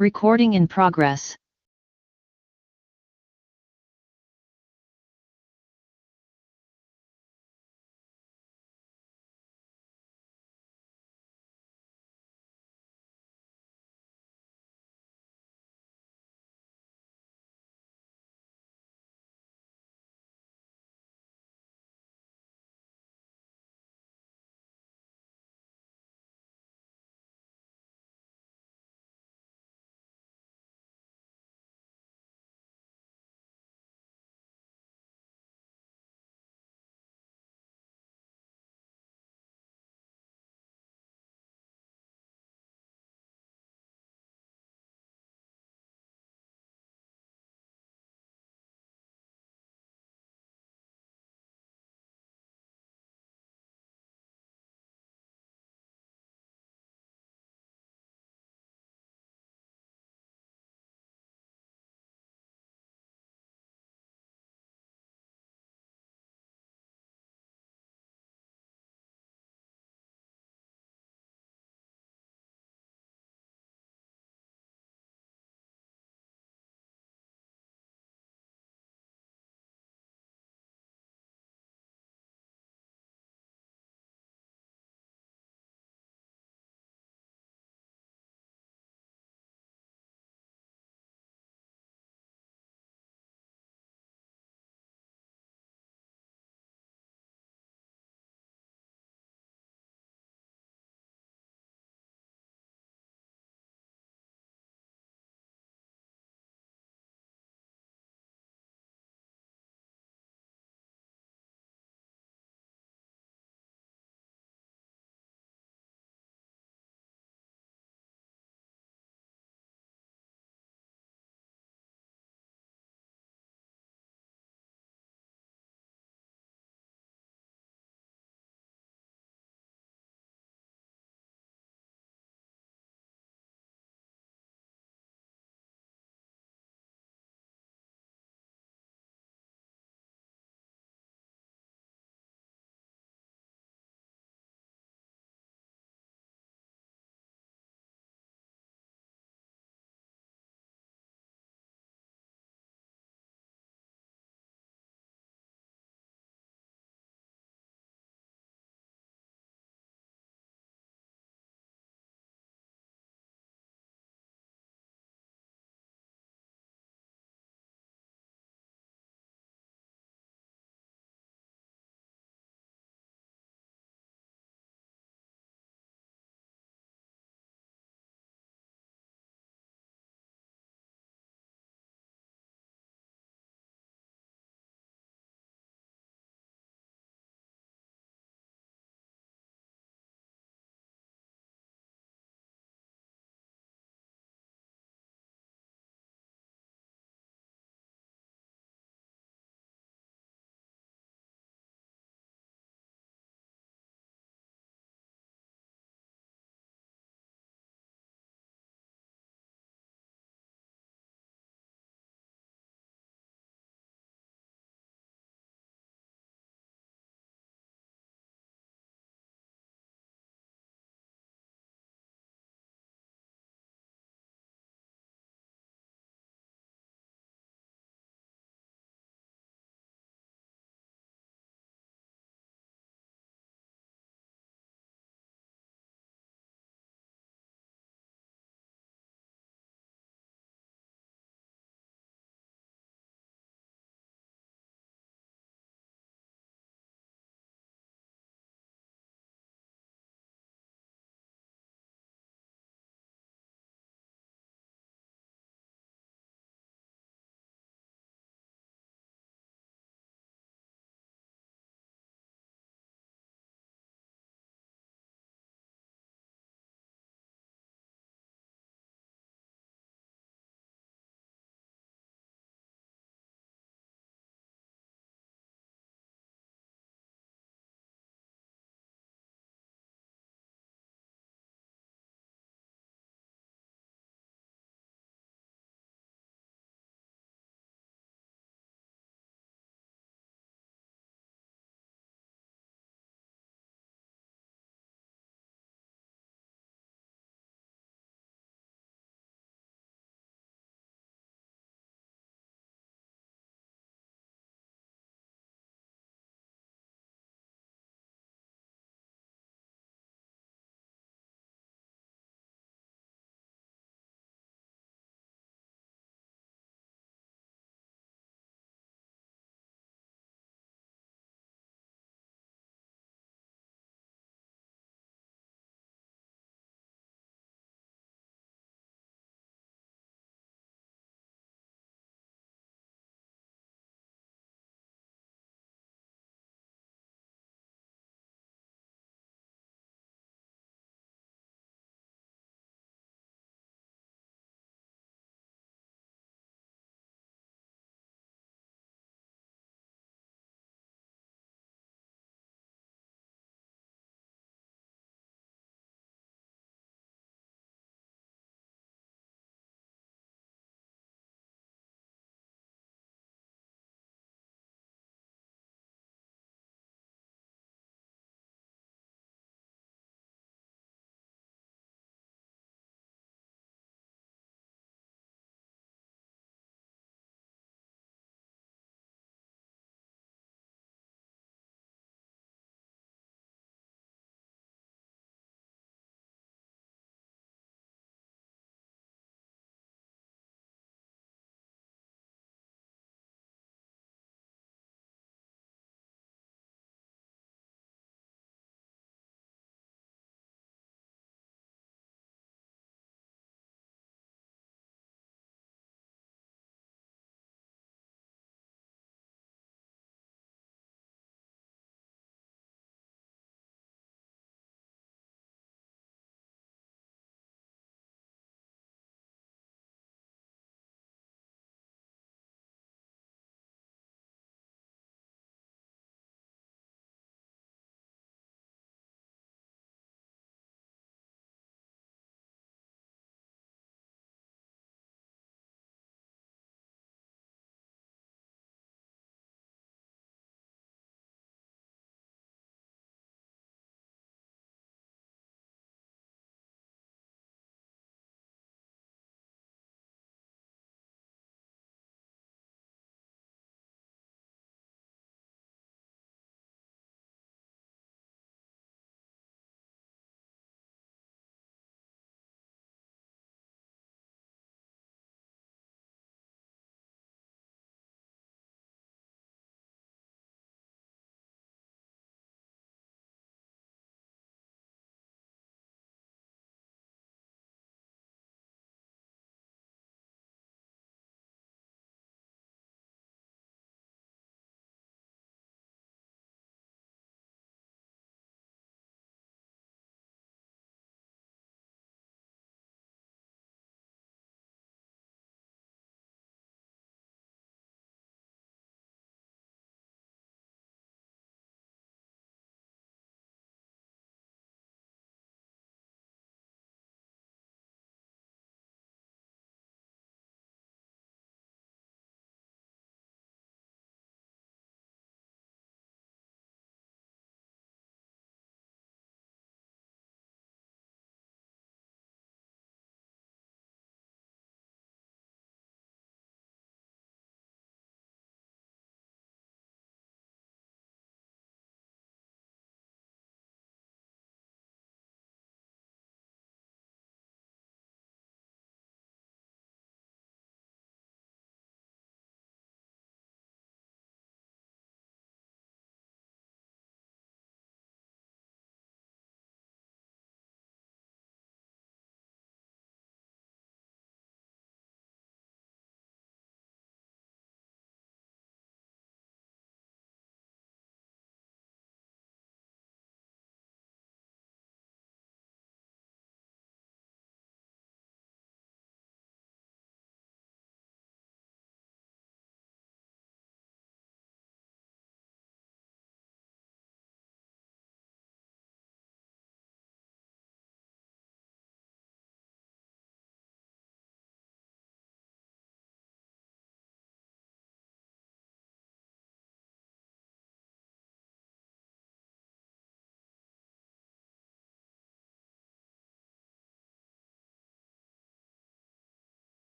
Recording in progress.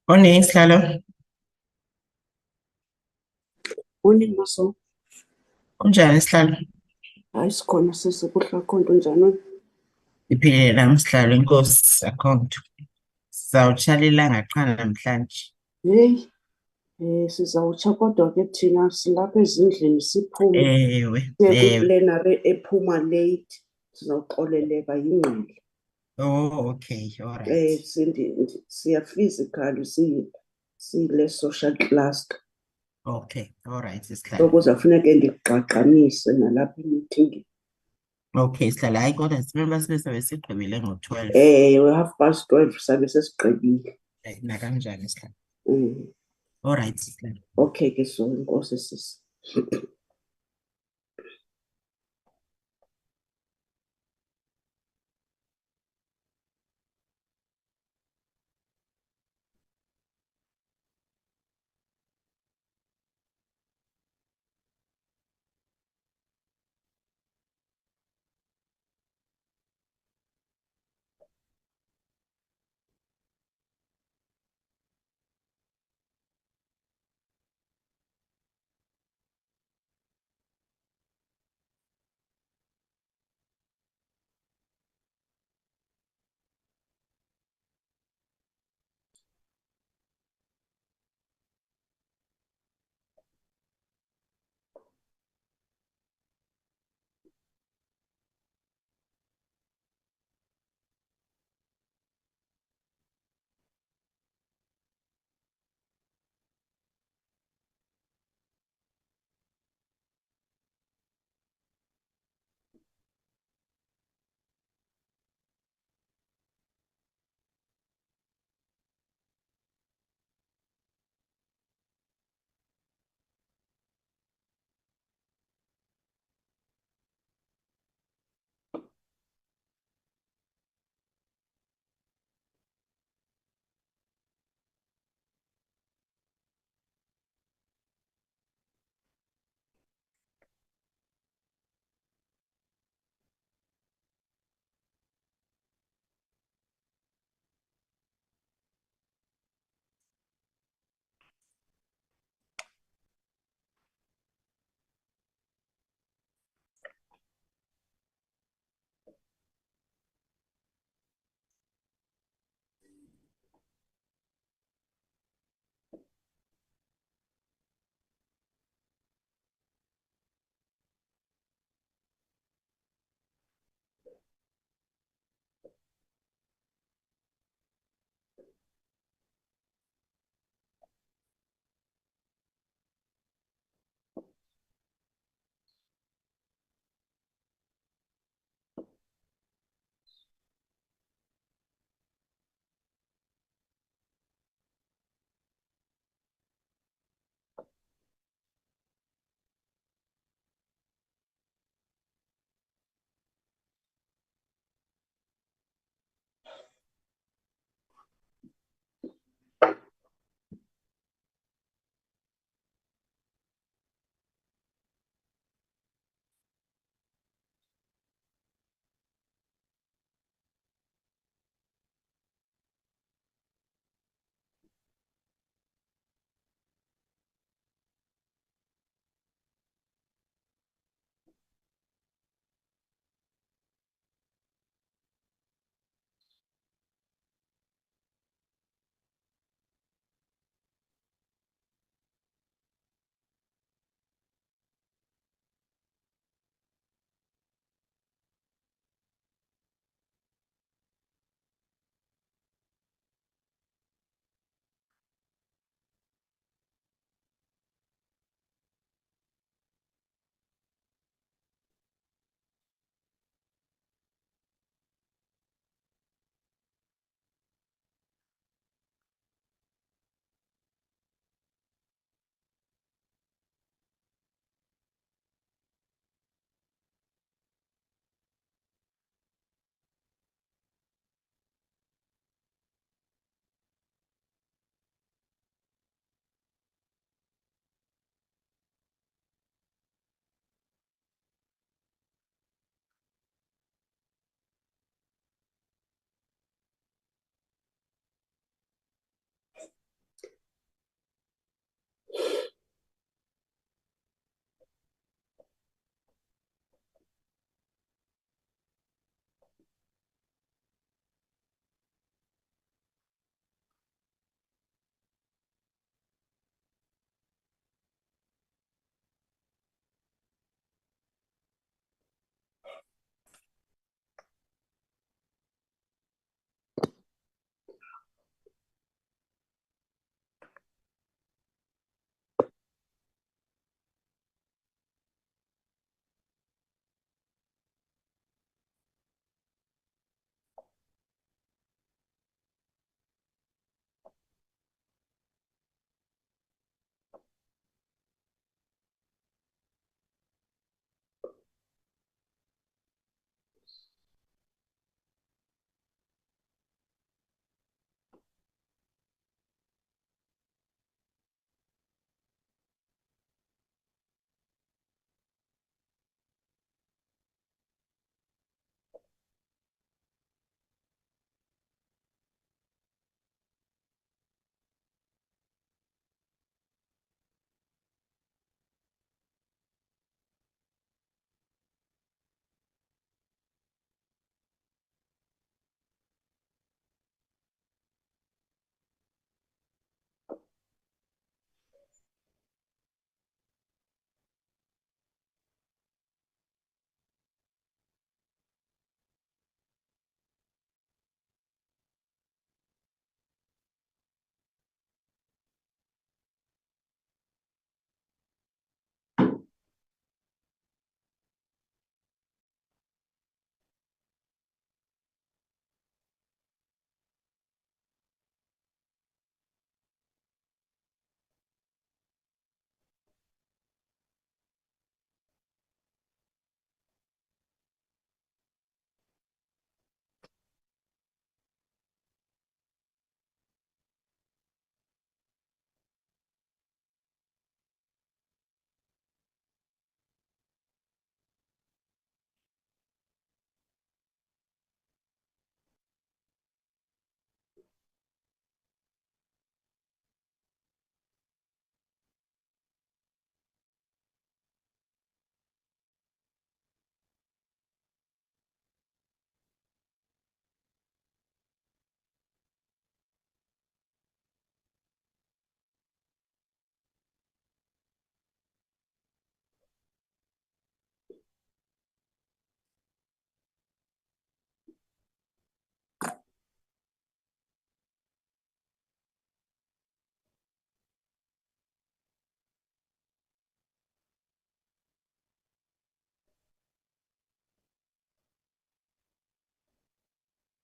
Sihlalo, Morning, Maso. unjani sihlalo? Hayi sikhona sisi kuhla khonto njani? Iphilile nami sihlalo, inkosi akhonto. Sizawutshala ilanga qha namhlanje. Hey, sizawutsha kodwa ke thina silapha ezindlini siphume Ewe, siye ewe. kwiplenary ephuma late sizawuxoleleka yingqele. Oh, okay, all right. Siya physical siyile social class. Okay, all right, So sihlalo. kuzawufuneke ndikugqagqamise nalapha emeeting. Okay, sihlalo. Hayi, kodwa simele sibe sabe sigqibile ngo-12. We 12:30 sabe sesigqibile. Nakanjani sihlalo? Mm. All right, sihlalo. Okay ke so inkosi sisi.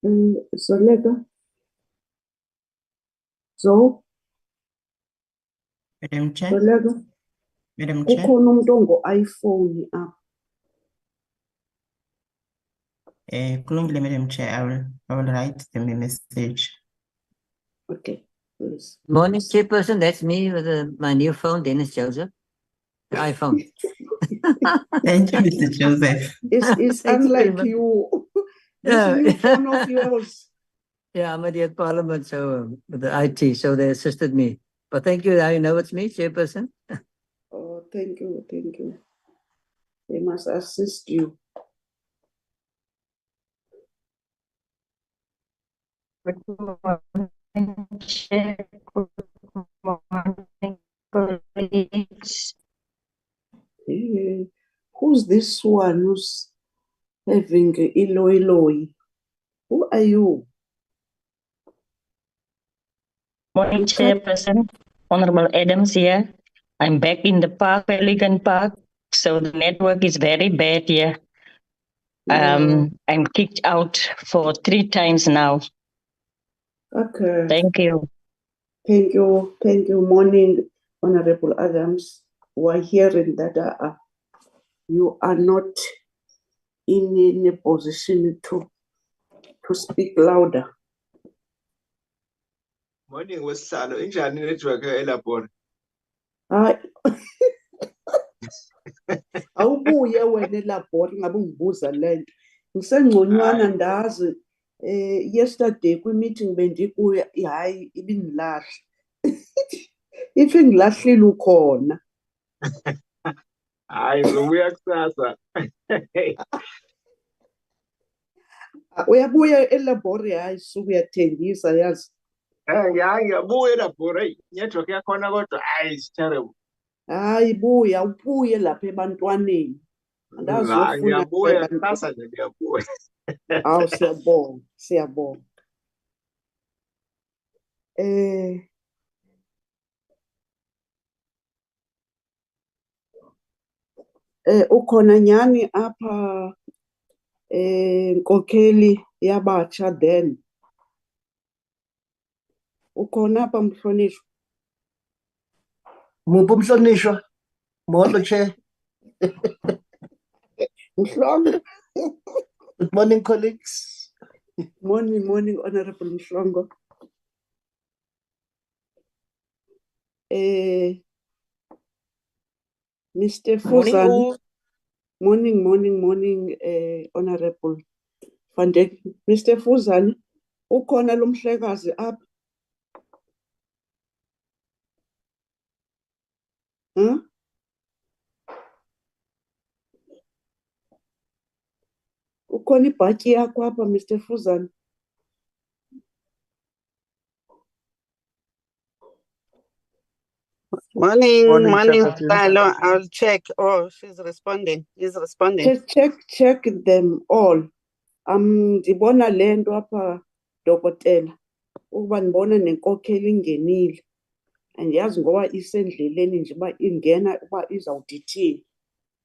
Zoleka. Zo, Madam Chair, Zoleka. Madam Chair, Kukhona umuntu ongo-iPhone apha. kulungile, Madam Chair, I will write them a message. Okay, please. Morning, Chairperson. That's me with my new phone, Dennis Joseph. The iPhone. Thank you, Mr. Joseph. It's Thanks unlike very much. you. This Yeah. new phone of yours. Yeah, I'm at the Parliament, so with the IT, so they assisted me. But thank you. I know it's me, Chairperson. Oh, thank you, thank you. They must assist you. Good morning, Chair. Good morning, colleagues. Who's this one who's having Iloi? Who are you? Morning, Chairperson. Honorable Adams here. I'm back in the park, Pelican Park. So the network is very bad here. I'm kicked out for 3 times now. Okay. Thank you. Thank you. Thank you. Morning, Honorable Adams. We're hearing that you are not in a position to speak louder. Morning, wesihlalo injani network elabora? Hayi. Awubuye wena elabhori ngabe ungibuza lento. Ngisengconywana ndazi yesterday kwi-meeting bendikuya hayi ibingilahla. If ingilahlile ukhona. Hayi ngizobuya kusasa. Uyabuya elabhori hayi suku uyathengisa yazi. Ngiyabuya elabora network yakhona kodwa it's terrible. Hayi buya ubuye lapha ebantwaneni. Andazi ufuna Ngiyabuya kusasa nje ngiyabuya. Awu siyabonga, siyabonga. Ukhona nyani apha nkokheli yabatsha then. Ukhona apha mhlonishwa. Muphi umhlonishwa? Molo Chair. Mhlongo. Good morning, colleagues. Morning, morning, Honorable Mhlongo. Mr. Fuzan. Morning, morning, morning, Honorable Van Dijk. Mr. Fuzan, ukhona lo mhlekazi apha? Huh? Ukhona ibhatyi yakho apha, Mr. Fuzan? Morning, Talo. I'll check. Oh, she's responding. He's responding. Check them all. Ndibona le nto apha dokotela ukuba ndibona nenkokheli ingenile. Andiyazi ngoba isendleleni nje uba ingena uba izawudithini.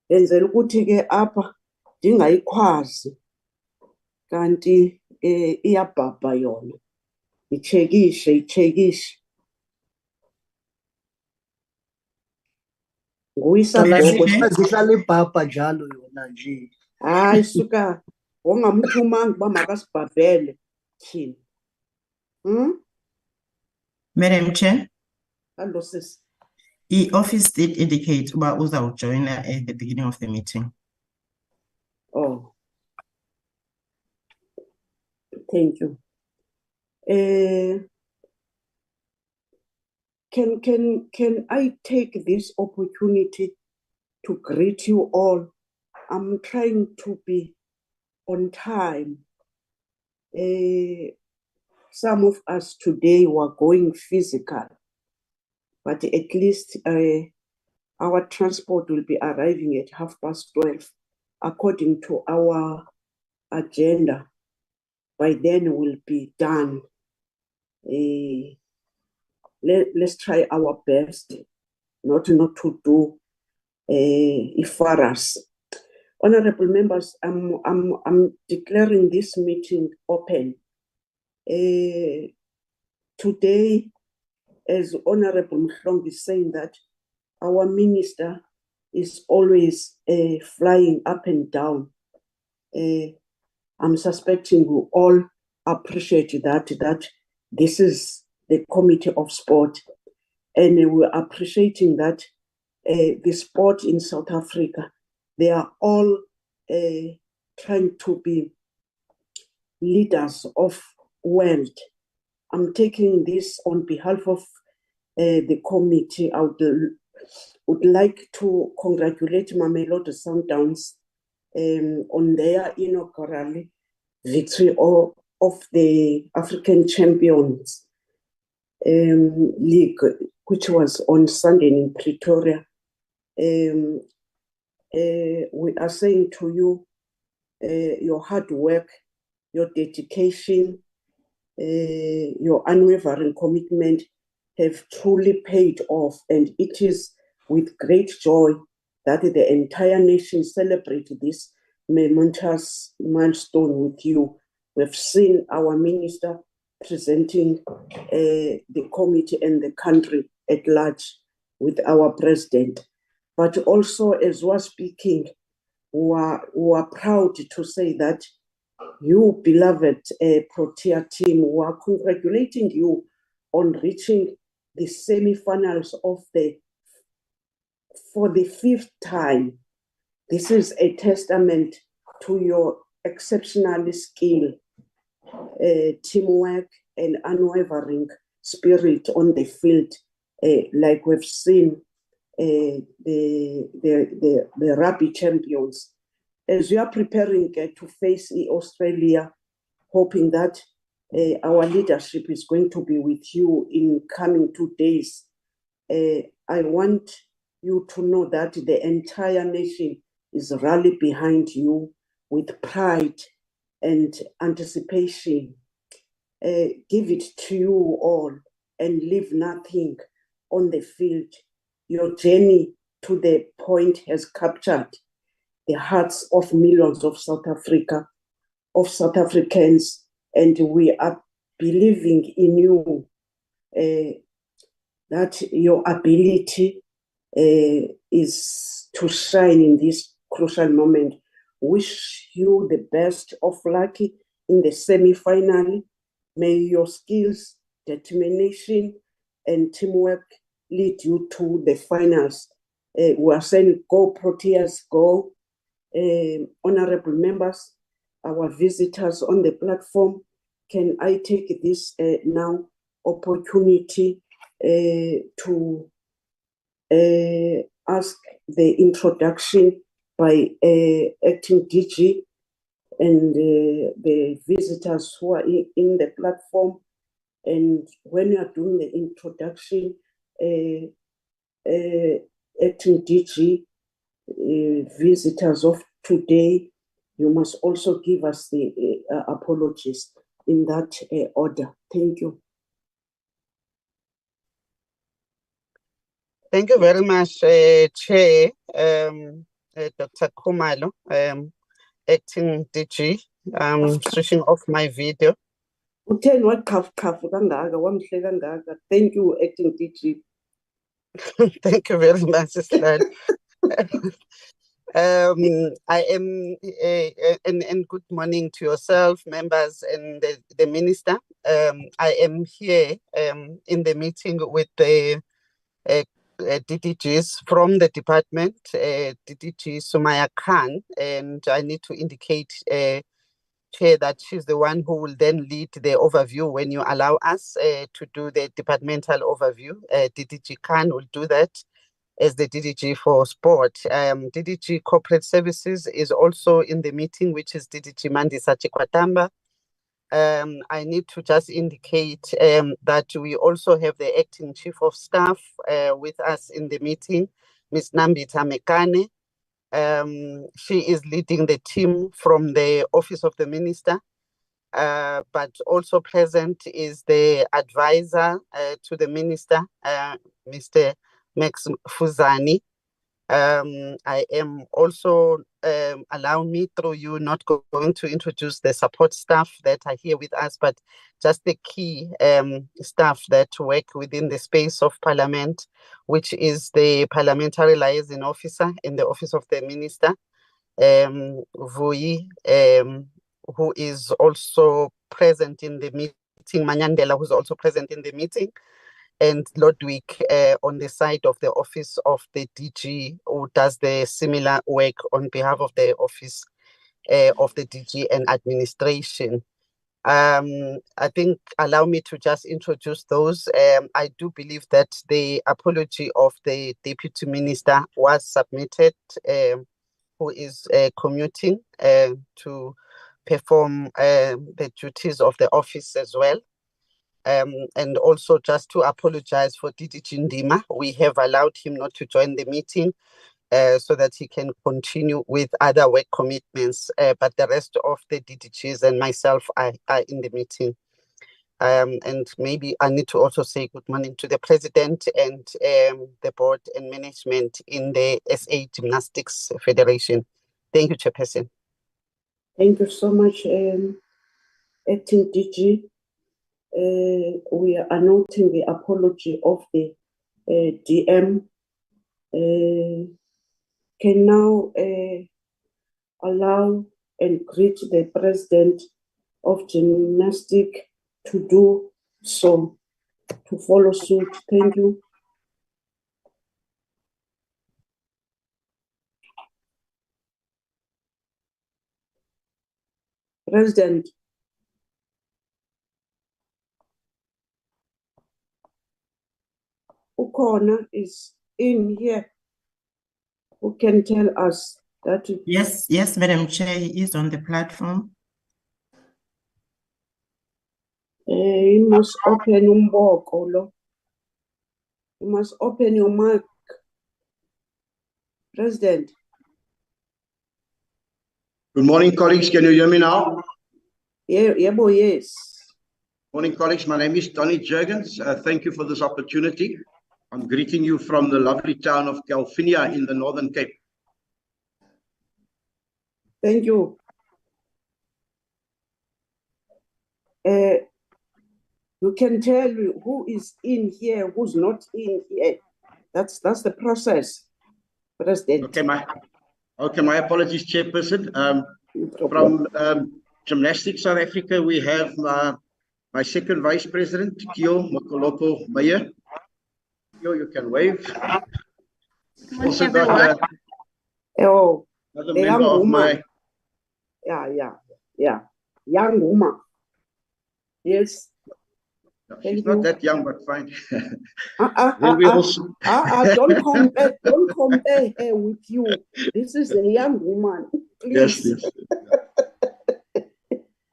Yenzela ukuthi ke apha ndingayikhwazi kanti iyabhabha yona. Itshekishe. Nguyisabhoko. Zihlala ibhabha njalo yona nje. Hayi suka wongamthumanga uba makasibhabhele thina. Madam Chair, Hello sis. the office did indicate uba uzawujoin at the beginning of the meeting. Oh. Thank you. Can I take this opportunity to greet you all? I'm trying to be on time. Some of us today were going physical, but at least our transport will be arriving at 12:30 according to our agenda. By then we'll be done. Let's try our best not to do for us. Honorable members, I'm declaring this meeting open Today, as Honorable Mhlongo is saying, that our minister is always flying up and down. I'm suspecting we all appreciate that this is the Committee of Sport, and we're appreciating that the sport in South Africa, they are all trying to be leaders of world. I'm taking this on behalf of the committee. I would like to congratulate Mamelodi Sundowns on their inaugural victory of the African Champions League, which was on Sunday in Pretoria. We are saying to you, your hard work, your dedication, your unwavering commitment have truly paid off, and it is with great joy that the entire nation celebrates this momentous milestone with you. We've seen our minister presenting the committee and the country at large with our president. But also, as we're speaking, we are proud to say that you, beloved Protea team, we are congratulating you on reaching the semi-finals for the 5th time. This is a testament to your exceptional skill, teamwork, and unwavering spirit on the field, like we've seen the rugby champions. As we are preparing to face Australia, hoping that our leadership is going to be with you in coming 2 days, I want you to know that the entire nation is rallying behind you with pride and anticipation. Give it to you all and leave nothing on the field. Your journey to the point has captured the hearts of millions of South Africans, and we are believing in you, that your ability is to shine in this crucial moment. Wish you the best of luck in the semi-final. May your skills, determination, and teamwork lead you to the finals. We are saying, go Proteas, go. Honorable members, our visitors on the platform, can I take this now opportunity to ask the introduction by acting DG and the visitors who are in the platform. And when you are doing the introduction, acting DG, visitors of today, you must also give us the apologies in that order. Thank you. Thank you very much, Chair, Dr. Khumalo, acting DG. Switching off my video. Thank you, acting DG. Thank you very much, Sister. I am, and good morning to yourself, members, and the minister. I am here in the meeting with the DDGs from the department, DDG Sumaya Khan, and I need to indicate, Chair, that she's the one who will then lead the overview when you allow us to do the departmental overview. DDG Khan will do that as the DDG for sport. DDG Corporate Services is also in the meeting, which is DDG Mandisa Chikwatamba. I need to just indicate that we also have the acting chief of staff with us in the meeting, Ms. Nambita Mekane. She is leading the team from the office of the minister, but also present is the advisor to the minister, Mr. Max Fuzani. I am also, allow me through you, not going to introduce the support staff that are here with us, but just the key staff that work within the space of Parliament, which is the Parliamentary Liaison Officer in the Office of the Minister, Vui, who is also present in the meeting, Manyandela, who's also present in the meeting, and Lodwick on the side of the Office of the DG, who does the similar work on behalf of the Office of the DG and administration. I think, allow me to just introduce those. I do believe that the apology of the Deputy Minister was submitted, who is commuting to perform the duties of the office as well. And also just to apologize for DDG Ndima. We have allowed him not to join the meeting so that he can continue with other work commitments, but the rest of the DDGs and myself are in the meeting. And maybe I need to also say good morning to the President and the board and management in the SA Gymnastics Federation. Thank you, Chairperson. Thank you so much, Acting DG. We are noting the apology of the DM. Can now allow and greet the President of Gymnastic to do so, to follow suit. Thank you. President. Ukona is in here. Who can tell us that? Yes, Madam Chair, he is on the platform. You must open umboko. You must open your mic. President. Good morning, colleagues. Can you hear me now? Yeah, boy, yes. Morning, colleagues. My name is Donny Jurgens. Thank you for this opportunity. I'm greeting you from the lovely town of Calvinia in the Northern Cape. Thank you. You can tell who is in here, who's not in here. That's the process, President. Okay, my apologies, Chairperson. From Gymnastics South Africa, we have my second Vice President, Kio Mokolopo Meyer. Kio, you can wave. Also got another member of my... Yeah. Young woman. Yes. She's not that young, but fine. Don't compare her with you. This is a young woman. Please. Yes.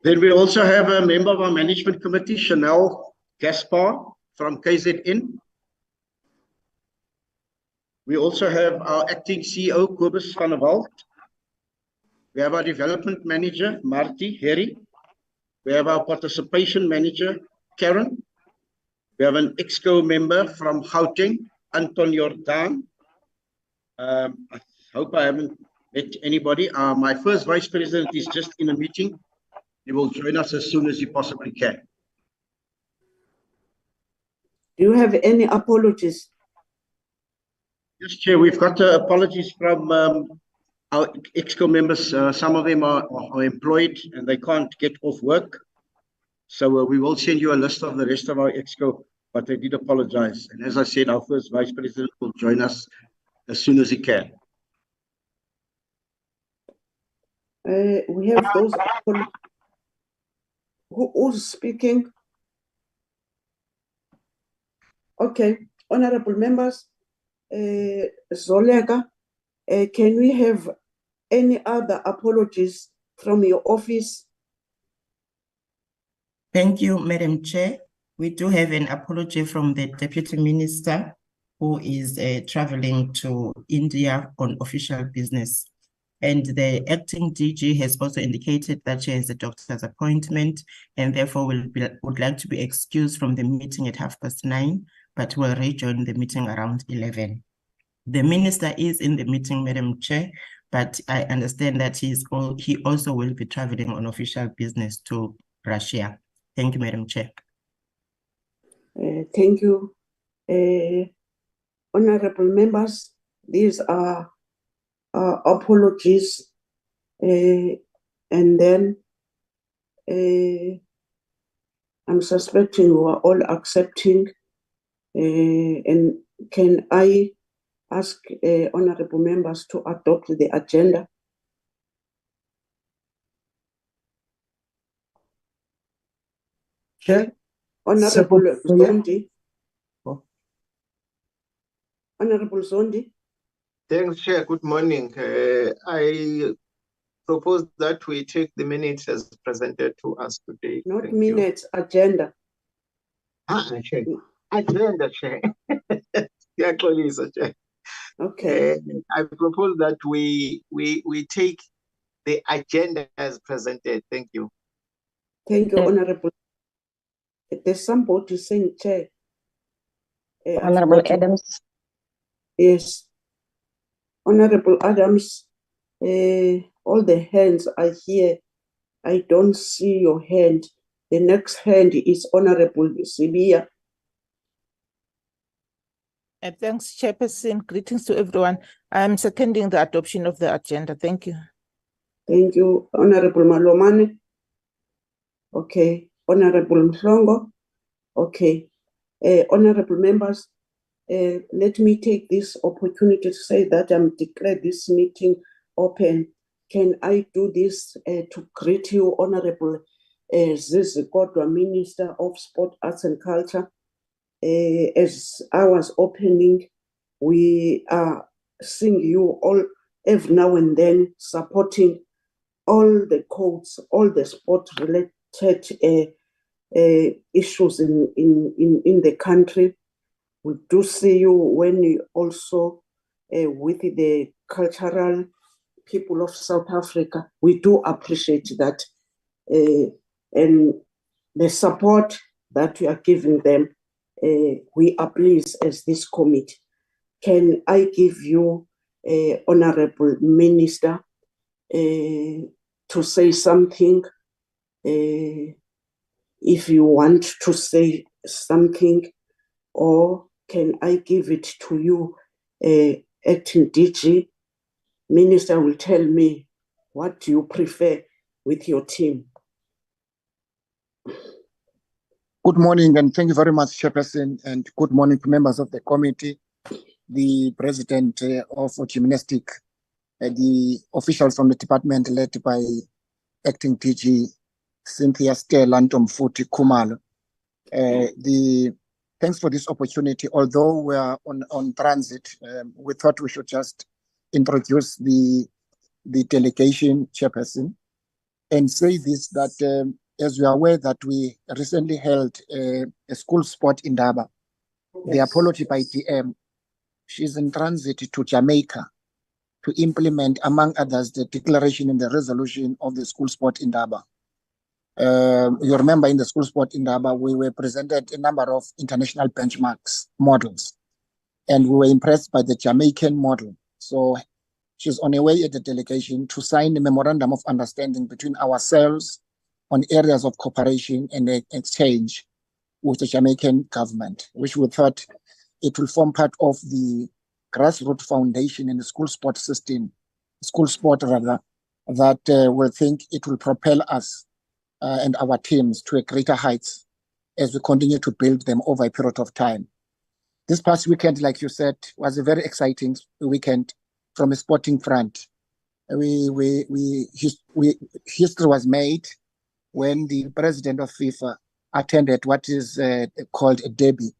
Then we also have a member of our management committee, Chanel Gaspar from KZN. We also have our acting CEO, Kobus van der Walt. We have our development manager, Marty Harry. We have our participation manager, Karen. We have an EXCO member from Gauteng, Anton Jordan. I hope I haven't met anybody. My first vice president is just in a meeting. He will join us as soon as he possibly can. Do you have any apologies? Yes, Chair, we've got apologies from our EXCO members. Some of them are employed and they can't get off work. So we will send you a list of the rest of our EXCO, but they did apologize. And as I said, our first vice president will join us as soon as he can. We have those who's speaking. Okay, honorable members, Zoleka, can we have any other apologies from your office? Thank you, Madam Chair. We do have an apology from the Deputy Minister who is traveling to India on official business. And the acting DG has also indicated that she has a doctor's appointment and therefore would like to be excused from the meeting at 9:30, but will rejoin the meeting around 11. The minister is in the meeting, Madam Chair, but I understand that he also will be traveling on official business to Russia. Thank you, Madam Chair. Thank you. Honorable members, these are apologies, and then I'm suspecting you are all accepting, and can I ask honorable members to adopt the agenda? Chair, Honorable Support, Zondi. Oh. Honorable Zondi. Thanks, Chair. Good morning. I propose that we take the minutes as presented to us today. Not Thank minutes, agenda. you. Chair. Agenda, Chair. Yeah, colleagues, Chair. Okay. I propose that we take the agenda as presented. Thank you. Thank you, Honorable. There's somebody saying, Chair. Honorable Adams. Yes. Honorable Adams, all the hands are here. I don't see your hand. The next hand is Honorable Sibia. Thanks, Chairperson. Greetings to everyone. I'm seconding the adoption of the agenda. Thank you. Thank you, Honorable Malomane. Okay. Honorable Mhlongo. Okay. Honorable members, let me take this opportunity to say that I'm declared this meeting open. Can I do this to greet you, Honorable Zizi Kodwa, Minister of Sport, Arts and Culture? As I was opening, we are seeing you all every now and then supporting all the codes, all the sport-related issues in the country. We do see you when you also with the cultural people of South Africa. We do appreciate that and the support that you are giving them. We are pleased as this committee. Can I give you, Honorable Minister, to say something? If you want to say something, or can I give it to you, Acting DG? Minister will tell me what you prefer with your team. Good morning, and thank you very much, Chairperson, and good morning to members of the committee, the President of Gymnastics, the officials from the department led by Acting DG Cynthia Stella Ntomfuti Khumalo. Thanks for this opportunity. Although we are on transit, we thought we should just introduce the delegation chairperson and say this, that as we are aware that we recently held a school sport in Daba. Yes. The apology by DM. She's in transit to Jamaica to implement, among others, the declaration and the resolution of the school sport in Daba. You remember in the school sport in Daba, we were presented a number of international benchmarks, models, and we were impressed by the Jamaican model. So she's on her way at the delegation to sign a memorandum of understanding between ourselves on areas of cooperation and exchange with the Jamaican government, which we thought it will form part of the grassroots foundation in the school sport system, that we think it will propel us and our teams to a greater heights as we continue to build them over a period of time. This past weekend, like you said, was a very exciting weekend from a sporting front. History was made when the president of FIFA attended what is called a derby,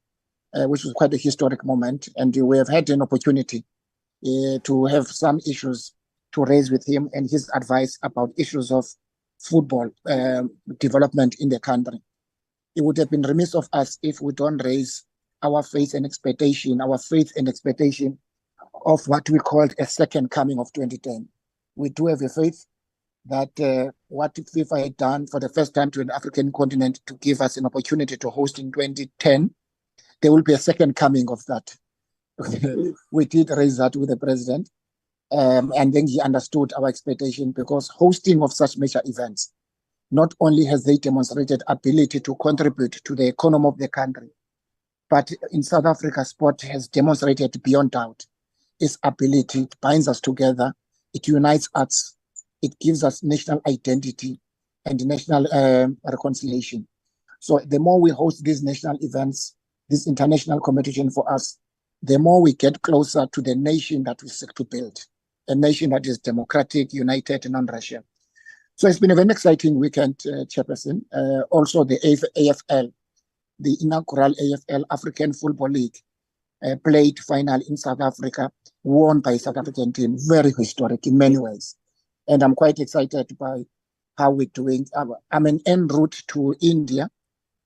which was quite a historic moment. And we have had an opportunity to have some issues to raise with him and his advice about issues of football development in the country. It would have been remiss of us if we don't raise our faith and expectation of what we called a second coming of 2010. We do have a faith that what FIFA had done for the first time to an African continent to give us an opportunity to host in 2010, there will be a second coming of that. we did raise that with the president. And then he understood our expectation, because hosting of such major events, not only has they demonstrated ability to contribute to the economy of the country, but in South Africa, sport has demonstrated beyond doubt its ability. It binds us together, it unites us, it gives us national identity and national reconciliation. So the more we host these national events, this international competition for us, the more we get closer to the nation that we seek to build, a nation that is democratic, united, and non-Russian. So it's been a very exciting weekend, Chairperson. Also, the AFL, the inaugural AFL African Football League, played final in South Africa, won by South African team, very historic in many ways. And I'm quite excited by how we're doing. I'm an en route to India.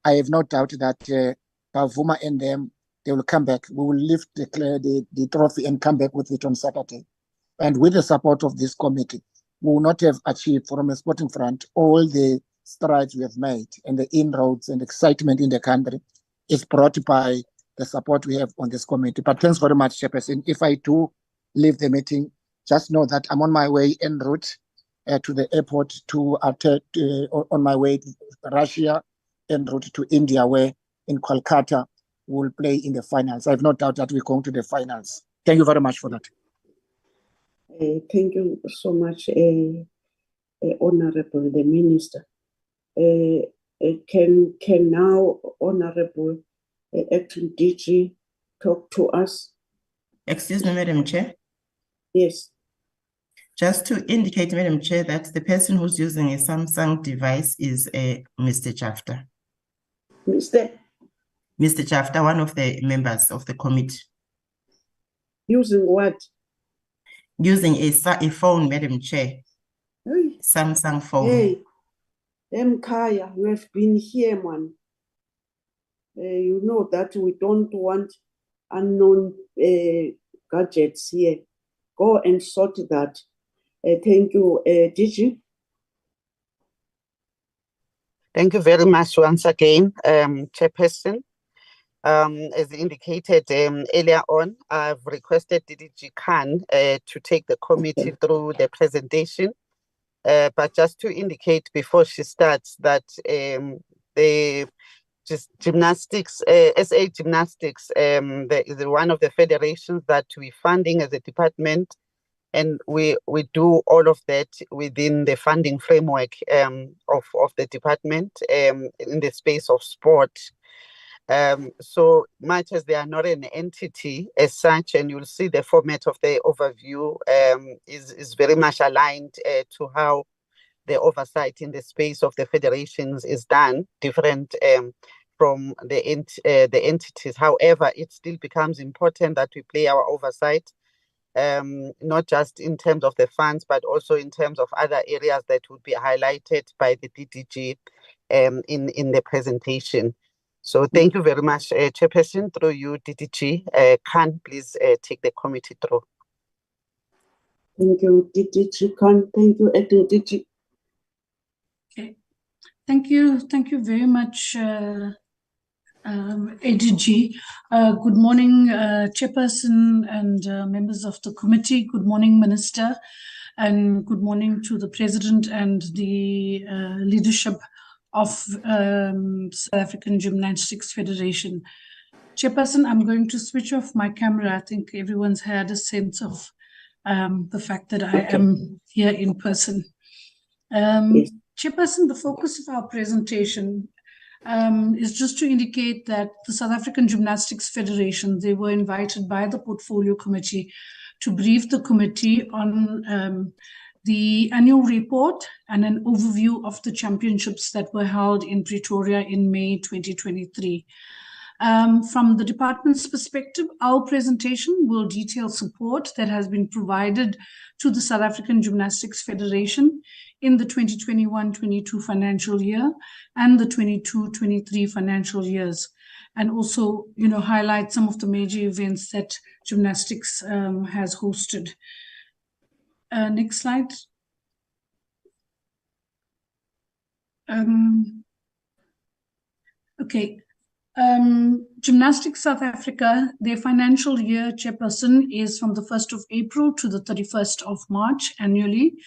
I have no doubt that Bavuma and them, they will come back. We will lift the trophy and come back with it on Saturday. And with the support of this committee, we will not have achieved from a sporting front all the strides we have made, and the inroads and excitement in the country is brought by the support we have on this committee. But thanks very much, Chairperson. If I do leave the meeting, just know that I'm on my way en route to the airport to on my way to Russia, en route to India, where in Kolkata we'll play in the finals. I have no doubt that we're going to the finals. Thank you very much for that. Thank you so much, Honorable the Minister. Can now Honorable Acting DG talk to us? Excuse me, Madam Chair. Yes. Just to indicate, Madam Chair, that the person who's using a Samsung device is Mr. Chafta. Mr. Chafta, one of the members of the committee. Using what? Using a phone, Madam Chair. Hey. Samsung phone. Hey, Kaya, you have been here, man. You know that we don't want unknown gadgets here. Go and sort that. Thank you, DG. Thank you very much once again, Chairperson. As indicated earlier on, I've requested DDG Khan to take the committee through the presentation. But just to indicate before she starts that the gymnastics, SA Gymnastics, is one of the federations that we're funding as a department, and we do all of that within the funding framework of the department in the space of sport. So much as they are not an entity as such, and you'll see the format of the overview is very much aligned to how the oversight in the space of the federations is done, different from the entities. However, it still becomes important that we play our oversight, not just in terms of the funds, but also in terms of other areas that would be highlighted by the DDG in the presentation. So thank you very much, Chairperson. Through you, DDG. Khan, please take the committee through. Thank you, DDG Khan. Thank you, Acting DG. Okay. Thank you very much, ADG. Good morning, Chairperson and members of the committee. Good morning, Minister, and good morning to the President and the leadership of South African Gymnastics Federation. Chairperson, I'm going to switch off my camera. I think everyone's had a sense of the fact that I am here in person. Yes. Chairperson, the focus of our presentation is just to indicate that the South African Gymnastics Federation, they were invited by the Portfolio Committee to brief the committee on the annual report and an overview of the championships that were held in Pretoria in May 2023. From the department's perspective, our presentation will detail support that has been provided to the South African Gymnastics Federation in the 2021-22 financial year and the 22-23 financial years, and also, highlight some of the major events that gymnastics has hosted. Next slide. Okay. Gymnastics South Africa, their financial year chairperson is from the 1st of April to the 31st of March annually.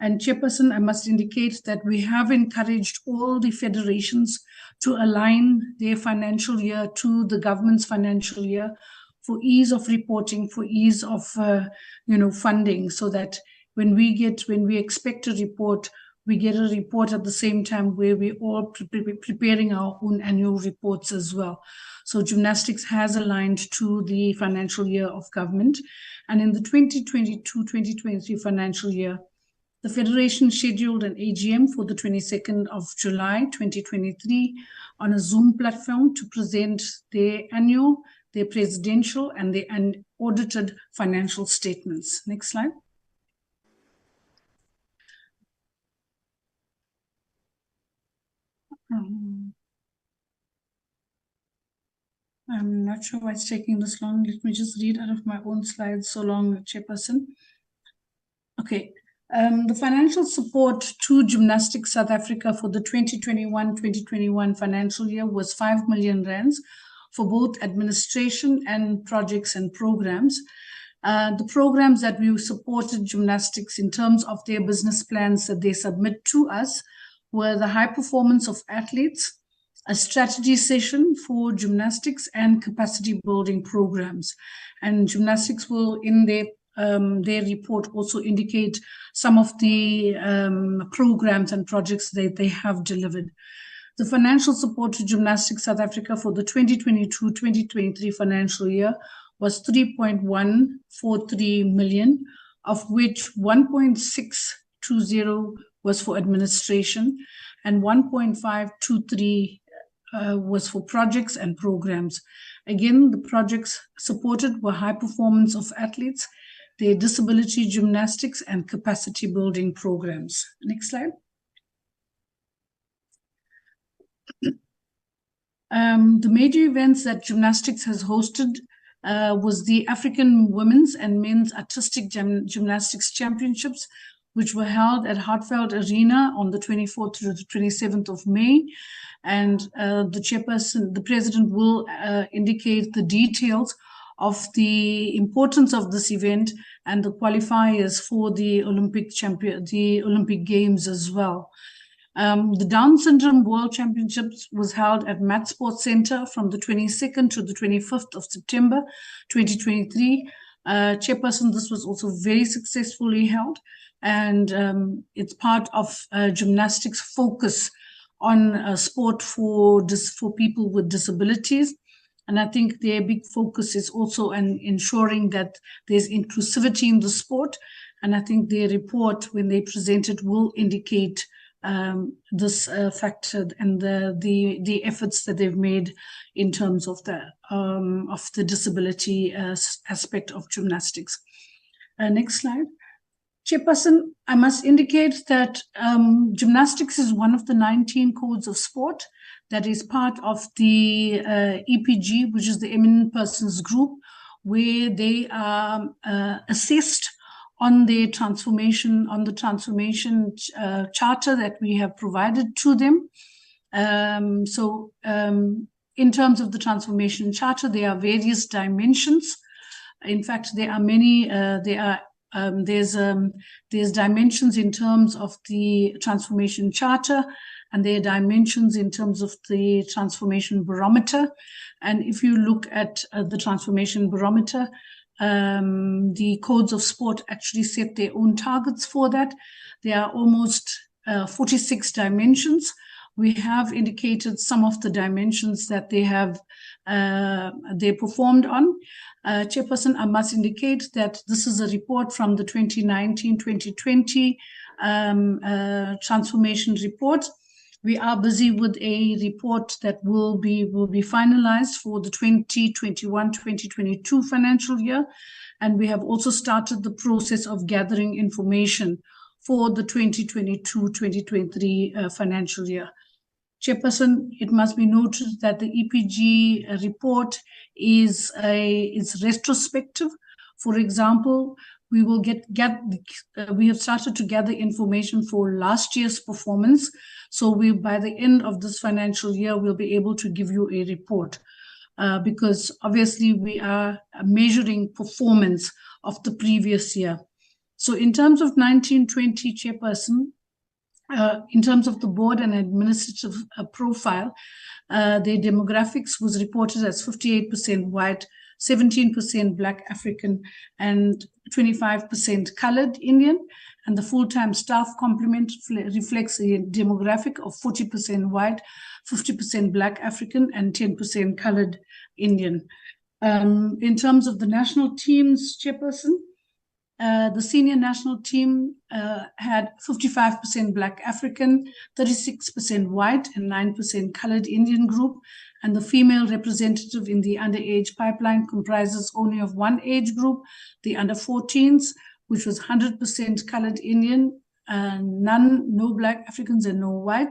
And chairperson, I must indicate that we have encouraged all the federations to align their financial year to the government's financial year for ease of reporting, for ease of funding, so that when we expect a report, we get a report at the same time where we're all preparing our own annual reports as well. So gymnastics has aligned to the financial year of government. And in the 2022-2023 financial year, the Federation scheduled an AGM for the 22nd of July 2023 on a Zoom platform to present their annual, their presidential, and their audited financial statements. Next slide. I'm not sure why it's taking this long. Let me just read out of my own slides so long, chairperson. Okay. The financial support to Gymnastics South Africa for the 2021-2021 financial year was 5 million rands for both administration and projects and programs. The programs that we supported gymnastics in terms of their business plans that they submit to us were the high performance of athletes, a strategy session for gymnastics, and capacity building programs. And gymnastics will, in their report, also indicate some of the programs and projects that they have delivered. The financial support to Gymnastics South Africa for the 2022-2023 financial year was 3.143 million, of which 1.620 was for administration and 1.523 was for projects and programs. Again, the projects supported were high performance of athletes, their disability gymnastics, and capacity building programs. Next slide. The major events that gymnastics has hosted was the African Women's and Men's Artistic Gymnastics Championships, which were held at Hartfeld Arena on the 24th to the 27th of May. And the chairperson, the president, will indicate the details of the importance of this event and the qualifiers for the Olympic Games as well. The Down Syndrome World Championships was held at Mat Sports Center from the 22nd to the 25th of September 2023. Chairperson, this was also very successfully held, and it's part of gymnastics focus on sport for people with disabilities. And I think their big focus is also on ensuring that there's inclusivity in the sport. And I think their report, when they present it, will indicate this factor and the efforts that they've made in terms of the disability aspect of gymnastics. Next slide. Chairperson, I must indicate that gymnastics is one of the 19 codes of sport that is part of the EPG, which is the Eminent Persons Group, where they are assessed on their transformation, on the transformation charter that we have provided to them. In terms of the transformation charter, there are various dimensions. In fact, there are many, there's dimensions in terms of the transformation charter, and there are dimensions in terms of the transformation barometer. And if you look at the transformation barometer, the codes of sport actually set their own targets for that. There are almost 46 dimensions. We have indicated some of the dimensions that they have they performed on. Chairperson, I must indicate that this is a report from the 2019-2020 transformation report. We are busy with a report that will be finalized for the 2021-2022 financial year. And we have also started the process of gathering information for the 2022-2023 financial year. Chairperson, it must be noted that the EPG report is retrospective For example, we will we have started to gather information for last year's performance. So by the end of this financial year, we'll be able to give you a report. Because obviously we are measuring performance of the previous year. So in terms of 1920 chairperson, in terms of the board and administrative profile, their demographics was reported as 58% white, 17% Black African, and 25% colored Indian. And the full-time staff complement reflects a demographic of 40% white, 50% Black African, and 10% colored Indian. In terms of the national teams, chairperson, the senior national team had 55% Black African, 36% white, and 9% colored Indian group. And the female representative in the underage pipeline comprises only of one age group, the under 14s, which was 100% colored Indian, no Black Africans and no white.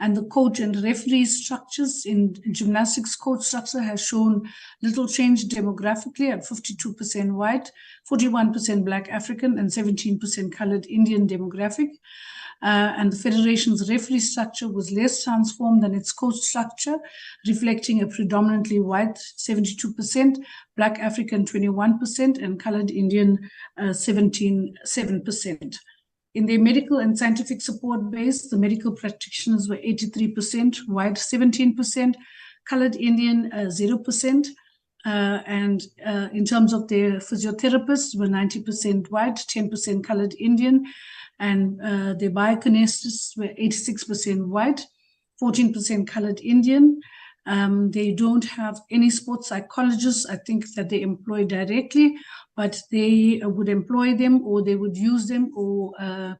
And the coach and referee structures in gymnastics coach structure has shown little change demographically at 52% white, 41% Black African, and 17% colored Indian demographic. And the federation's referee structure was less transformed than its coach structure, reflecting a predominantly white 72%, Black African 21%, and colored Indian 7%. In their medical and scientific support base, the medical practitioners were 83%, white 17%, colored Indian 0%. And in terms of their physiotherapists, were 90% white, 10% colored Indian. And their biokinesticists were 86% white, 14% colored Indian. They don't have any sports psychologists, I think, that they employ directly, but they would employ them, or they would use them, or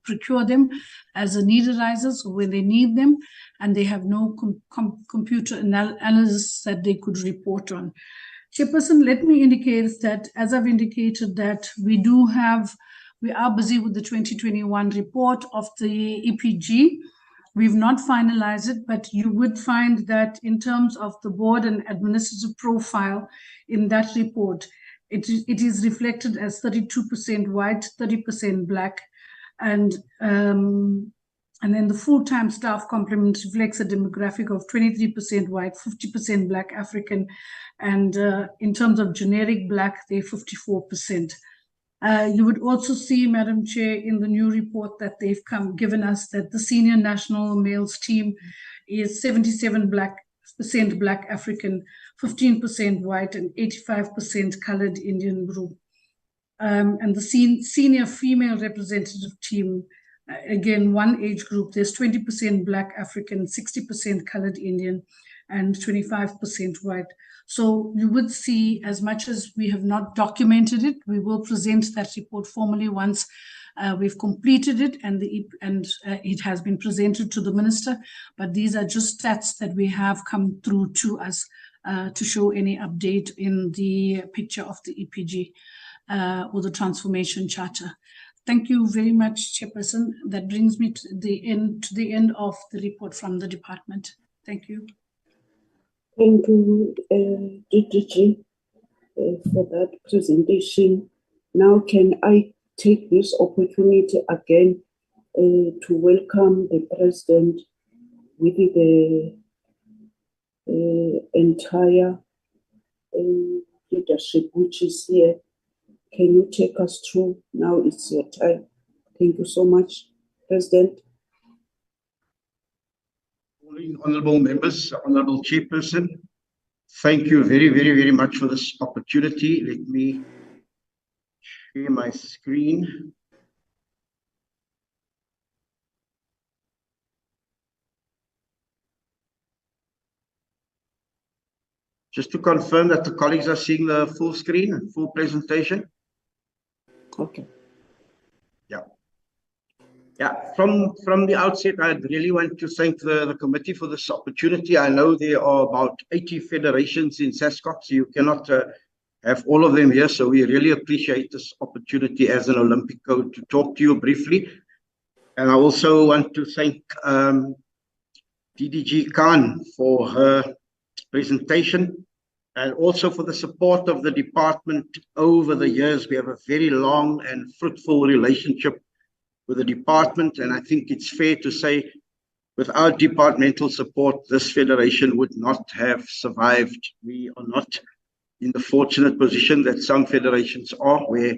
procure them as a neederizers when they need them, and they have no computer analysis that they could report on. Chairperson, let me indicate that, as I've indicated, that we are busy with the 2021 report of the EPG. We've not finalized it, but you would find that in terms of the board and administrative profile in that report, it is reflected as 32% white, 30% Black, and then the full-time staff complement reflects a demographic of 23% white, 50% Black African, and in terms of generic Black, they're 54%. You would also see, Madam Chair, in the new report that they've given us, that the senior national males team is 77% Black African, 15% white, and 85% colored Indian group. And the senior female representative team, again, one age group, there's 20% Black African, 60% colored Indian, and 25% white. So you would see, as much as we have not documented it, we will present that report formally once we've completed it and it has been presented to the minister. But these are just stats that we have come through to us to show any update in the picture of the EPG or the transformation charter. Thank you very much, Chairperson. That brings me to the end of the report from the department. Thank you. Thank you, DDG, for that presentation. Now, can I take this opportunity again to welcome the President with the entire leadership which is here. Can you take us through? Now it's your time. Thank you so much, President. Honorable members, Honorable Chairperson, thank you very, very, very much for this opportunity. Let me share my screen. Just to confirm that the colleagues are seeing the full screen, full presentation. Okay. Yeah, from the outset, I really want to thank the committee for this opportunity. I know there are about 80 federations in SASCOC, so you cannot have all of them here. So we really appreciate this opportunity as an Olympic coach to talk to you briefly. And I also want to thank DDG Khan for her presentation. and also for the support of the department over the years. We have a very long and fruitful relationship with the department, and I think it's fair to say without departmental support, this federation would not have survived. We are not in the fortunate position that some federations are, where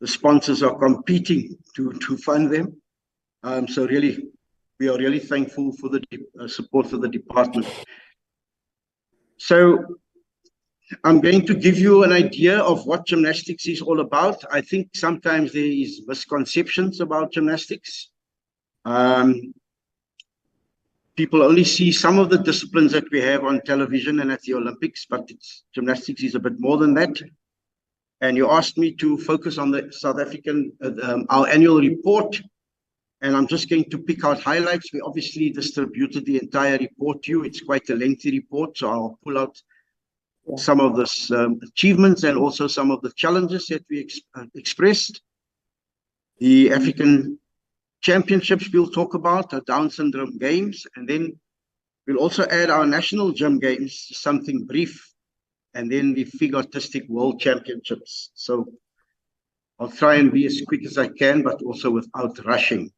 the sponsors are competing to fund them. So really, we are really thankful for the support of the department. So I'm going to give you an idea of what gymnastics is all about. I think sometimes there is misconceptions about gymnastics. People only see some of the disciplines that we have on television and at the Olympics, but gymnastics is a bit more than that. And you asked me to focus on the South African, our annual report, and I'm just going to pick out highlights. We obviously distributed the entire report to you. It's quite a lengthy report, so I'll pull out some of the achievements and also some of the challenges that we expressed. The African Championships we'll talk about, our Down Syndrome Games, and then we'll also add our National Gym Games, something brief, and then the Figure Artistic World Championships. So I'll try and be as quick as I can, but also without rushing.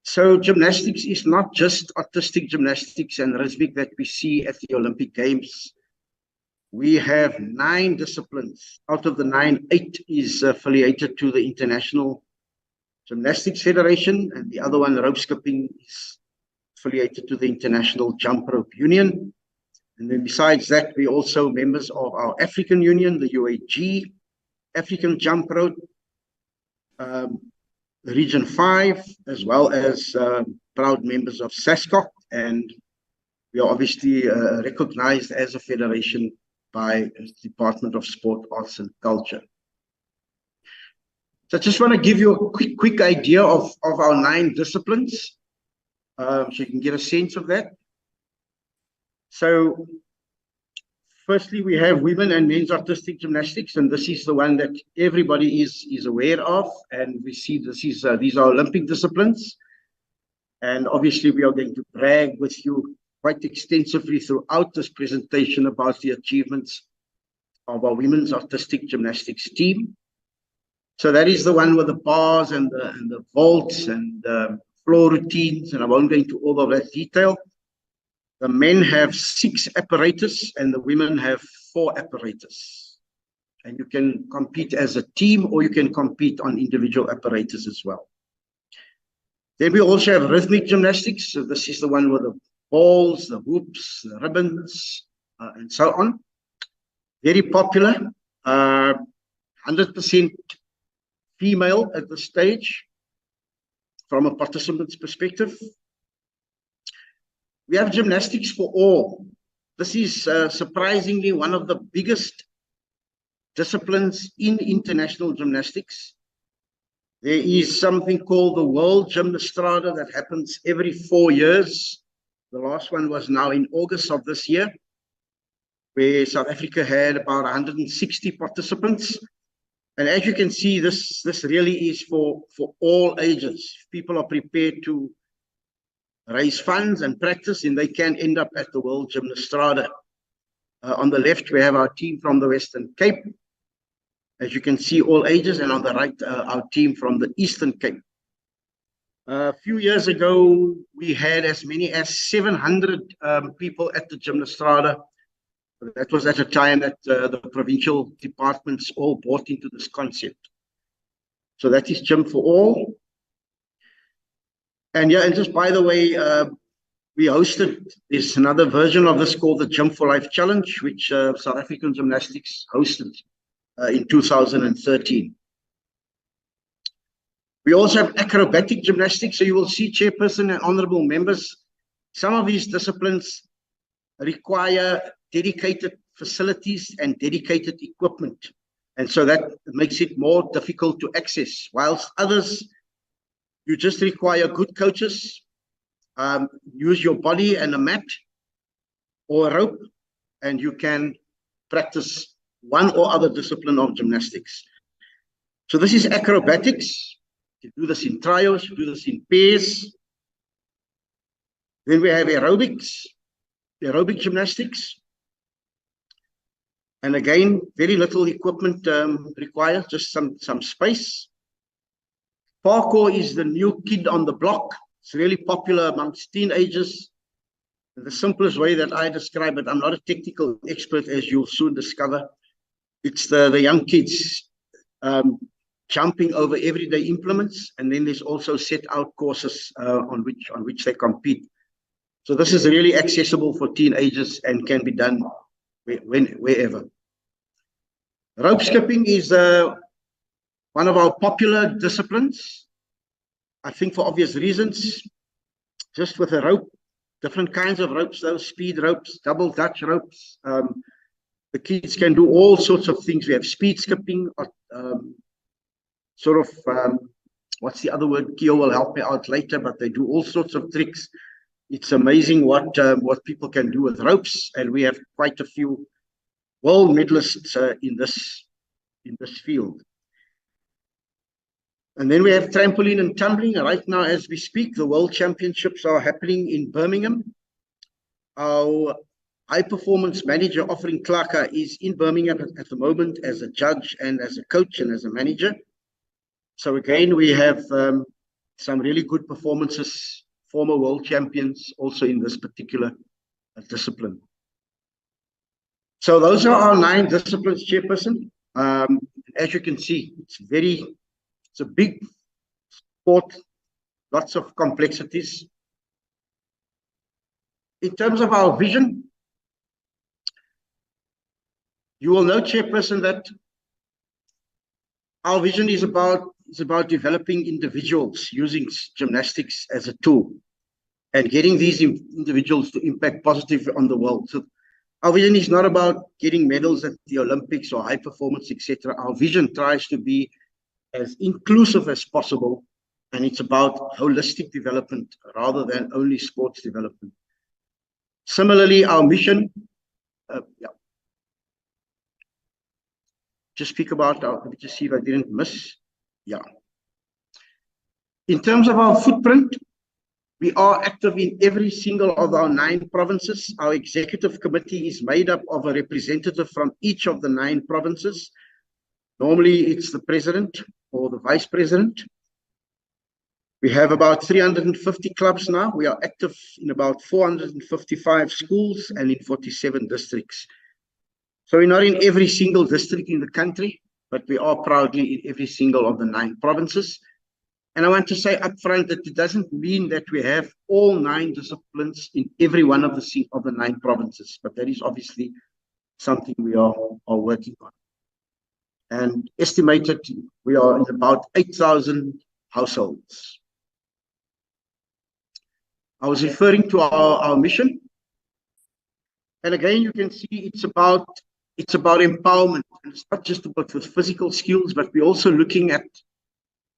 So gymnastics is not just artistic gymnastics and rhythmic that we see at the Olympic Games. We have 9 disciplines. Out of the 9, 8 is affiliated to the International Gymnastics Federation, and the other one, rope skipping, is affiliated to the International Jump Rope Union. And then besides that, we're also members of our African Union, the UAG, African Jump Rope, Region 5, as well as proud members of SAGF, and we are obviously recognized as a federation by the Department of Sport, Arts and Culture. So I just want to give you a quick idea of our 9 disciplines, so you can get a sense of that. So firstly, we have women and men's artistic gymnastics, and this is the one that everybody is aware of, and we see these are Olympic disciplines, and obviously we are going to brag with you quite extensively throughout this presentation about the achievements of our women's artistic gymnastics team. So that is the one with the bars and the vaults and floor routines, and I won't go into all of that detail. The men have 6 apparatus and the women have 4 apparatus. And you can compete as a team or you can compete on individual apparatus as well. Then we also have rhythmic gymnastics. So this is the one with the balls, the hoops, the ribbons, and so on. Very popular. 100% female at the stage from a participant's perspective. We have gymnastics for all. This is surprisingly one of the biggest disciplines in international gymnastics. There is something called the World Gymnastrada that happens every 4 years. The last one was now in August of this year, where South Africa had about 160 participants. And as you can see, this really is for all ages. If people are prepared to raise funds and practice, and they can end up at the World Gymnastrada. On the left, we have our team from the Western Cape. As you can see, all ages, and on the right, our team from the Eastern Cape. A few years ago, we had as many as 700 people at the Gymnastrada. That was at a time that the provincial departments all bought into this concept. So that is Gym for All. And yeah, and just by the way, we hosted, there's another version of this called the Gym for Life Challenge, which South African Gymnastics hosted in 2013. We also have acrobatic gymnastics. So you will see, Chairperson and honorable members, some of these disciplines require dedicated facilities and dedicated equipment. And so that makes it more difficult to access, whilst others, you just require good coaches, use your body and a mat or a rope, and you can practice one or other discipline of gymnastics. So this is acrobatics. You do this in trios, you do this in pairs. Then we have aerobics, aerobic gymnastics. And again, very little equipment required, just some space. Parkour is the new kid on the block. It's really popular amongst teenagers. The simplest way that I describe it, I'm not a technical expert, as you'll soon discover. It's the young kids jumping over everyday implements, and then there's also set out courses on which they compete. So this is really accessible for teenagers and can be done wherever. Rope skipping is one of our popular disciplines, I think for obvious reasons. Just with a rope, different kinds of ropes, those speed ropes, double Dutch ropes. The kids can do all sorts of things. We have speed skipping, what's the other word? Kio will help me out later, but they do all sorts of tricks. It's amazing what people can do with ropes, and we have quite a few world medalists in this field. And then we have trampoline and tumbling. Right now, as we speak, the World Championships are happening in Birmingham. Our high performance manager, Offering Clarka, is in Birmingham at the moment as a judge and as a coach and as a manager. So again, we have some really good performances, former world champions also in this particular discipline. So those are our 9 disciplines, Chairperson. As you can see, it's a big sport, lots of complexities. In terms of our vision, you will know, Chairperson, that our vision is about developing individuals using gymnastics as a tool and getting these individuals to impact positively on the world. So our vision is not about getting medals at the Olympics or high performance, etc. Our vision tries to be as inclusive as possible, and it's about holistic development rather than only sports development. Similarly, our mission, just speak about our, let me just see if I didn't miss. Yeah. In terms of our footprint, we are active in every single of our 9 provinces. Our executive committee is made up of a representative from each of the 9 provinces. Normally, it's the president or the vice president. We have about 350 clubs now. We are active in about 455 schools and in 47 districts. So we're not in every single district in the country, but we are proudly in every single of the 9 provinces. And I want to say up front that it doesn't mean that we have all 9 disciplines in every one of the 9 provinces, but that is obviously something we are working on. And estimated, we are in about 8,000 households. I was referring to our mission. And again, you can see it's about empowerment. And it's not just about with physical skills, but we're also looking at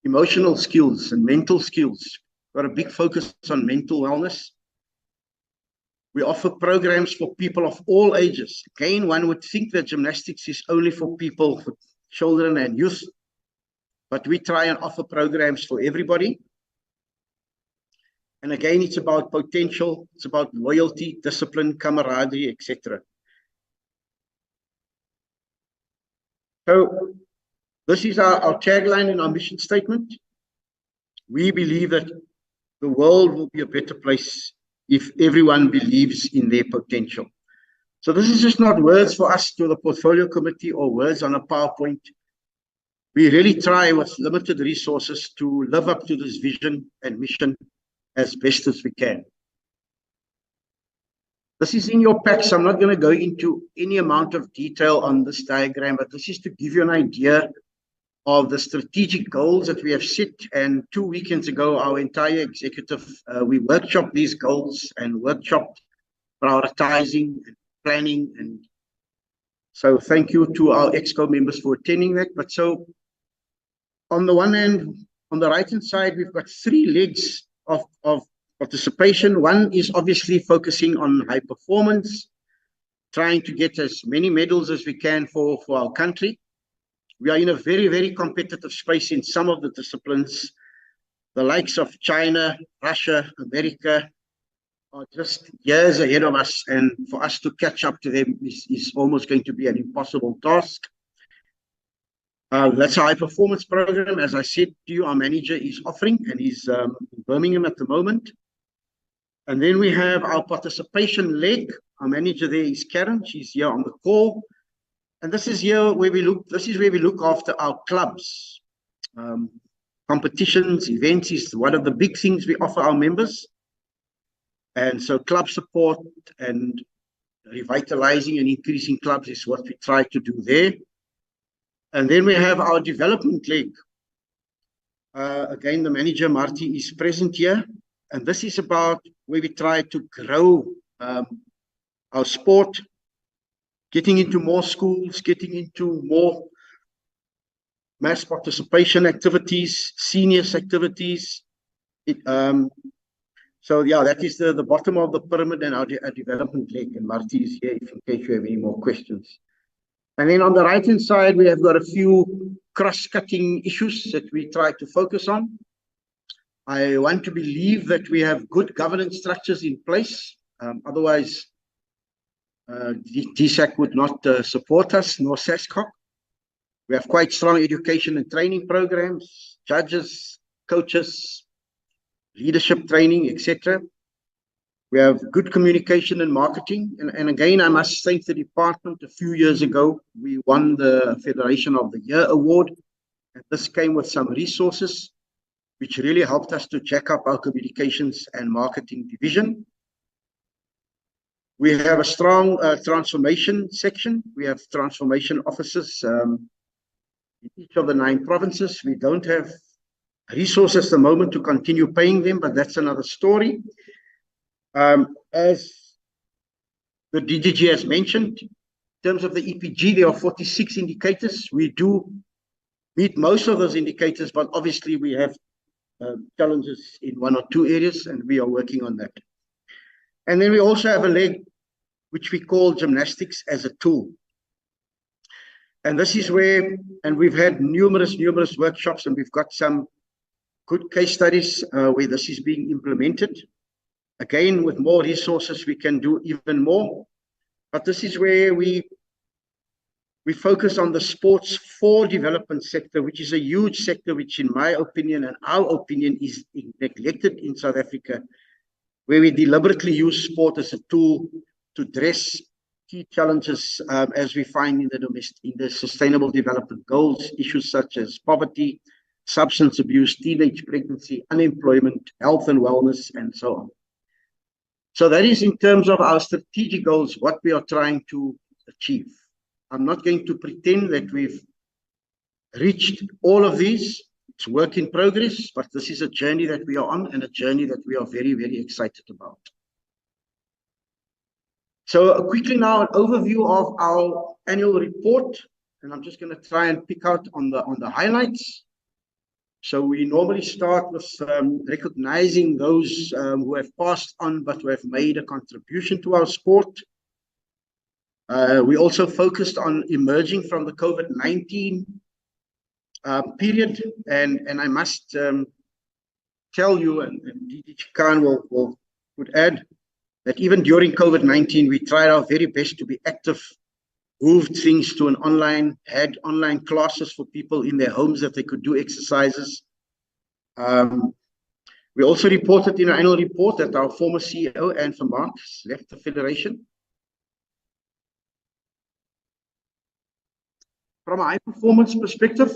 emotional skills and mental skills. We've got a big focus on mental wellness. We offer programs for people of all ages. Again, one would think that gymnastics is only for people, for children and youth, but we try and offer programs for everybody. And again, it's about potential, it's about loyalty, discipline, camaraderie, etc. So this is our tagline in our mission statement. We believe that the world will be a better place if everyone believes in their potential. So this is just not words for us to the portfolio committee or words on a PowerPoint. We really try with limited resources to live up to this vision and mission as best as we can. This is in your packs. I'm not going to go into any amount of detail on this diagram, but this is to give you an idea of the strategic goals that we have set. And 2 weekends ago, our entire executive, we workshopped these goals and workshopped prioritizing and planning. And so thank you to our EXCO members for attending that. But so on the one hand, on the right-hand side, we've got 3 legs of participation. One is obviously focusing on high performance, trying to get as many medals as we can for our country. We are in a very, very competitive space in some of the disciplines, the likes of China, Russia, America, are just years ahead of us, and for us to catch up to them is almost going to be an impossible task. That's a high performance program. As I said to you, our manager is offering, and he's in Birmingham at the moment. And then we have our participation leg. Our manager there is Karen. She's here on the call. And this is where we look after our clubs. Competitions, events is one of the big things we offer our members. And so club support and revitalizing and increasing clubs is what we try to do there. And then we have our development leg. Again, the manager, Marty, is present here. And this is about where we try to grow our sport, getting into more schools, getting into more mass participation activities, seniors activities. So yeah, that is the bottom of the pyramid and our development leg. And Marty is here in case you have any more questions. And then on the right-hand side, we have got a few cross-cutting issues that we try to focus on. I want to believe that we have good governance structures in place. Otherwise, DSAC would not support us, nor SAGF. We have quite strong education and training programs, judges, coaches, leadership training, etc. We have good communication and marketing. And again, I must thank the department. A few years ago, we won the Federation of the Year award. And this came with some resources, which really helped us to jack up our communications and marketing division. We have a strong transformation section. We have transformation officers in each of the 9 provinces. We don't have resources at the moment to continue paying them, but that's another story. As the DGG has mentioned, in terms of the EPG, there are 46 indicators. We do meet most of those indicators, but obviously we have challenges in 1 or 2 areas, and we are working on that. And then we also have a leg which we call gymnastics as a tool. And this is where, and we've had numerous workshops, and we've got some good case studies where this is being implemented. Again, with more resources, we can do even more. But this is where we focus on the sports for development sector, which is a huge sector, which in my opinion and our opinion is neglected in South Africa, where we deliberately use sport as a tool to address key challenges as we find in the sustainable development goals, issues such as poverty, substance abuse, teenage pregnancy, unemployment, health and wellness, and so on. So that is in terms of our strategic goals, what we are trying to achieve. I'm not going to pretend that we've reached all of these. It's work in progress, but this is a journey that we are on and a journey that we are very, very excited about. So quickly now, an overview of our annual report, and I'm just going to try and pick out on the highlights. So we normally start with recognizing those who have passed on but who have made a contribution to our sport. We also focused on emerging from the COVID-19 period, and I must tell you, and DG Khan would add, that even during COVID-19, we tried our very best to be active, moved things to an online, had online classes for people in their homes that they could do exercises. We also reported in our annual report that our former CEO, Anne van Marks, left the Federation. From a high performance perspective,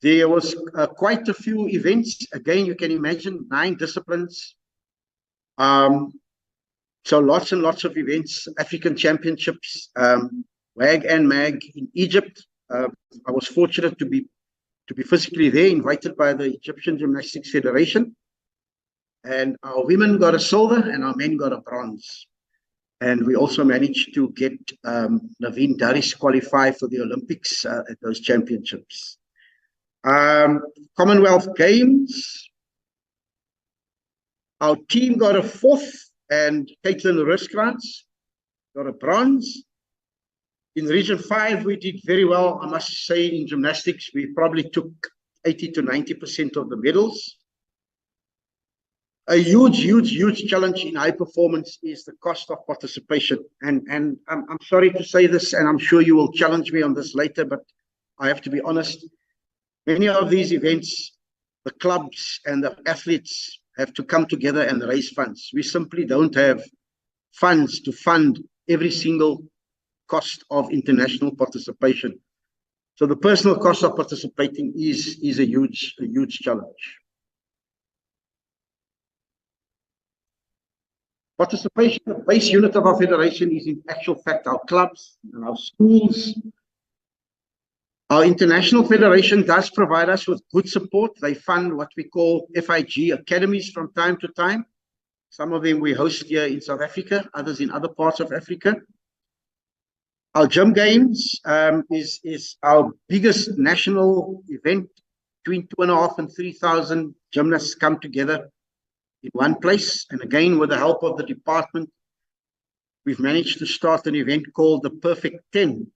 there was quite a few events. Again, you can imagine 9 disciplines. So lots and lots of events, African Championships, WAG and MAG in Egypt. I was fortunate to be physically there, invited by the Egyptian Gymnastics Federation. And our women got a silver and our men got a bronze. And we also managed to get Naveen Daris qualify for the Olympics at those championships. Commonwealth Games, our team got a 4th, and Caitlin Ruskrantz got a bronze. In Region 5, we did very well, I must say, in gymnastics. We probably took 80 to 90% of the medals. A huge challenge in high performance is the cost of participation. And I'm sorry to say this, and I'm sure you will challenge me on this later, but I have to be honest. Many of these events, the clubs and the athletes have to come together and raise funds. We simply don't have funds to fund every single cost of international participation. So the personal cost of participating is a huge challenge. Participation, the base unit of our federation, is in actual fact our clubs and our schools. Our international federation does provide us with good support. They fund what we call FIG academies from time to time. Some of them we host here in South Africa, others in other parts of Africa. Our gym games is our biggest national event. Between 2,500 and 3,000 gymnasts come together in one place. And again, with the help of the department, we've managed to start an event called the Perfect 10,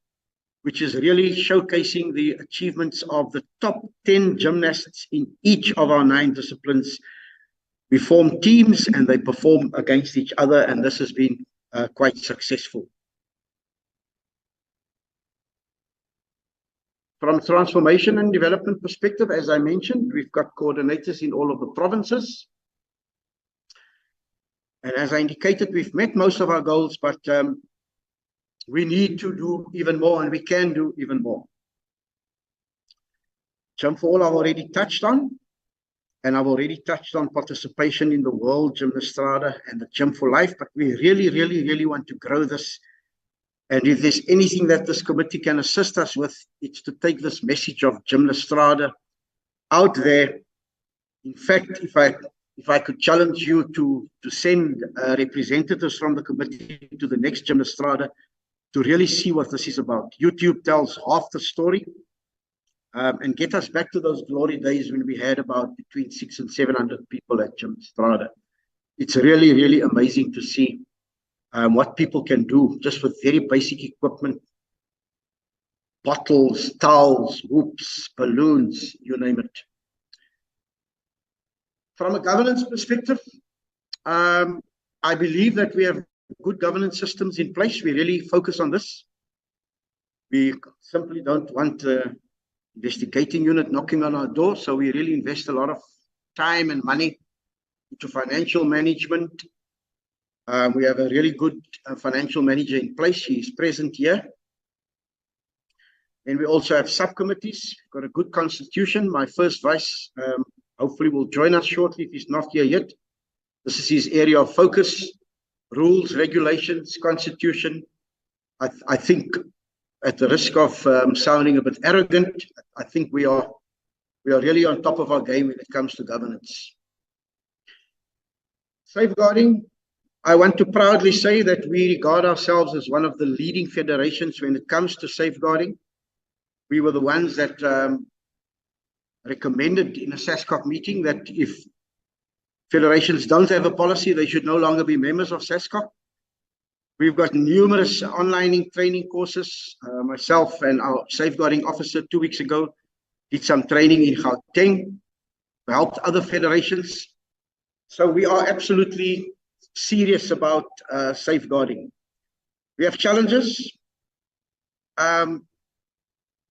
which is really showcasing the achievements of the top 10 gymnasts in each of our 9 disciplines. We form teams and they perform against each other, and this has been quite successful. From transformation and development perspective, as I mentioned, we've got coordinators in all of the provinces. And as I indicated, we've met most of our goals, but we need to do even more, and we can do even more. Gym for All I've already touched on, and I've already touched on participation in the World Gymnastrada and the Gym for Life, but we really want to grow this. And if there's anything that this committee can assist us with, it's to take this message of Gymnastrada out there. In fact, if I could challenge you to send representatives from the committee to the next Gymnastrada to really see what this is about. YouTube tells half the story, and get us back to those glory days when we had about between 600 and 700 people at Gymnastrada. It's really amazing to see what people can do just with very basic equipment. Bottles, towels, hoops, balloons, you name it. From a governance perspective, I believe that we have good governance systems in place. We really focus on this. We simply don't want an investigating unit knocking on our door, so we really invest a lot of time and money into financial management. We have a really good financial manager in place. He is present here. And we also have subcommittees. We've got a good constitution. My first vice hopefully will join us shortly if he's not here yet. This is his area of focus: rules, regulations, constitution. I think, at the risk of sounding a bit arrogant, I think we are really on top of our game when it comes to governance. Safeguarding. I want to proudly say that we regard ourselves as one of the leading federations when it comes to safeguarding. We were the ones that recommended in a SASCOC meeting that if federations don't have a policy, they should no longer be members of SASCOC. We've got numerous online training courses. Myself and our safeguarding officer 2 weeks ago did some training in Gauteng, helped other federations. So we are absolutely serious about safeguarding. We have challenges.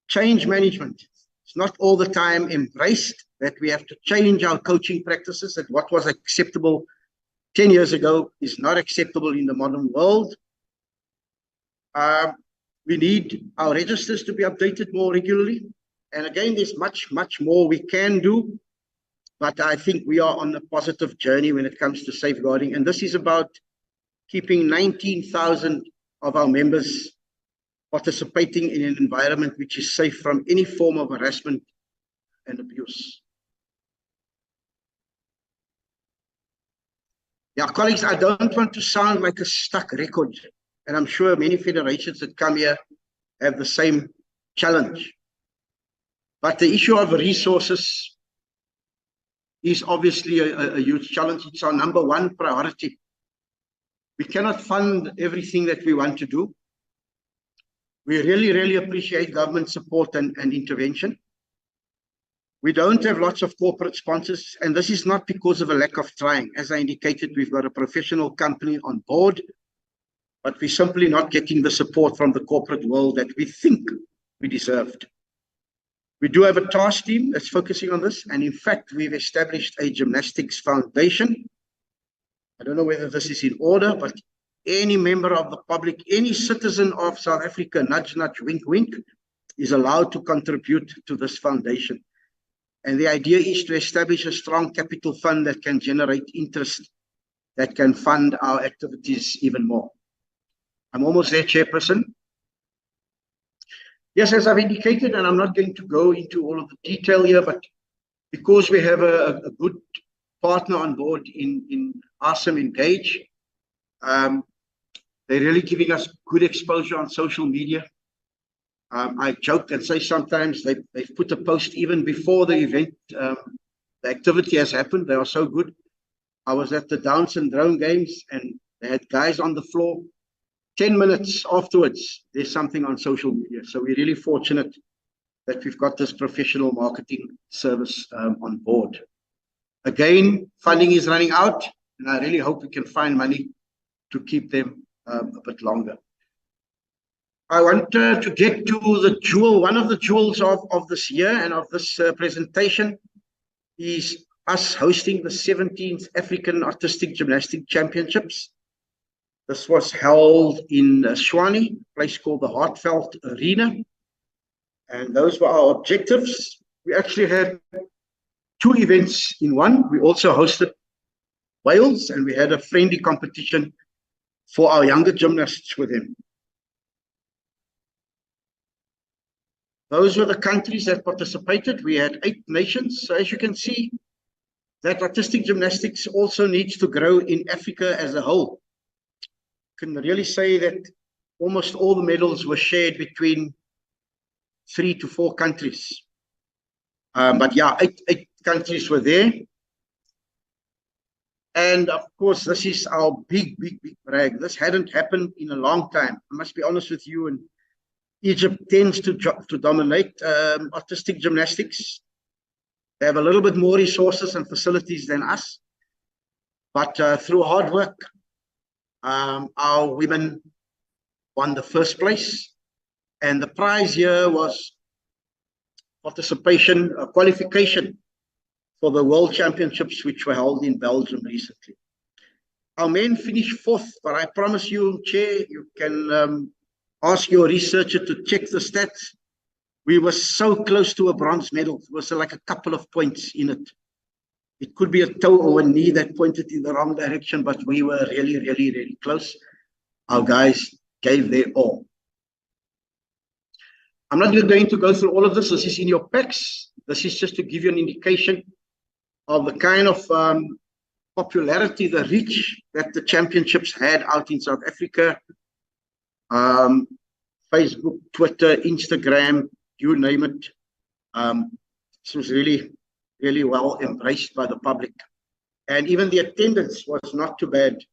Change management. It's not all the time embraced that we have to change our coaching practices, that what was acceptable 10 years ago is not acceptable in the modern world. We need our registers to be updated more regularly. And again, there's much more we can do. But I think we are on a positive journey when it comes to safeguarding. And this is about keeping 19,000 of our members participating in an environment which is safe from any form of harassment and abuse. Yeah, colleagues, I don't want to sound like a stuck record. And I'm sure many federations that come here have the same challenge. But the issue of resources is obviously a huge challenge. It's our number one priority. We cannot fund everything that we want to do. We really appreciate government support and intervention. We don't have lots of corporate sponsors, and this is not because of a lack of trying. As I indicated, we've got a professional company on board, but we're simply not getting the support from the corporate world that we think we deserved. We do have a task team that's focusing on this, and in fact, we've established a gymnastics foundation. I don't know whether this is in order, but any member of the public, any citizen of South Africa, nudge, nudge, wink, wink, is allowed to contribute to this foundation. And the idea is to establish a strong capital fund that can generate interest, that can fund our activities even more. I'm almost there, Chairperson. Yes, as I've indicated, and I'm not going to go into all of the detail here, but because we have a good partner on board in Awesome Engage, they're really giving us good exposure on social media. I joke and say sometimes they've put a post even before the event, the activity has happened. They are so good. I was at the Down Syndrome Games and they had guys on the floor. 10 minutes afterwards, there's something on social media. So we're really fortunate that we've got this professional marketing service on board. Again, funding is running out, and I really hope we can find money to keep them a bit longer. I want to get to the jewel. One of the jewels of this year and of this presentation is us hosting the 17th African Artistic Gymnastics Championships. This was held in Tshwane, a place called the Hartfeld Arena. And those were our objectives. We actually had 2 events in one. We also hosted Wales, and we had a friendly competition for our younger gymnasts with them. Those were the countries that participated. We had 8 nations. So as you can see, that artistic gymnastics also needs to grow in Africa as a whole. Can really say that almost all the medals were shared between 3 to 4 countries. But yeah, 8 countries were there. And of course, this is our big brag. This hadn't happened in a long time. I must be honest with you. And Egypt tends to dominate artistic gymnastics. They have a little bit more resources and facilities than us. But through hard work, our women won the first place. And the prize here was participation, qualification for the World Championships, which were held in Belgium recently. Our men finished 4th, but I promise you, Chair, you can ask your researcher to check the stats. We were so close to a bronze medal. It was like a couple of points in it. It could be a toe or a knee that pointed in the wrong direction, but we were really close. Our guys gave their all. I'm not going to go through all of this. This is in your packs. This is just to give you an indication of the kind of popularity, the reach that the championships had out in South Africa. Facebook, Twitter, Instagram, you name it. This was really well embraced by the public. And even the attendance was not too bad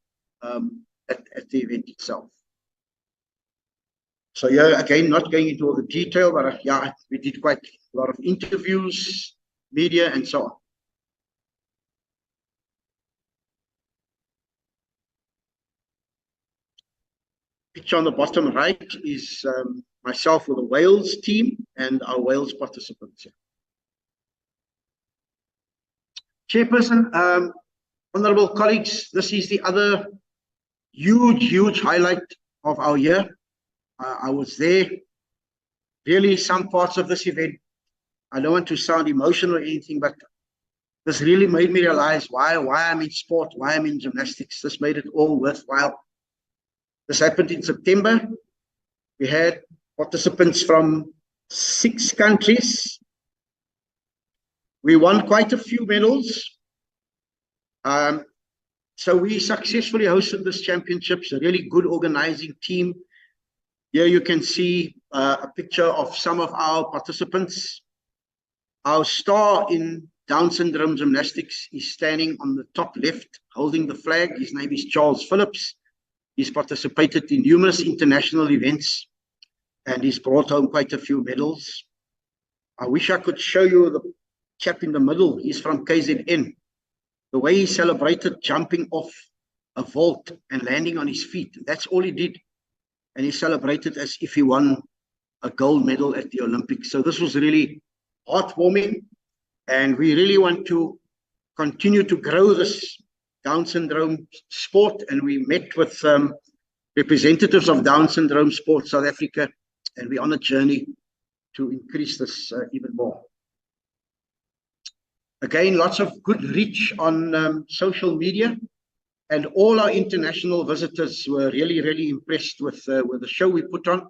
at the event itself. So yeah, again, not going into all the detail, but yeah, we did quite a lot of interviews, media, and so on. Picture on the bottom right is myself with the Wales team and our Wales participants. Chairperson, honorable colleagues, this is the other huge highlight of our year. I was there. Really, some parts of this event, I don't want to sound emotional or anything, but this really made me realize why I'm in sport, why I'm in gymnastics. This made it all worthwhile. This happened in September. We had participants from 6 countries. We won quite a few medals. So we successfully hosted this championships, a really good organizing team. Here you can see a picture of some of our participants. Our star in Down syndrome gymnastics is standing on the top left, holding the flag. His name is Charles Phillips. He's participated in numerous international events and he's brought home quite a few medals. I wish I could show you chap in the middle, he's from KZN. The way he celebrated jumping off a vault and landing on his feet, that's all he did. And he celebrated as if he won a gold medal at the Olympics. So this was really heartwarming. And we really want to continue to grow this Down syndrome sport. And we met with representatives of Down syndrome sport South Africa, and we're on a journey to increase this even more. Again, lots of good reach on social media, and all our international visitors were really, really impressed with the show we put on.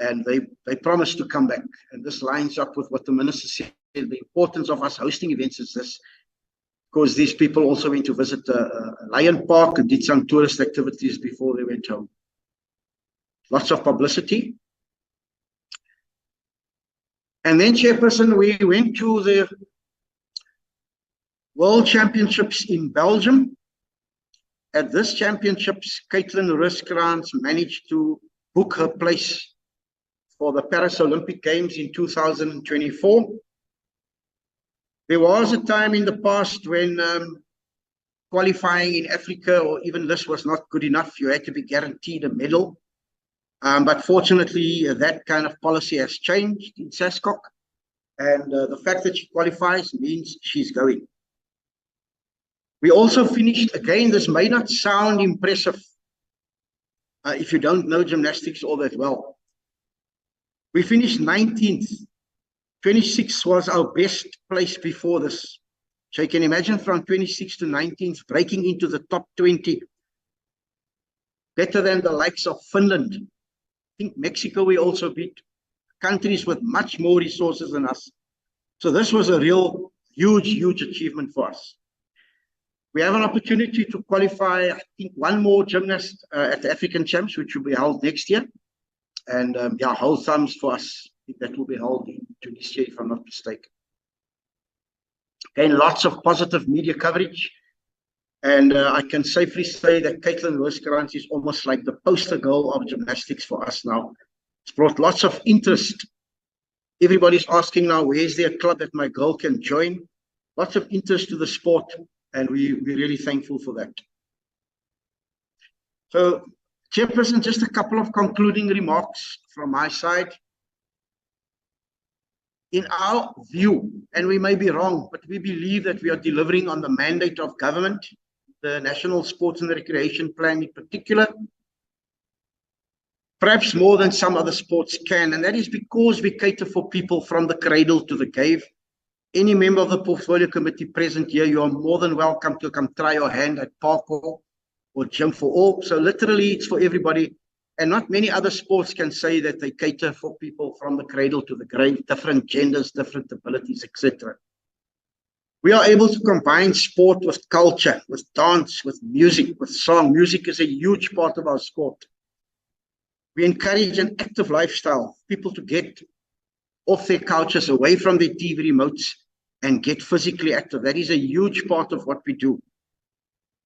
And they promised to come back. And this lines up with what the minister said, the importance of us hosting events is this, because these people also went to visit Lion Park and did some tourist activities before they went home. Lots of publicity. And then, Chairperson, we went to the World Championships in Belgium. At this championships, Caitlin Rooskrans managed to book her place for the Paris Olympic Games in 2024. There was a time in the past when qualifying in Africa or even this was not good enough. You had to be guaranteed a medal. But fortunately, that kind of policy has changed in SASCOC. And the fact that she qualifies means she's going. We also finished, again, this may not sound impressive if you don't know gymnastics all that well. We finished 19th. 26th was our best place before this. So you can imagine from 26th to 19th, breaking into the top 20. Better than the likes of Finland. I think Mexico we also beat, countries with much more resources than us. So this was a real huge achievement for us. We have an opportunity to qualify, I think, one more gymnast at the African Champs, which will be held next year. And yeah, whole thumbs for us. I think that will be held in Tunisia, if I'm not mistaken. Again, lots of positive media coverage. And I can safely say that Caitlin Rooskrans is almost like the poster girl of gymnastics for us now. It's brought lots of interest. Everybody's asking now, where's there a club that my girl can join? Lots of interest to the sport, and we're really thankful for that. So, Chairperson, just a couple of concluding remarks from my side. In our view, and we may be wrong, but we believe that we are delivering on the mandate of government, the National Sports and Recreation Plan in particular, perhaps more than some other sports can, and that is because we cater for people from the cradle to the cave. Any member of the portfolio committee present here, you are more than welcome to come try your hand at parkour or gym for all. So literally it's for everybody, and not many other sports can say that they cater for people from the cradle to the grave, different genders, different abilities, etc. We are able to combine sport with culture, with dance, with music, with song. Music is a huge part of our sport. We encourage an active lifestyle, people to get off their couches, away from their TV remotes, and get physically active. That is a huge part of what we do.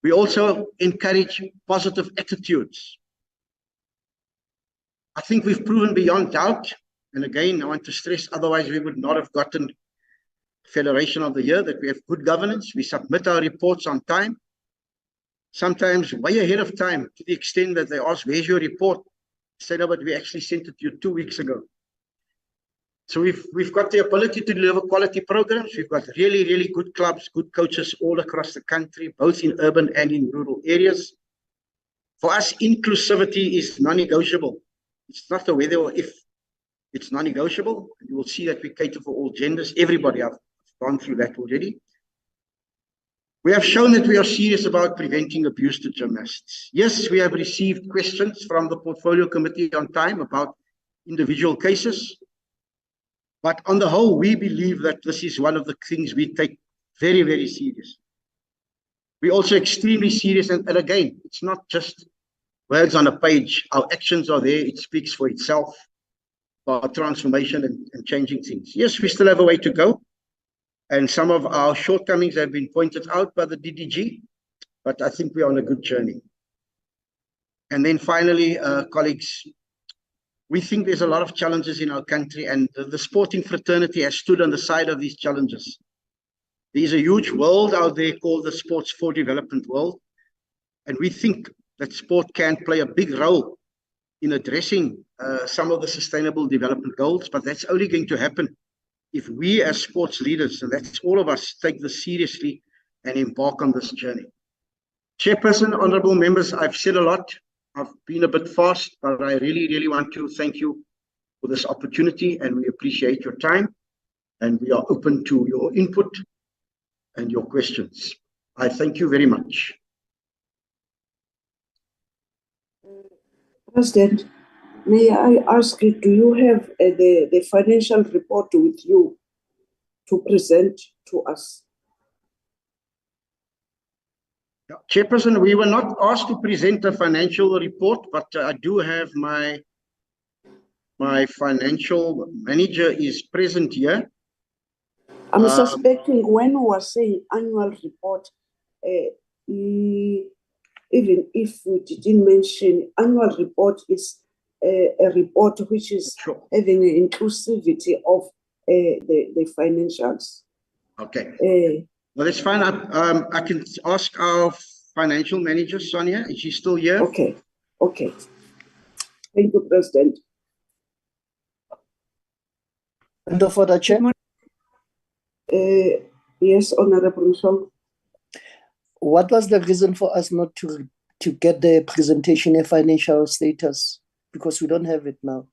We also encourage positive attitudes. I think we've proven beyond doubt, and again, I want to stress, otherwise we would not have gotten Federation of the Year, that we have good governance. We submit our reports on time, sometimes way ahead of time, to the extent that they ask, where's your report? I said, no, but we actually sent it to you 2 weeks ago. So we've got the ability to deliver quality programs. We've got really good clubs, good coaches all across the country, both in urban and in rural areas. For us, inclusivity is non-negotiable. It's not a whether or if, it's non-negotiable. You will see that we cater for all genders. Everybody, I've gone through that already. We have shown that we are serious about preventing abuse to gymnasts. Yes, we have received questions from the Portfolio Committee on time about individual cases. But on the whole, we believe that this is one of the things we take very serious. We're also extremely serious. And again, it's not just words on a page. Our actions are there. It speaks for itself, about transformation and changing things. Yes, we still have a way to go. And some of our shortcomings have been pointed out by the DDG, but I think we're on a good journey. And then finally, colleagues, We think there's a lot of challenges in our country, and the sporting fraternity has stood on the side of these challenges. There's a huge world out there called the sports for development world, and we think that sport can play a big role in addressing some of the sustainable development goals, but that's only going to happen if we as sports leaders, and that's all of us, take this seriously and embark on this journey. Chairperson, honorable members, I've said a lot. I've been a bit fast, but I really, really want to thank you for this opportunity, and we appreciate your time, and we are open to your input and your questions. I thank you very much. President, may I ask you, do you have the financial report with you to present to us? Chairperson, we were not asked to present a financial report, but I do have my financial manager is present here. I'm suspecting when we were saying annual report, even if we didn't mention annual report is a report which is having an inclusivity of the financials. Okay. Well, that's fine. I can ask our financial manager, Sonia. Is she still here? Okay. Okay. Thank you, President. And for the chair? Yes, Honorable Msong. What was the reason for us not to get the presentation of financial status? Because we don't have it now.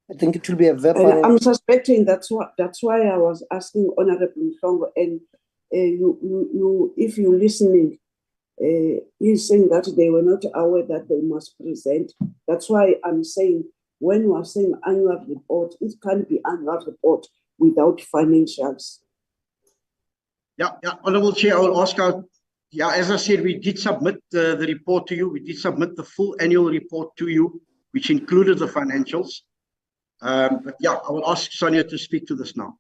I think it will be a verbal. I'm suspecting that's why I was asking Honorable Msong, and you if you're listening, he's saying that they were not aware that they must present. That's why I'm saying when we are saying annual report, it can't be annual report without financials. Yeah, Honorable Chair, I will ask our, as I said, we did submit the report to you. We did submit the full annual report to you, which included the financials. But yeah, I will ask Sonia to speak to this now.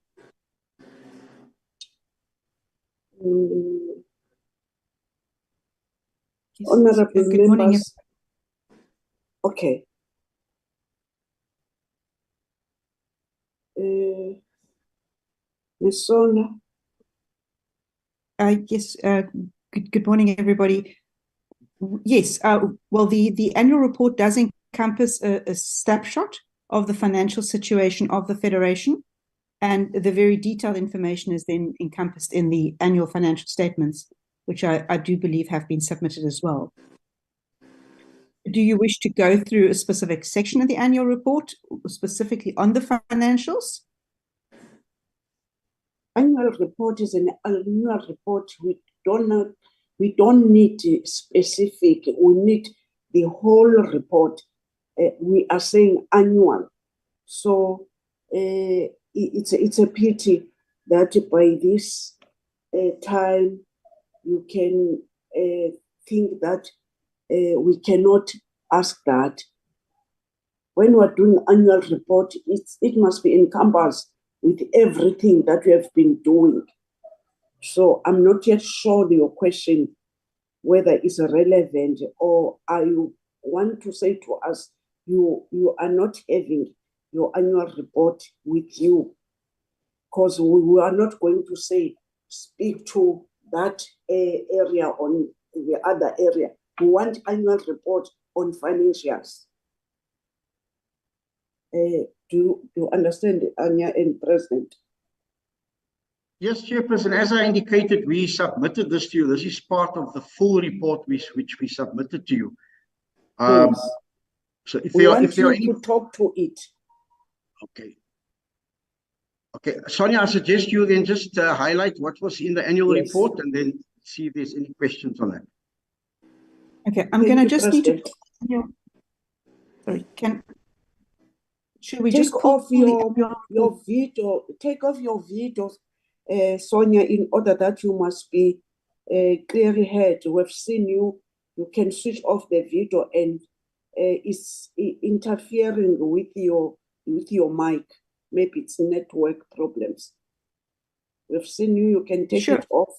Honorable Good members. morning. Okay. Ms. Sonia. Yes, good morning, everybody. Yes, well, the annual report does encompass a snapshot of the financial situation of the Federation, and the very detailed information is then encompassed in the annual financial statements, which I do believe have been submitted as well. Do you wish to go through a specific section of the annual report, specifically on the financials? Annual report is an annual report. We don't need specific. We need the whole report. We are saying annual. So it's a pity that by this time you can think that we cannot ask that. When we're doing annual report, it must be encompassed with everything that we have been doing. So I'm not yet sure your question whether it's relevant, or are you want to say to us you are not having your annual report with you, because we are not going to say speak to that area on the other area. We want annual report on financials. Do you understand, Anya and President? Yes, Chairperson, as I indicated, we submitted this to you. This is part of the full report which we submitted to you. Yes. So if we want you to talk to it. Okay. Okay, Sonia, I suggest you then just highlight what was in the annual report and then see if there's any questions on that. Okay, I'm going to just need to. Sorry, should we just off your video? Take off your video, Sonia, in order that you must be clearly heard. We've seen you. You can switch off the video, and it's interfering with your mic. Maybe it's network problems. We've seen you. You can take it off.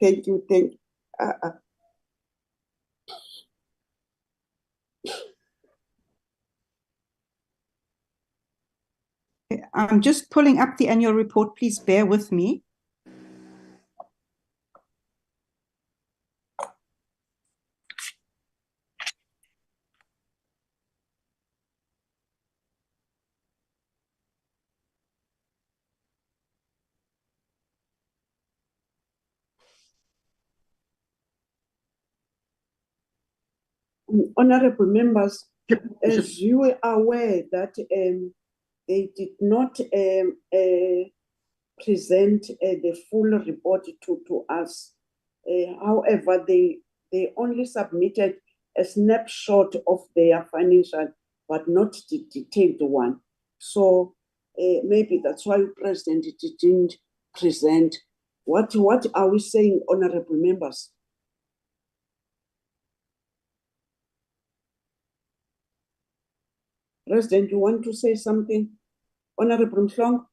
Thank you. I'm just pulling up the annual report. Please bear with me. Honorable members, as you are aware that they did not present the full report to us. However, they only submitted a snapshot of their financial, but not the detailed one. So maybe that's why President didn't present. What are we saying, honorable members? President, you want to say something? Honorable Mhlongo?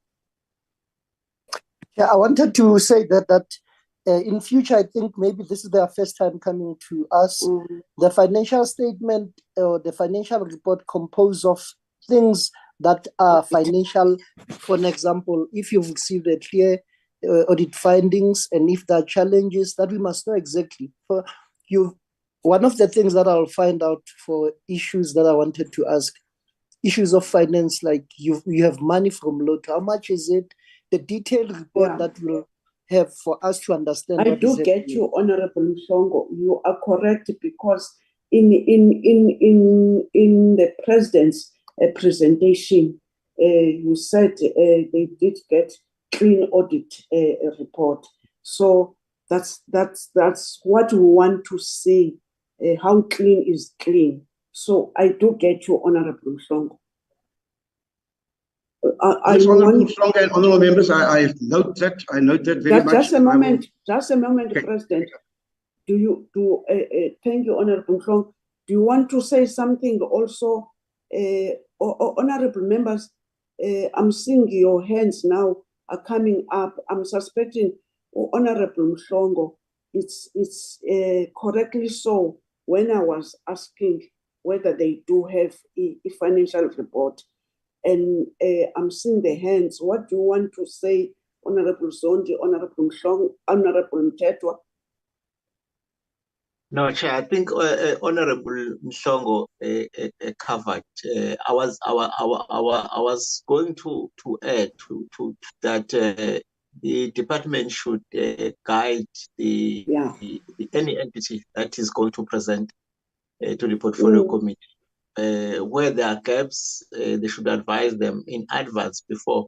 Yeah, I wanted to say that in future, I think maybe this is their first time coming to us. The financial statement or the financial report composed of things that are financial. For an example, if you've received a clear audit findings and if there are challenges that we must know exactly. One of the things that I'll find out for issues that I wanted to ask, issues of finance, like you have money from Lot, how much is it? The detailed report that will have for us to understand. I do get you, Honorable Mhlongo. You are correct, because in the President's presentation, you said they did get clean audit report. So that's what we want to see. How clean is clean? So I do get you, Honorable Mhlongo. Yes, Honorable Mhlongo and honorable members, I note that very much. Just a moment, okay. President. Thank you, Honorable Mhlongo. Do you want to say something also, honorable members? I'm seeing your hands now are coming up. I'm suspecting, Honorable Mhlongo, it's correctly so. When I was asking whether they do have a financial report, and I'm seeing the hands. What do you want to say, Honorable Zondi, Honorable Mhlongo, Honorable Mthethwa? No, Chair, I think Honorable Mhlongo covered. I was going to add to that the department should guide any entity that is going to present to the portfolio committee. Where there are gaps, they should advise them in advance before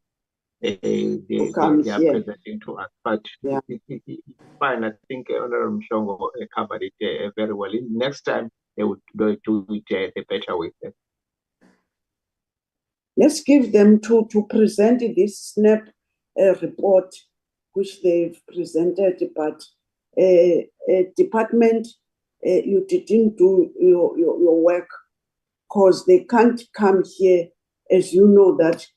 they are presenting to us. But it's fine. I think Honorable Mhlongo covered it very well. Next time, they would do it the better way. Let's give them to present this snap report, which they've presented, but department, you didn't do your work, because they can't come here, as you know that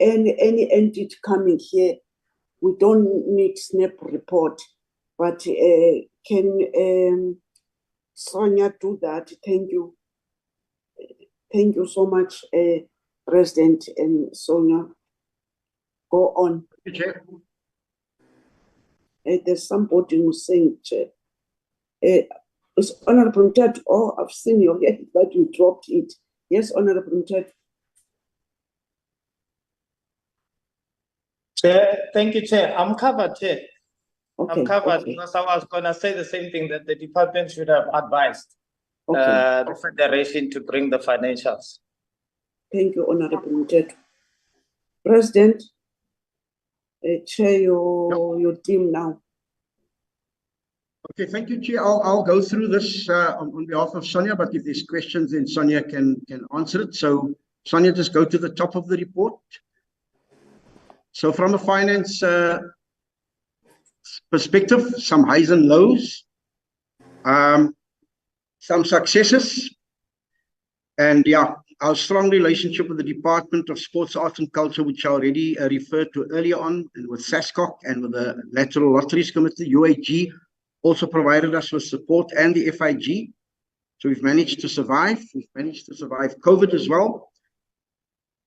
any entity coming here, we don't need snap report. But can Sonia do that? Thank you. Thank you so much, President and Sonia. Go on. Chair. There's somebody who's saying, Chair. It's Honorable Mthethwa. Oh, I've seen your hand, but you dropped it. Yes, Honorable Mthethwa. Chair, thank you, Chair. I'm covered, Chair. Okay, I'm covered because I was going to say the same thing, that the department should have advised the Federation to bring the financials. Thank you, Honorable Mthethwa. President, chair your team now. Okay, thank you, Chair. I'll go through this on behalf of Sonia, but if there's questions, then Sonia can answer it. So, Sonia, just go to the top of the report. So, from a finance perspective, some highs and lows, some successes, and our strong relationship with the Department of Sports, Arts and Culture, which I already referred to earlier on, and with SASCOC and with the Lateral Lotteries Committee, UAG, also provided us with support, and the FIG. So we've managed to survive. We've managed to survive COVID as well.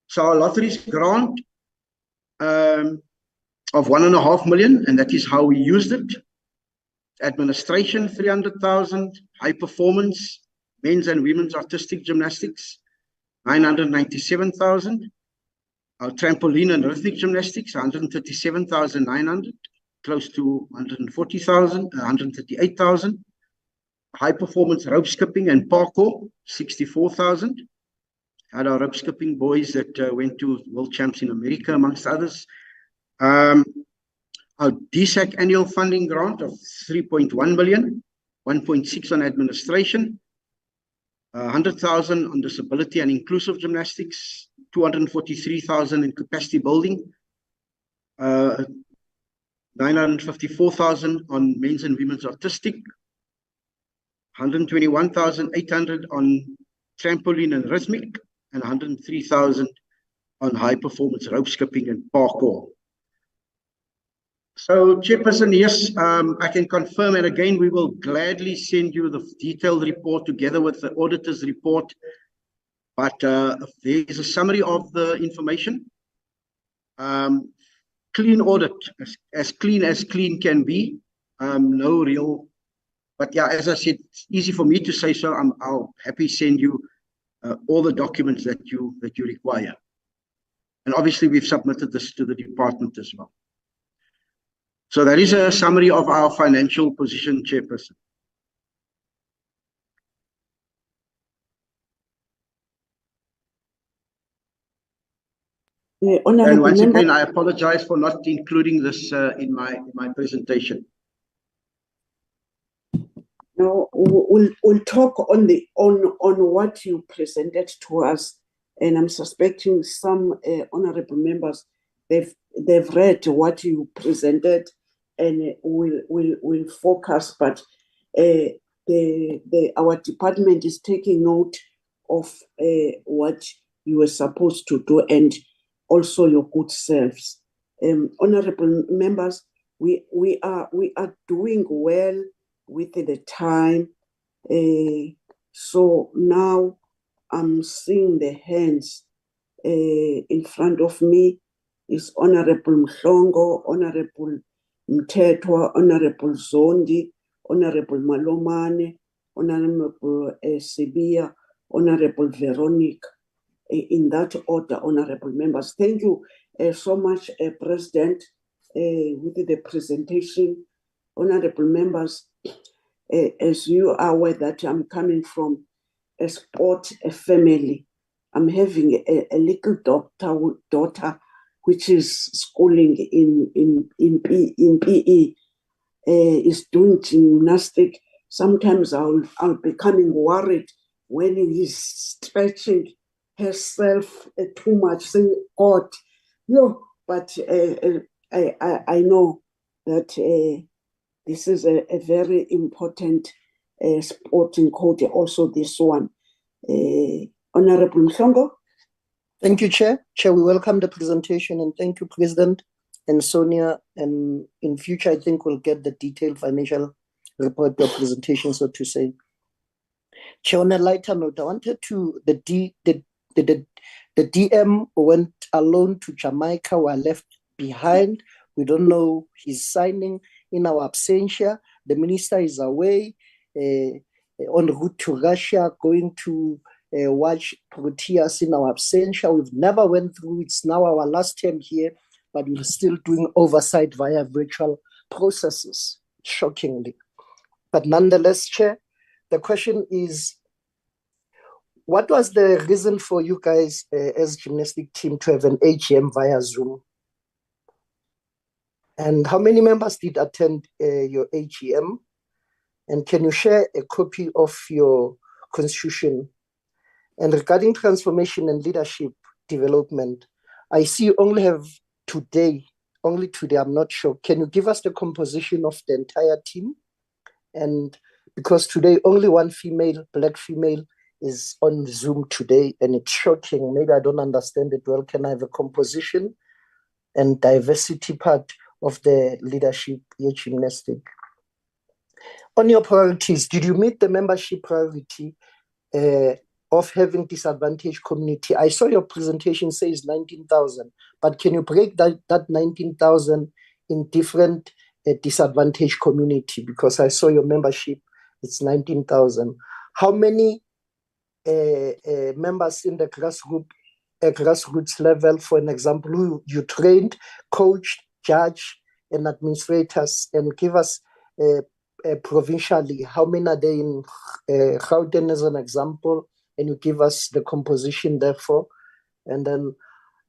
So our lotteries grant of 1.5 million, and that is how we used it. Administration 300,000, high performance, men's and women's artistic gymnastics 997,000. Our trampoline and rhythmic gymnastics 137,900, close to 140,000, 138,000. High performance rope skipping and parkour 64,000. Had our rope skipping boys that went to world champs in America, amongst others. Our DSAC annual funding grant of 3.1 million, 1.6 on administration, 100,000 on disability and inclusive gymnastics, 243,000 in capacity building, 954,000 on men's and women's artistic, 121,800 on trampoline and rhythmic, and 103,000 on high performance rope skipping and parkour. So, Chairperson, yes, I can confirm, and again, we will gladly send you the detailed report together with the auditor's report. But there is a summary of the information. Clean audit, as clean can be. No real, but yeah, as I said, it's easy for me to say so. I'll happily send you all the documents that you require. And obviously, we've submitted this to the department as well. So that is a summary of our financial position, Chairperson. And once again, I apologize for not including this in my presentation. No, we'll talk on what you presented to us, and I'm suspecting some honourable members they've read what you presented, and we'll focus. But our department is taking note of what you were supposed to do and also your good selves. Honourable members, we are doing well with the time. So now I'm seeing the hands in front of me is Honourable Mhlongo, Honourable Mthethwa, Honourable Zondi, Honourable Malomane, Honourable Sibia, Honourable Veronique. In that order, honourable members. Thank you so much, President, with the presentation. Honourable members, as you are aware that I'm coming from a sport family, I'm having a little daughter which is schooling in PE, is doing gymnastic. Sometimes I'll be becoming worried when he's stretching herself too much, saying, God, but I know that this is a very important sporting code, also this one. Honourable Mhlongo. Thank you, Chair. Chair, we welcome the presentation, and thank you, President and Sonia. And in future, I think we'll get the detailed financial report or presentation, so to say. Chair, on a lighter note, I wanted to, the DM went alone to Jamaica, were left behind. We don't know he's signing in our absentia. The minister is away en route to Russia, going to watch Proteas in our absentia. We've never went through, it's now our last term here, but we're still doing oversight via virtual processes, shockingly. But nonetheless, Chair, the question is, what was the reason for you guys as gymnastic team to have an AGM via Zoom? And how many members did attend your AGM? And can you share a copy of your constitution? And regarding transformation and leadership development, I see you only have today, I'm not sure. Can you give us the composition of the entire team? And because today only one female, black female, is on Zoom today, and it's shocking. Maybe I don't understand it well. Can I have a composition and diversity part of the leadership here gymnastic? On your priorities, did you meet the membership priority of having disadvantaged community. I saw your presentation says 19,000, but can you break that 19,000 in different disadvantaged community? Because I saw your membership, it's 19,000. How many members in the grassroots level, for an example, who you trained, coached, judged, and administrators, and give us provincially, how many are there in Gauteng as an example, and you give us the composition therefore, and then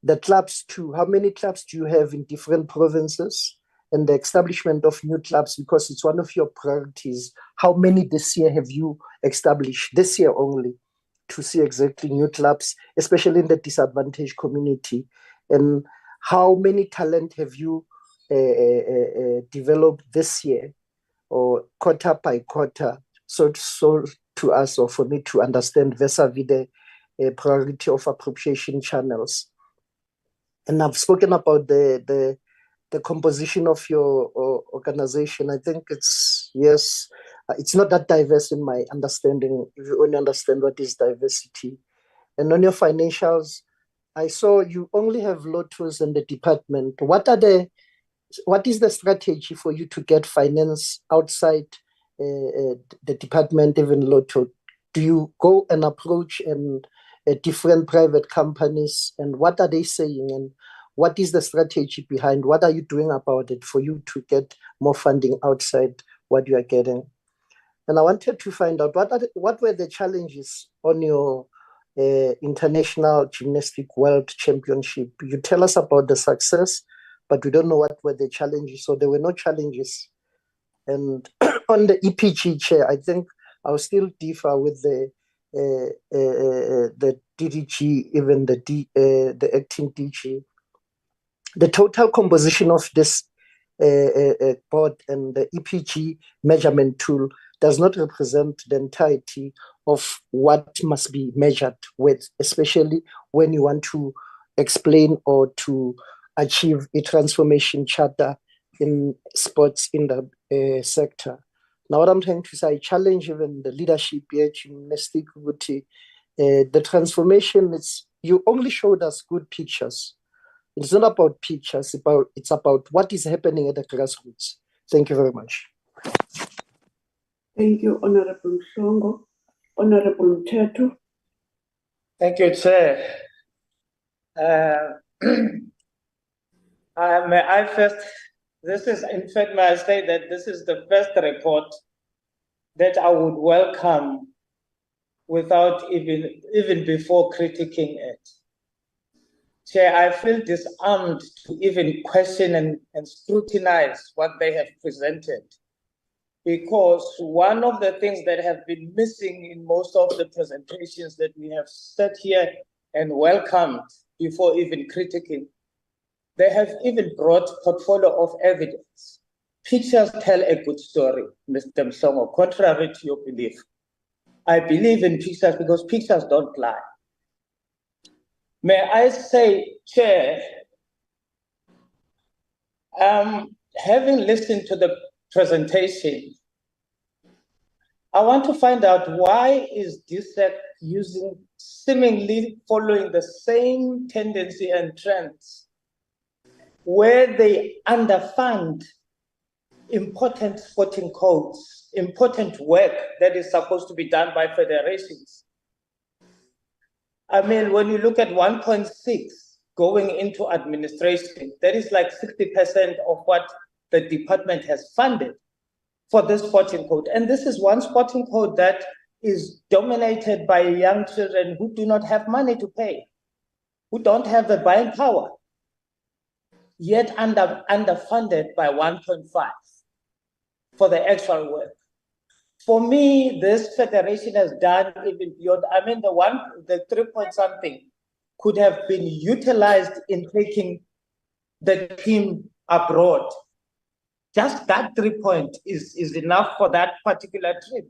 the clubs too. How many clubs do you have in different provinces, and the establishment of new clubs, because it's one of your priorities. How many this year have you established, this year only, to see exactly new clubs, especially in the disadvantaged community? And how many talent have you developed this year, or quarter by quarter, so to us, or for me to understand vis-a-vis the priority of appropriation channels? And I've spoken about the composition of your organization. I think it's, yes, it's not that diverse in my understanding, if you only understand what is diversity. And on your financials, I saw you only have lottos in the department. What is the strategy for you to get finance outside the department, even lotto? Do you go and approach different private companies, and what are they saying, and what is the strategy behind? What are you doing about it for you to get more funding outside what you are getting? And I wanted to find out what were the challenges on your International Gymnastic World Championship. You tell us about the success, but we don't know what were the challenges. So there were no challenges. And on the EPG chair, I think I'll still differ with the DDG, even the acting DG. The total composition of this board and the EPG measurement tool does not represent the entirety of what must be measured with, especially when you want to explain or to achieve a transformation charter in sports in the sector. Now, what I'm trying to say, I challenge even the leadership here, gymnastic, the transformation, you only showed us good pictures. It's not about pictures, it's about what is happening at the grassroots. Thank you very much. Thank you, Honorable Mhlongo. Honorable Mtetu. Thank you, Chair. May I first, may I say that this is the first report that I would welcome without even before critiquing it. Chair, I feel disarmed to even question and scrutinize what they have presented, because one of the things that have been missing in most of the presentations that we have sat here and welcomed before even critiquing, they have even brought portfolio of evidence. Pictures tell a good story, Mr. Mhlongo, contrary to your belief. I believe in pictures because pictures don't lie. May I say, Chair, having listened to the presentation, I want to find out why is DSEC seemingly following the same tendency and trends where they underfund important sporting codes, important work that is supposed to be done by federations. I mean, when you look at 1.6 going into administration, that is like 60% of what the department has funded for this sporting code. And this is one sporting code that is dominated by young children who do not have money to pay, who don't have the buying power, yet underfunded by 1.5 for the actual work. For me, this federation has done even beyond. I mean, the 3 point something could have been utilized in taking the team abroad. Just that 3 point is enough for that particular trip.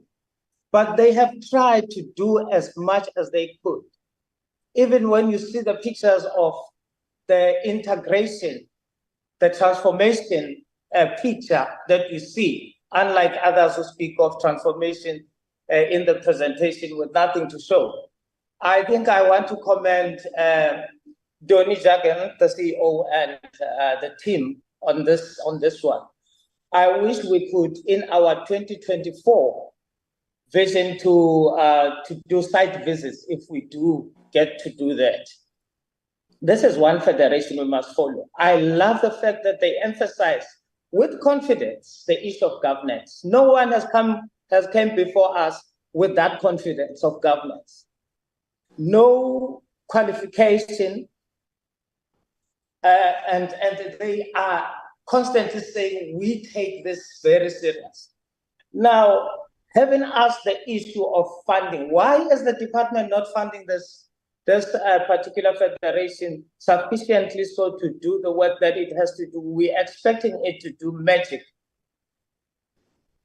But they have tried to do as much as they could. Even when you see the pictures of the integration, the transformation picture that you see, unlike others who speak of transformation in the presentation with nothing to show. I think I want to commend Donnie Jagan, the CEO, and the team on this one. I wish we could, in our 2024 vision, to do site visits if we do get to do that. This is one federation we must follow. I love the fact that they emphasize with confidence the issue of governance. No one has come before us with that confidence of governance. No qualification, and they are constantly saying we take this very serious. Now, having asked the issue of funding, why is the department not funding this particular federation sufficiently so to do the work that it has to do? We're expecting it to do magic.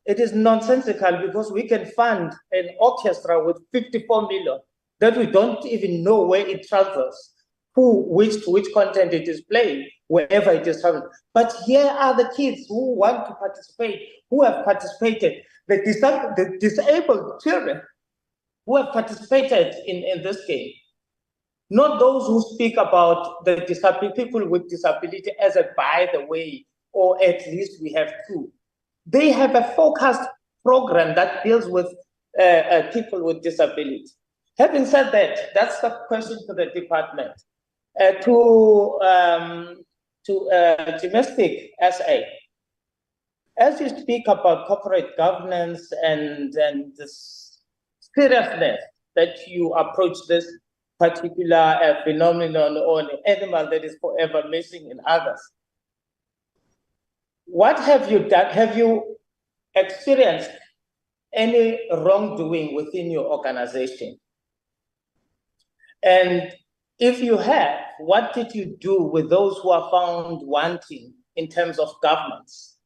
It is nonsensical because we can fund an orchestra with 54 million that we don't even know where it travels, which content it is playing, wherever it is traveling. But here are the kids who want to participate, who have participated, the disabled children who have participated in this game. Not those who speak about the people with disability as a by the way, or at least we have two. They have a focused program that deals with people with disability. Having said that, that's the question to the department. To Gymnastic SA, as you speak about corporate governance and the seriousness that you approach this particular phenomenon or an animal that is forever missing in others, what have you done? Have you experienced any wrongdoing within your organization? And if you have, what did you do with those who are found wanting in terms of governance?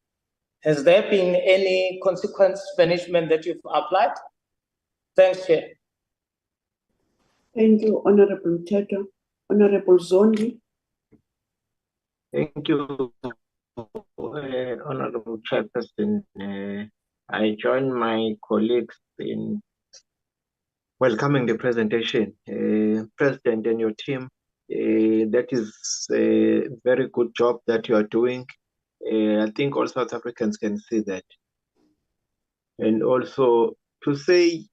Has there been any consequence punishment that you've applied? Thanks, Chair. Thank you, Honorable Mteto. Honorable Zondi. Thank you, Honorable Chairperson. I join my colleagues in welcoming the presentation. President and your team, that is a very good job that you are doing. I think all South Africans can see that. And also to say,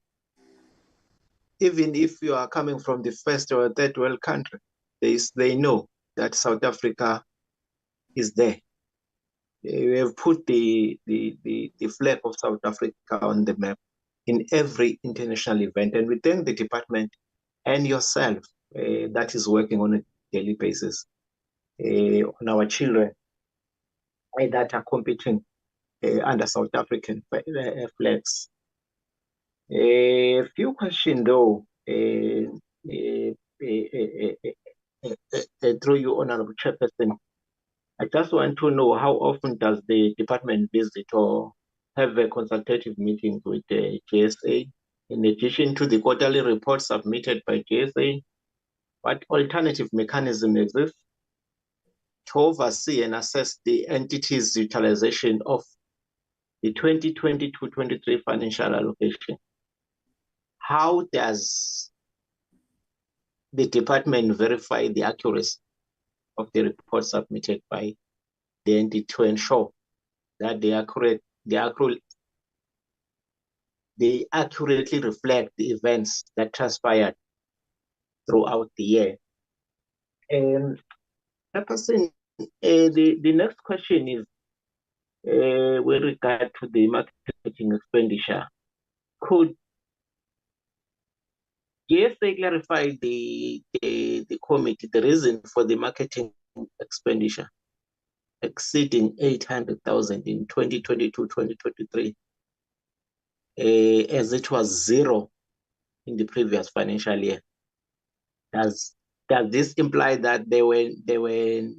even if you are coming from the first or third world country, they know that South Africa is there. We have put the flag of South Africa on the map in every international event. And we thank the department and yourself that is working on a daily basis on our children that are competing under South African flags. A few questions though, through you, Honorable Chairperson. I just want to know how often does the department visit or have a consultative meeting with the GSA? In addition to the quarterly report submitted by GSA, what alternative mechanism exists to oversee and assess the entity's utilization of the 2022-23 financial allocation? How does the department verify the accuracy of the report submitted by the entity to ensure that they accurately reflect the events that transpired throughout the year? And the next question is with regard to the marketing expenditure. Could GSA clarify the committee the reason for the marketing expenditure exceeding 800,000 in 2022-2023, as it was zero in the previous financial year? Does this imply that there were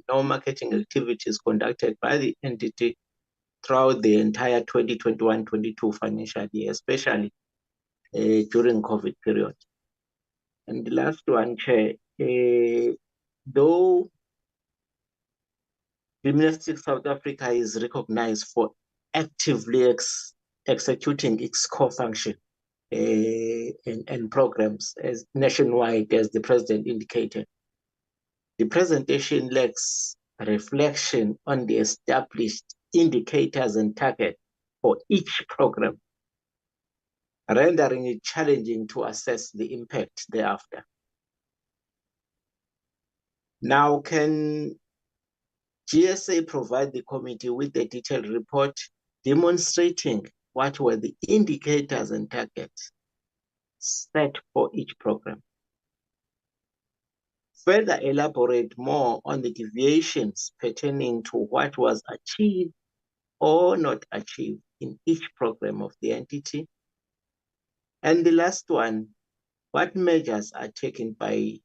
no marketing activities conducted by the entity throughout the entire 2021-22 financial year, especially during COVID period? And the last one, Chair, though Gymnastics South Africa is recognized for actively executing its core function and programs as nationwide, as the President indicated. The presentation lacks reflection on the established indicators and targets for each program, rendering it challenging to assess the impact thereafter. Now, can GSA provide the committee with a detailed report demonstrating what were the indicators and targets set for each program? Further elaborate more on the deviations pertaining to what was achieved or not achieved in each program of the entity. And the last one, what measures are taken by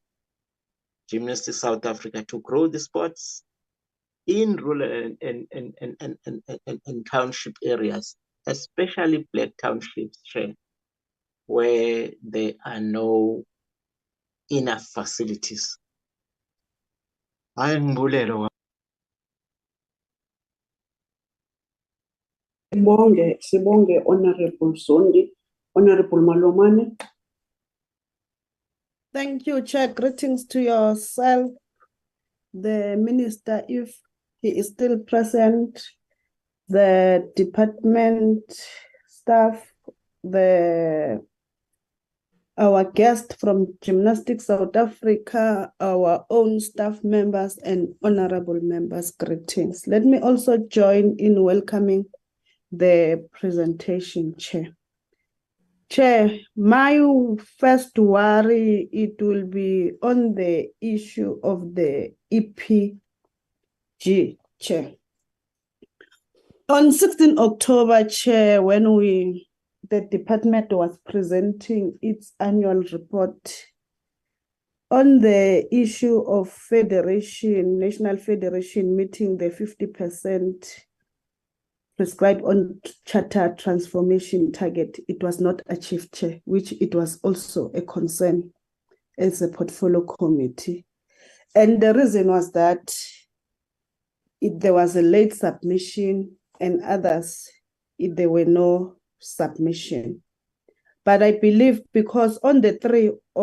Gymnastics South Africa to grow the sports in rural and township areas, especially black townships, where there are no enough facilities? Sibonge, Honorable Zondi, Honorable Malomane. Thank you, Chair. Greetings to yourself, the Minister, if he is still present, the department staff, our guest from Gymnastics South Africa, our own staff members and honorable members, greetings. Let me also join in welcoming the presentation, Chair. Chair, my first worry, it will be on the issue of the EPG, Chair. On 16 October, Chair, when the department was presenting its annual report on the issue of federation, national federation meeting the 50% prescribed on charter transformation target, it was not achieved, Chair, which it was also a concern as a portfolio committee. And the reason was that there was a late submission and others, there were no submission. But I believe because on the 3 of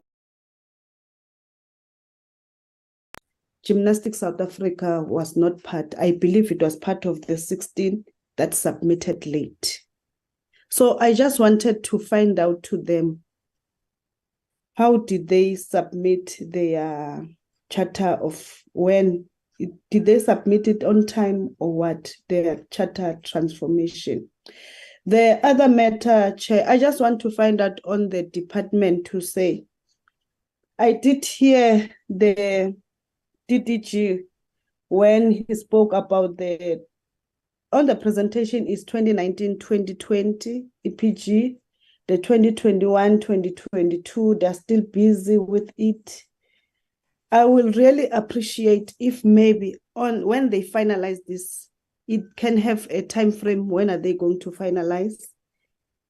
Gymnastics South Africa was not part, I believe it was part of the 16 that submitted late. So I just wanted to find out to them, how did they submit their charter of when? Did they submit it on time or what, their charter transformation? The other matter, Chair, I just want to find out on the department to say, I did hear the DDG when he spoke about on the presentation is 2019-2020 EPG, the 2021-2022, they're still busy with it. I will really appreciate if maybe when they finalize this, it can have a time frame. When are they going to finalize?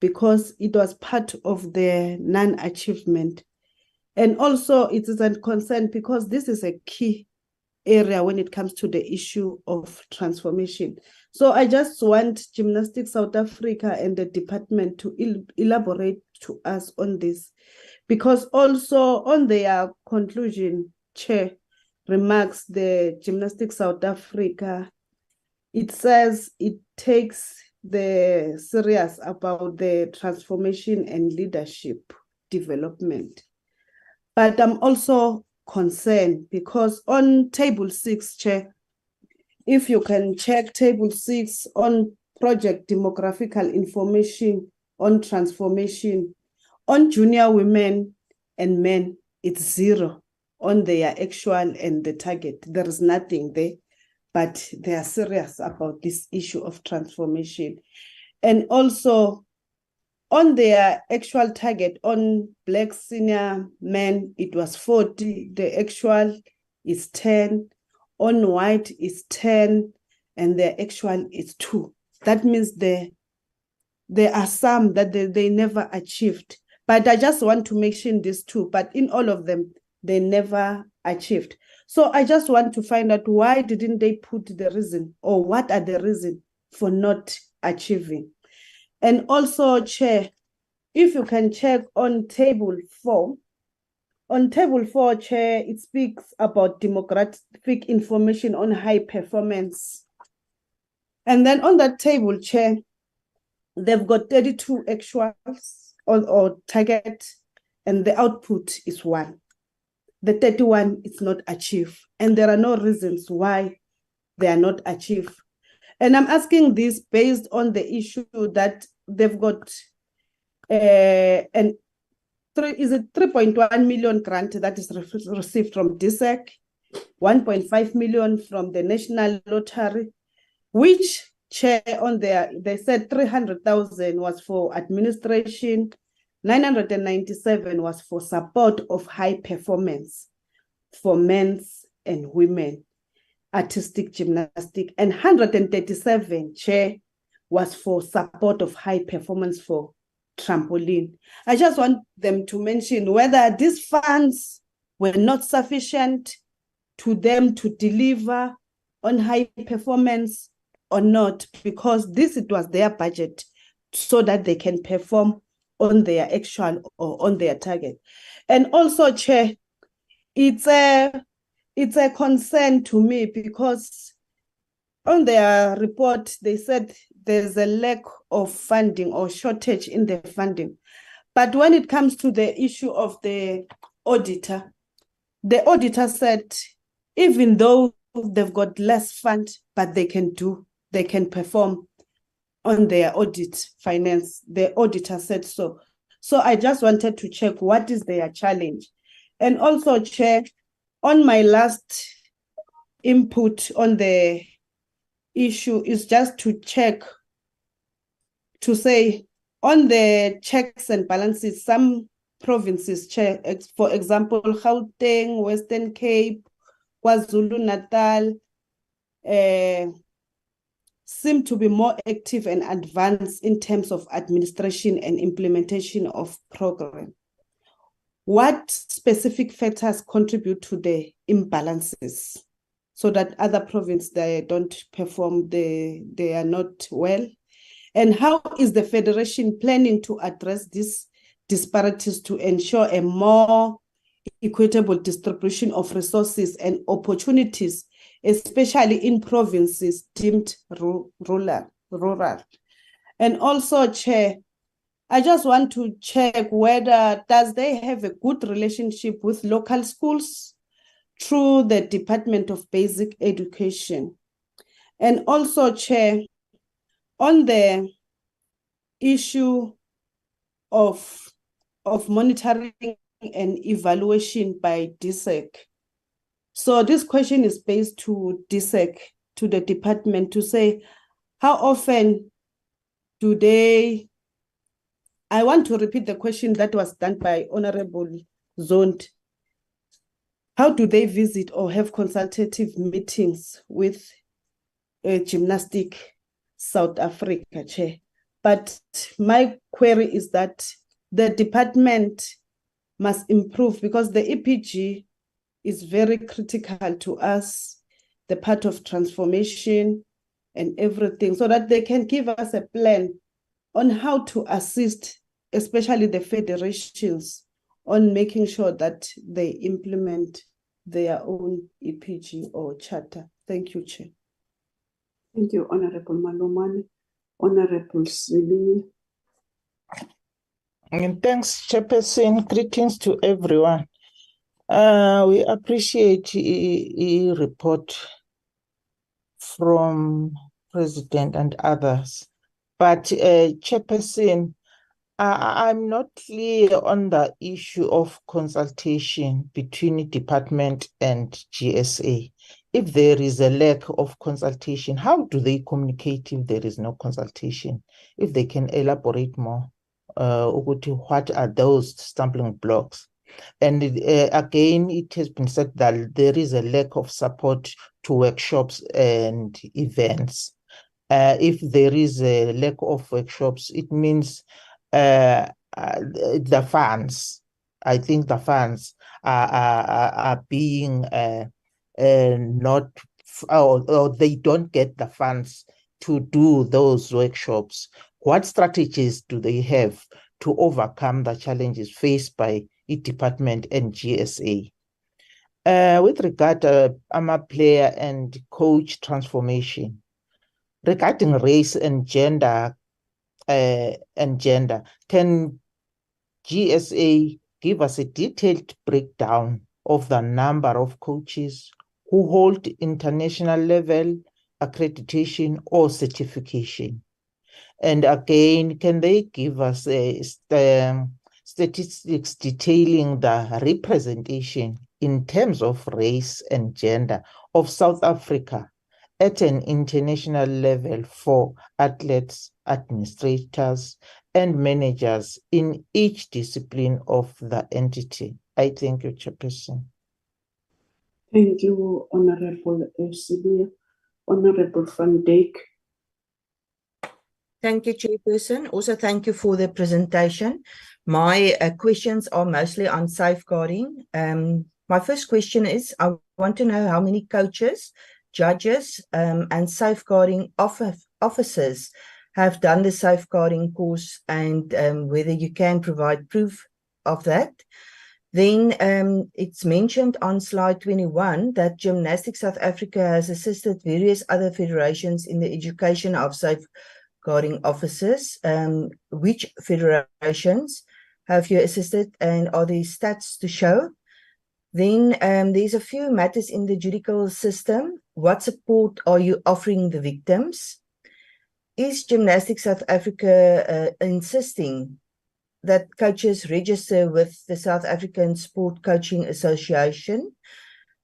Because it was part of the non-achievement. And also it is a concern because this is a key area when it comes to the issue of transformation. So I just want Gymnastics South Africa and the department to elaborate to us on this, because also on their conclusion, Chair, remarks the Gymnastics South Africa, it says it takes the serious about the transformation and leadership development. But I'm also concerned because on table 6, Chair, if you can check table 6 on project demographical information on transformation, on junior women and men, it's 0 on their actual and the target. There is nothing there, but they are serious about this issue of transformation. And also on their actual target on black senior men, it was 40, the actual is 10, on white is 10, and their actual is 2. That means there are some that they never achieved. But I just want to mention these 2, but in all of them, they never achieved. So I just want to find out why didn't they put the reason, or what are the reasons for not achieving? And also, Chair, if you can check on table 4. On table 4, Chair, it speaks about demographic information on high performance. And then on that table, Chair, they've got 32 actuals or target, and the output is 1. The 31 is not achieved, and there are no reasons why they are not achieved. And I'm asking this based on the issue that they've got an 3.1 million grant that is received from DSEC, 1.5 million from the National Lottery, which, Chair, on there, they said 300,000 was for administration, 997 was for support of high performance for men's and women artistic gymnastic, and 137, Chair, was for support of high performance for trampoline. I just want them to mention whether these funds were not sufficient to them to deliver on high performance or not, because it was their budget so that they can perform on their actual or on their target. And also, Chair, it's a concern to me because on their report, they said there's a lack of funding or shortage in the funding. But when it comes to the issue of the auditor said, even though they've got less fund, but they can perform on their audit finance. The auditor said so. So I just wanted to check what is their challenge. And also, Chair, on my last input on the issue is just to check, to say on the checks and balances, some provinces, Chair, for example, Gauteng, Western Cape, KwaZulu-Natal, seem to be more active and advanced in terms of administration and implementation of program. What specific factors contribute to the imbalances so that other provinces, they don't perform, they are not well? And how is the Federation planning to address these disparities to ensure a more equitable distribution of resources and opportunities, especially in provinces deemed rural? And also, Chair, I just want to check whether does they have a good relationship with local schools through the Department of Basic Education. And also, Chair, on the issue of monitoring and evaluation by DSEC. So this question is based to DSEC, to the department, to say how often do they, I want to repeat the question that was done by Honorable Zond. How do they visit or have consultative meetings with Gymnastic South Africa, Chair? But my query is that the department must improve, because the EPG is very critical to us, the part of transformation and everything, so that they can give us a plan on how to assist, especially the federations, on making sure that they implement their own EPG or charter. Thank you, Chair. Thank you, Honorable Malomane. Honorable Sili. And thanks, Chairperson. Greetings to everyone. We appreciate a report from President and others. But Chairperson, I'm not clear on the issue of consultation between department and GSA. If there is a lack of consultation, how do they communicate if there is no consultation? If they can elaborate more, what are those stumbling blocks? And again, it has been said that there is a lack of support to workshops and events. If there is a lack of workshops, it means the funds. I think the funds are being not, or they don't get the funds to do those workshops. What strategies do they have to overcome the challenges faced by the department and GSA. With regard to player and coach transformation, regarding race and gender, can GSA give us a detailed breakdown of the number of coaches who hold international level accreditation or certification? And again, can they give us statistics detailing the representation in terms of race and gender of South Africa at an international level for athletes, administrators, and managers in each discipline of the entity? I thank you, Chairperson. Thank you, Honorable Sibia. Honorable Van Dijk. Thank you, Chairperson. Also, thank you for the presentation. My questions are mostly on safeguarding. My first question is, I want to know how many coaches, judges, and safeguarding officers have done the safeguarding course, and whether you can provide proof of that. Then it's mentioned on slide 21 that Gymnastics South Africa has assisted various other federations in the education of safeguarding officers. Which federations have you assisted, and are there stats to show? Then there's a few matters in the judicial system. What support are you offering the victims? Is Gymnastics South Africa insisting that coaches register with the South African Sport Coaching Association?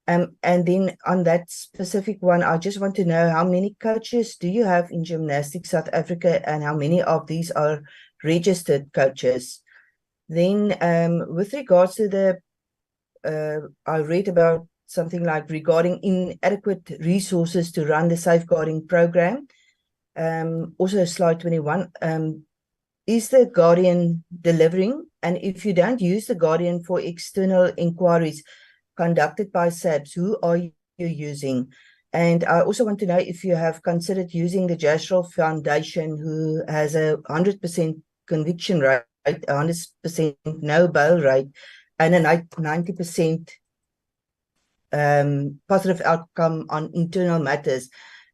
And then on that specific one, I just want to know how many coaches do you have in Gymnastics South Africa, and how many of these are registered coaches? Then with regards to the, I read about something like regarding inadequate resources to run the safeguarding program. Also slide 21, is the Guardian delivering? And if you don't use the Guardian for external inquiries conducted by SABS, who are you using? And I also want to know if you have considered using the Jashrol Foundation, who has a 100% conviction rate, 100% no bail rate, and a 90% positive outcome on internal matters.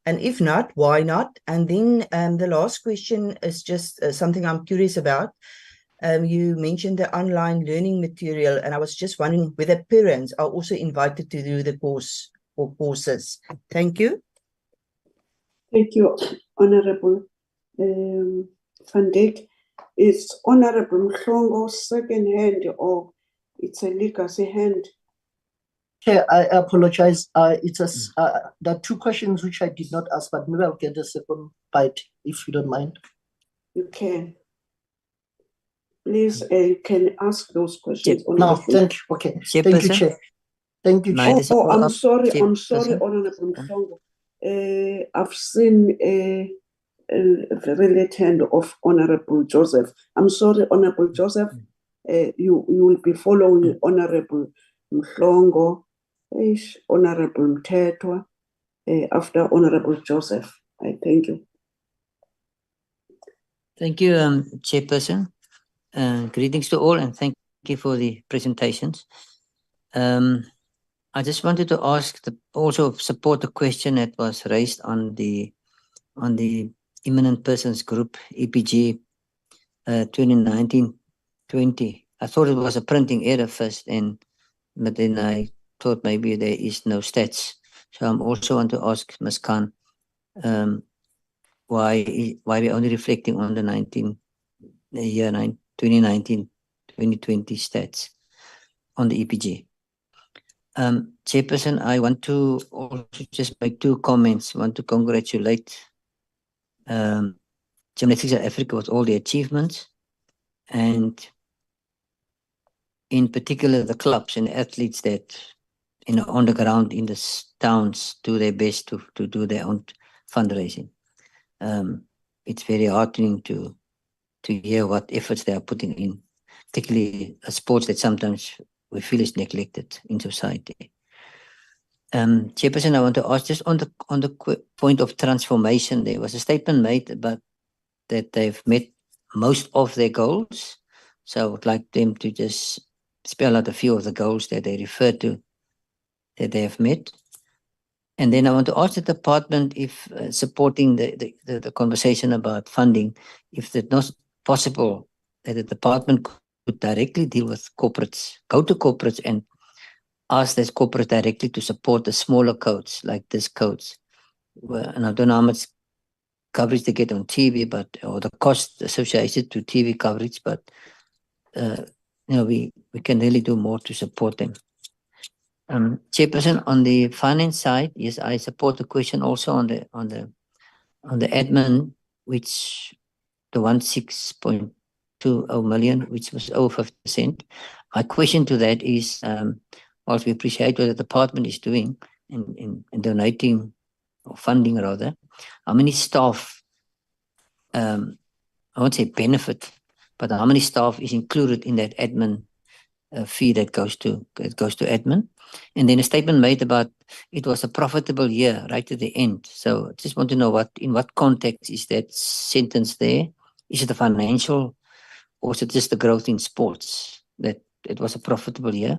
And if not, why not? And then the last question is just something I'm curious about. You mentioned the online learning material, and I was just wondering whether parents are also invited to do the course or courses. Thank you. Thank you, Honorable Van Dijk. Is Honorable Mhlongo second hand, or it's a legacy hand? Chair, I apologize. There are two questions which I did not ask, but maybe I'll get a second bite if you don't mind. You can. Please, you can ask those questions. No, thank you. Okay. Thank you, Chair. Thank you, Chair. I'm sorry, Honorable Mhlongo. I've seen a very late hand of Honorable Joseph. I'm sorry, Honorable Joseph. You will be following Honorable Mhlongo, Honorable Mthethwa, after Honorable Joseph. I thank you. Thank you, Chairperson. Greetings to all, and thank you for the presentations. I just wanted to ask, also support the question that was raised on the Imminent Persons Group, EPG 2019-20. I thought it was a printing error first, but then I thought maybe there is no stats. So I also want to ask Ms. Khan, why we're only reflecting on the 2019-2020 stats on the EPG. Chairperson, I want to also just make two comments. I want to congratulate Gymnastics South Africa with all the achievements, and in particular the clubs and athletes that on the ground in the towns do their best to do their own fundraising. It's very heartening to hear what efforts they are putting in, particularly a sport that sometimes we feel is neglected in society. Chairperson, I want to ask just on the point of transformation. There was a statement made about that they've met most of their goals, So I would like them to just spell out a few of the goals that they refer to that they have met. And then I want to ask the department if supporting the conversation about funding, if it's not possible that the department could directly deal with corporates, go to corporates and ask this corporate directly to support the smaller codes like this codes. And I don't know how much coverage they get on TV, but or the cost associated to TV coverage, but we can really do more to support them. Chairperson, on the finance side, yes, I support the question also on the admin, which the 16.20 million, which was over 50%. My question to that is, whilst we appreciate what the department is doing in donating or funding rather, how many staff, I won't say benefit, but how many staff is included in that admin fee that goes to admin? And then a statement made about it was a profitable year right at the end. So I just want to know in what context is that sentence there? Is it a financial, or is it just the growth in sports that it was a profitable year?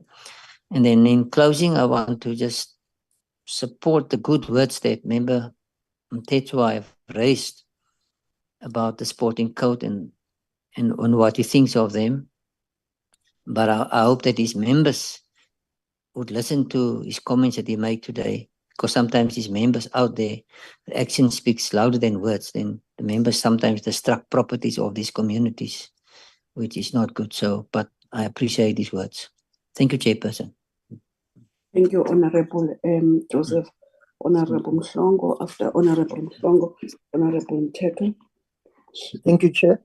And then in closing, I want to just support the good words that member Mtetwa have raised about the sporting code and what he thinks of them. But I hope that his members would listen to his comments that he made today, because sometimes his members out there, the action speaks louder than words. Then the members sometimes destruct properties of these communities, which is not good. So, but I appreciate these words. Thank you, Chairperson. Thank you, Honorable Joseph. Honorable Mhlongo, after Honorable Mhlongo, Honorable Mteto. Thank you, Chair.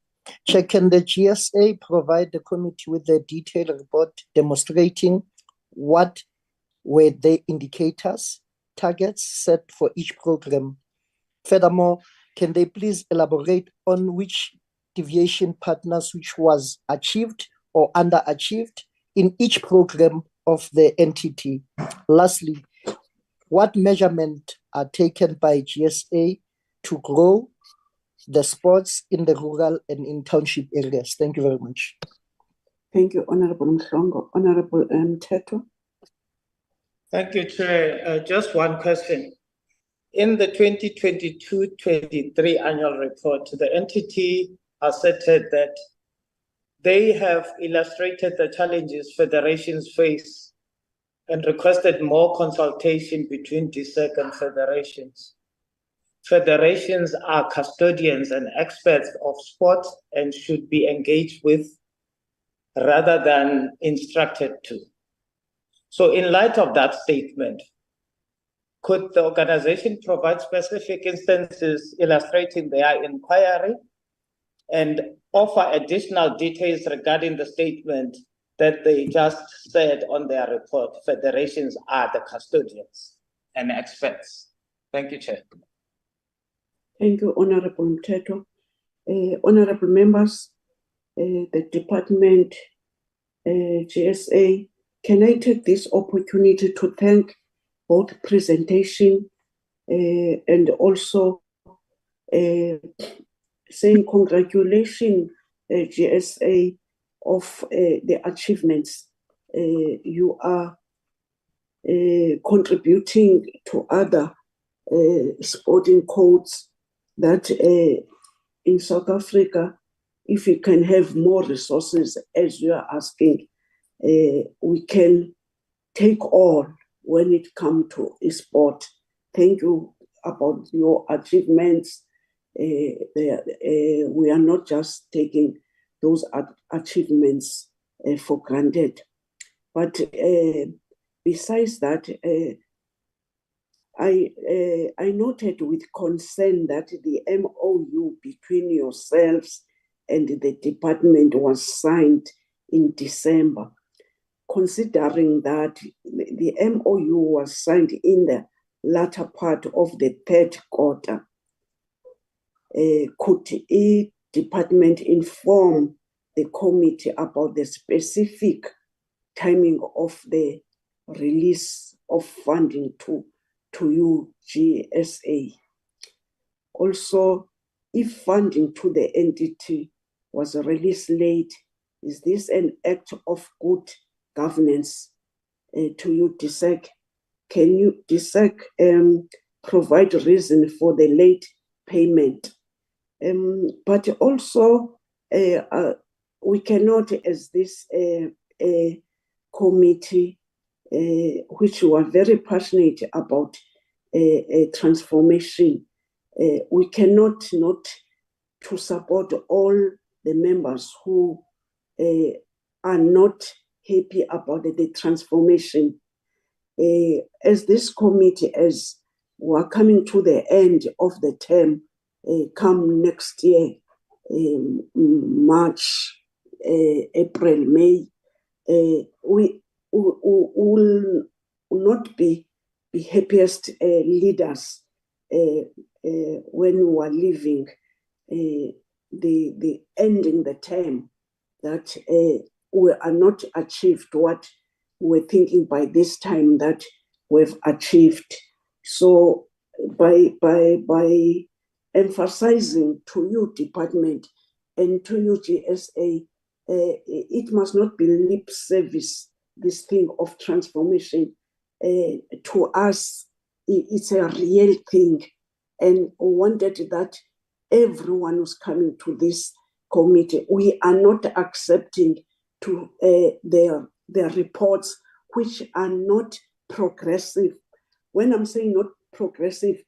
Chair, can the GSA provide the committee with a detailed report demonstrating what were the indicators, targets set for each program? Furthermore, can they please elaborate on which deviation partners which was achieved or underachieved in each program of the entity? Lastly, what measurements are taken by GSA to grow the sports in the rural and in township areas? Thank you very much. Thank you, Honorable Mhlongo. Honorable Mteto. Thank you, Chair. Just one question. In the 2022-23 annual report, the entity asserted that they have illustrated the challenges federations face and requested more consultation between DSEC and federations. Federations are custodians and experts of sport and should be engaged with rather than instructed to. So in light of that statement, could the organization provide specific instances illustrating their inquiry and offer additional details regarding the statement that they just said on their report? Federations are the custodians and experts. Thank you, Chair. Thank you, Honorable Mteto. Honorable members, the department, GSA, can I take this opportunity to thank both presentation and also saying congratulations, GSA, of the achievements. You are contributing to other sporting codes that in South Africa, if we can have more resources, as you are asking, we can take all when it comes to sport. Thank you about your achievements. We are not just taking those achievements for granted. But besides that, I noted with concern that the MOU between yourselves and the department was signed in December. Considering that the MOU was signed in the latter part of the third quarter, could a department inform the committee about the specific timing of the release of funding to you, GSA? Also, if funding to the entity was released late, Is this an act of good governance to you, DSEC? Can you, DSEC, provide reason for the late payment? But also, we cannot, as this committee, which we are very passionate about transformation, we cannot not to support all the members who are not happy about the transformation. As this committee, as we are coming to the end of the term, come next year, March, April, May, we will not be the happiest leaders when we are leaving the ending the term, that we are not achieved what we're thinking by this time that we've achieved. So by emphasizing to you, department, and to you, GSA, it must not be lip service, this thing of transformation. To us, it's a real thing, and wanted that everyone who's coming to this committee, we are not accepting to their reports which are not progressive. When I'm saying not progressive,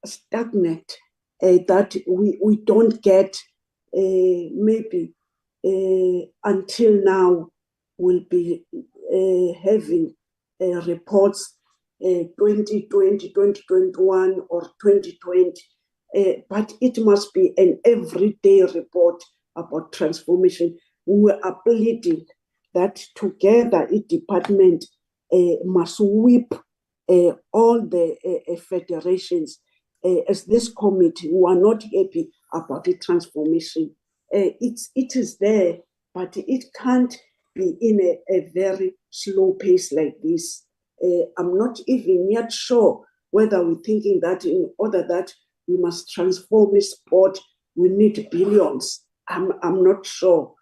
stagnant, that we don't get maybe until now we'll be having reports 2020, 2021 or 2020, but it must be an everyday report about transformation. We are pleading that together each department must sweep all the federations. As this committee, we are not happy about the transformation. It is there, but it can't be in a very slow pace like this. I'm not even yet sure whether we're thinking that in order that we must transform this sport, we need billions. I'm not sure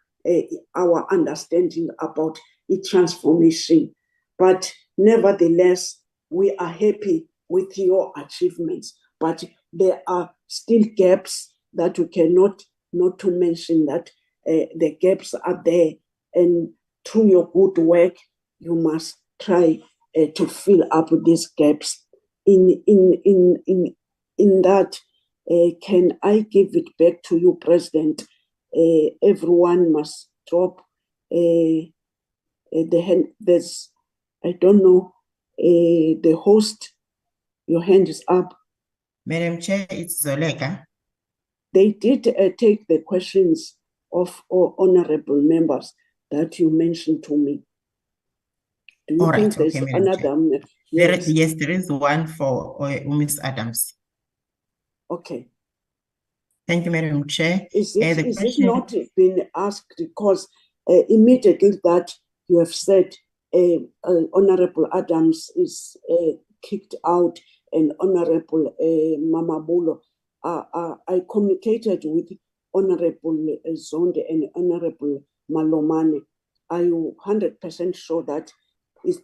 our understanding about the transformation. But nevertheless, we are happy with your achievements. But there are still gaps that we cannot not to mention that the gaps are there. And through your good work, you must try to fill up these gaps. In that, can I give it back to you, President? Everyone must drop the hand. There's, I don't know, the host, your hand is up. Madam Chair, it's Zoleka. They did take the questions of honorable members that you mentioned to me. Do you think there's another? Yes. Yes, there is one for Ms. Adams. Okay. Thank you, Madam Chair. Is it not been asked because immediately that you have said Honorable Adams is kicked out and Honorable Mamabulo, I communicated with Honorable Zonde and Honorable Malomane. Are you 100% sure that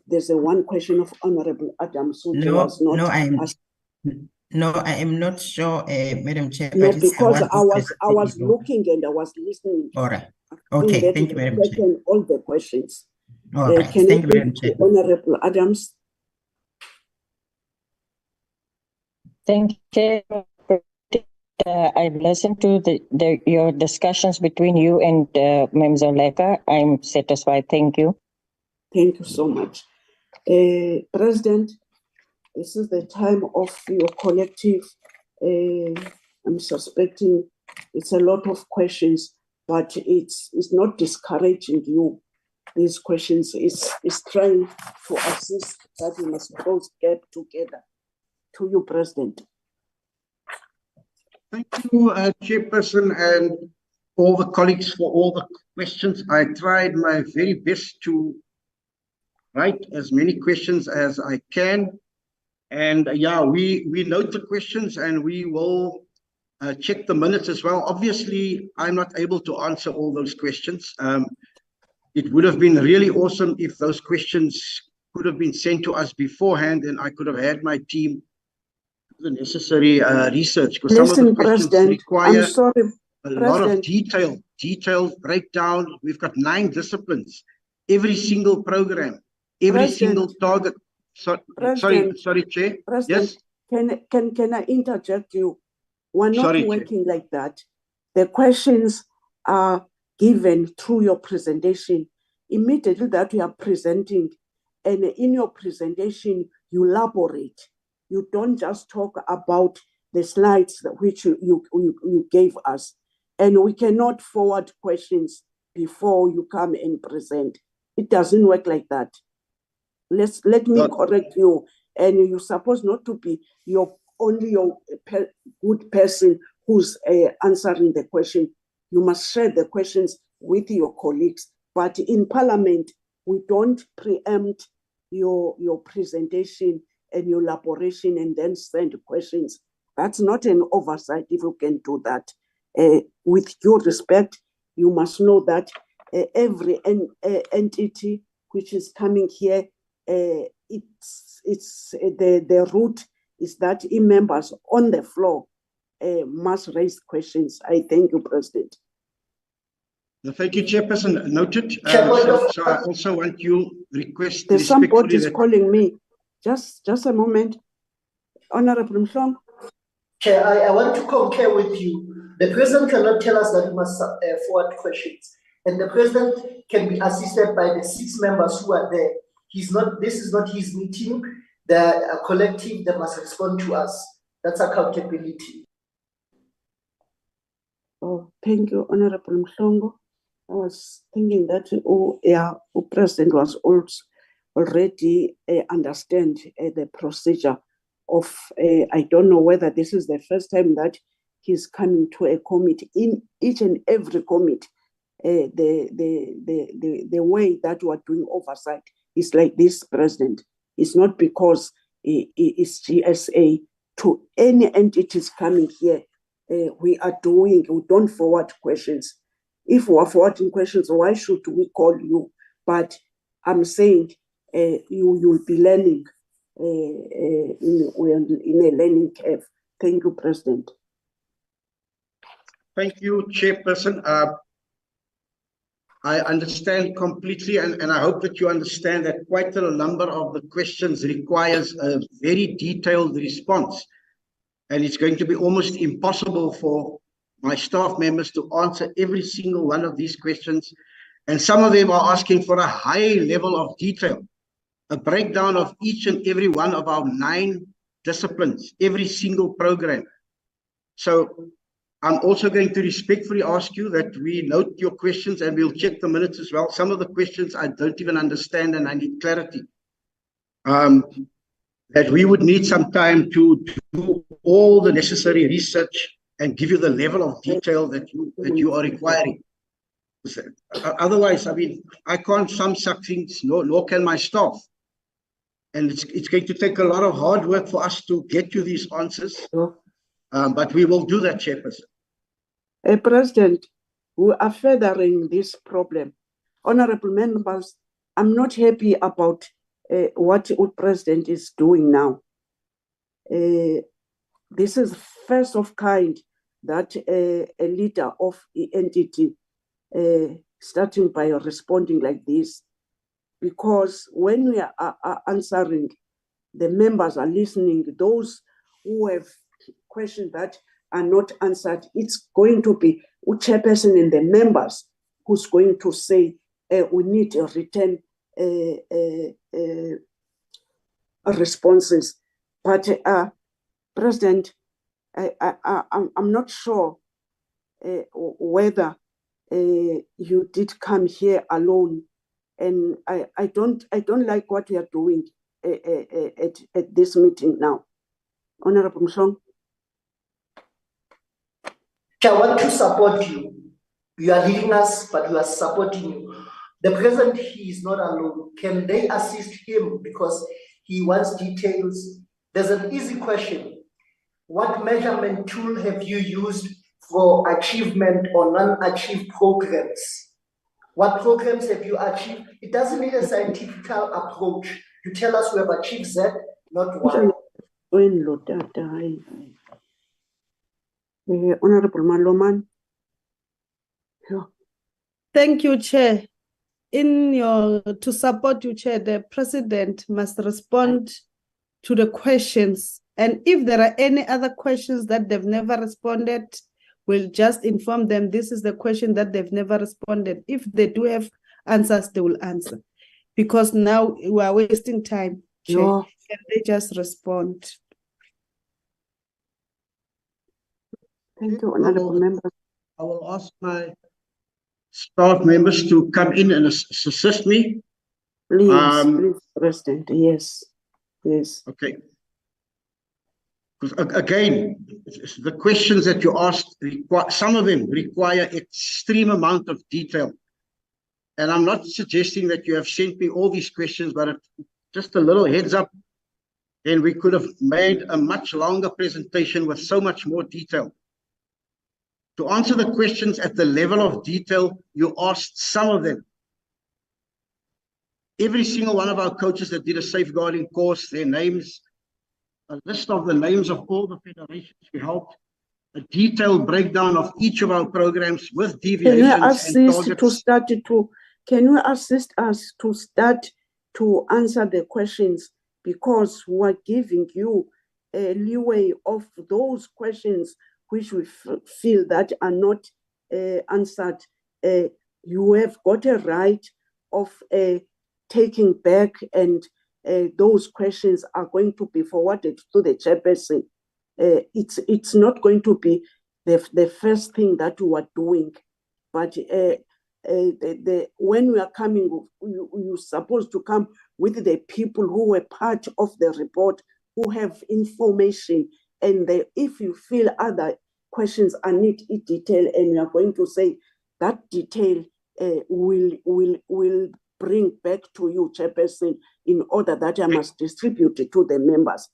there's a one question of Honorable Adams who was not? No, I am not sure, Madam Chair. No, but because I was looking and I was listening. All right. Okay, thank you, Madam Chair. All the questions. All right, thank you, Madam Chair. Honorable Adams. Thank you. I've listened to your discussions between you and Ms. Zoleka. I'm satisfied. Thank you. Thank you so much. President, this is the time of your collective. I'm suspecting it's a lot of questions, but it's not discouraging you. These questions is trying to assist that we must close gap together. To you, President. Thank you, Chairperson, and all the colleagues for all the questions. I tried my very best to write as many questions as I can. And yeah, we note the questions and we will check the minutes as well. Obviously, I'm not able to answer all those questions. It would have been really awesome if those questions could have been sent to us beforehand, and I could have had my team do the necessary research, because some of the Listen, questions President, require I'm sorry, a lot of President. detailed breakdown. We've got 9 disciplines, every single program, every single target. Sorry, Chair. President, Yes. can I interject you? We're not Sorry, Chair. working like that. The questions are given through your presentation immediately that you are presenting, and in your presentation you elaborate. You don't just talk about the slides that which you gave us, and we cannot forward questions before you come and present. It doesn't work like that. Let me correct you, and you're supposed not to be only your good person who's answering the question. You must share the questions with your colleagues. But in Parliament, we don't preempt your presentation and your elaboration and then send questions. That's not an oversight if you can do that. With due respect, you must know that every entity which is coming here, it's the route is that members on the floor must raise questions. I thank you, President. Thank you, Chairperson. Noted. So I also want you request There's somebody is calling me. Just a moment. Honorable Mhlongo. Chair, I want to concur with you. The President cannot tell us that we must forward questions. And the President can be assisted by the 6 members who are there. This is not his meeting. The collective that must respond to us. That's accountability. Oh, thank you, Honorable Mhlongo. I was thinking that the President was also already understand the procedure of, I don't know whether this is the first time that he's coming to a committee. In each and every committee, the way that we are doing oversight is like this, President. It's not because it's GSA to any entities coming here. We don't forward questions. If we are forwarding questions, why should we call you? But I'm saying you'll be learning in a learning curve. Thank you, President. Thank you, Chairperson. I understand completely, and I hope that you understand that quite a number of the questions requires a very detailed response. And it's going to be almost impossible for my staff members to answer every single one of these questions. And some of them are asking for a high level of detail, a breakdown of each and every one of our 9 disciplines, every single program. So I'm also going to respectfully ask you that we note your questions and we'll check the minutes as well. Some of the questions I don't even understand and I need clarity. That we would need some time to do all the necessary research and give you the level of detail that you are requiring. Otherwise, I mean, I can't sum suck things, nor can my staff. And it's going to take a lot of hard work for us to get you these answers. But we will do that, Chairperson. President, we are furthering this problem. Honorable members, I'm not happy about what the President is doing now. This is first of kind that a leader of the entity starting by responding like this, because when we are answering, the members are listening. Those who have questions that are not answered, it's going to be the chairperson and the members who's going to say we need a written responses. But President, I'm not sure whether you did come here alone, and I don't like what we are doing at this meeting now. Honorable Mhlongo. I want to support you. You are leading us, but we are supporting you. The President, he is not alone. Can they assist him because he wants details? There's an easy question. what measurement tool have you used for achievement or non-achieved programs? What programs have you achieved? It doesn't need a scientific approach. You tell us we have achieved Z, not Y. Honorable Maloman. Thank you, Chair. To support you, Chair, the President must respond to the questions. And if there are any other questions that they've never responded, we'll just inform them this is the question that they've never responded. If they do have answers, they will answer. Because now we are wasting time, Chair. No. Can they just respond? Thank you, Honorable Member. I will ask my staff members to come in and assist me. Please, please, President. Yes, yes. Okay. Because again, the questions that you asked, some of them require extreme amount of detail. And I'm not suggesting that you have sent me all these questions, but just a little heads up, then we could have made a much longer presentation with so much more detail. To answer the questions at the level of detail you asked, some of them, every single one of our coaches that did a safeguarding course, their names, a list of the names of all the federations we helped, a detailed breakdown of each of our programs with deviations and targets. Can you assist us to start to answer the questions, because we're giving you a leeway of those questions which we feel that are not answered. You have got a right of taking back, and those questions are going to be forwarded to the chairperson. It's not going to be the first thing that we are doing, but when we are coming, you're supposed to come with the people who were part of the report, who have information, and if you feel other questions are need in detail, and we are going to say that detail will bring back to you, chairperson, in order that I must distribute it to the members.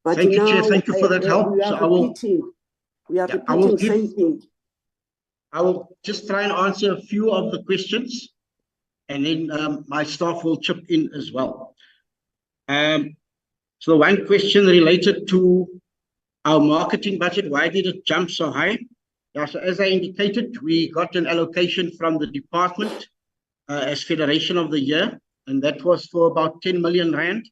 But thank now, you, Chair. Thank you for that help. We are repeating the same thing. I will just try and answer a few of the questions, and then my staff will chip in as well. So one question related to our marketing budget, why did it jump so high? Yeah, so as I indicated, we got an allocation from the department as Federation of the Year, and that was for about 10 million rand.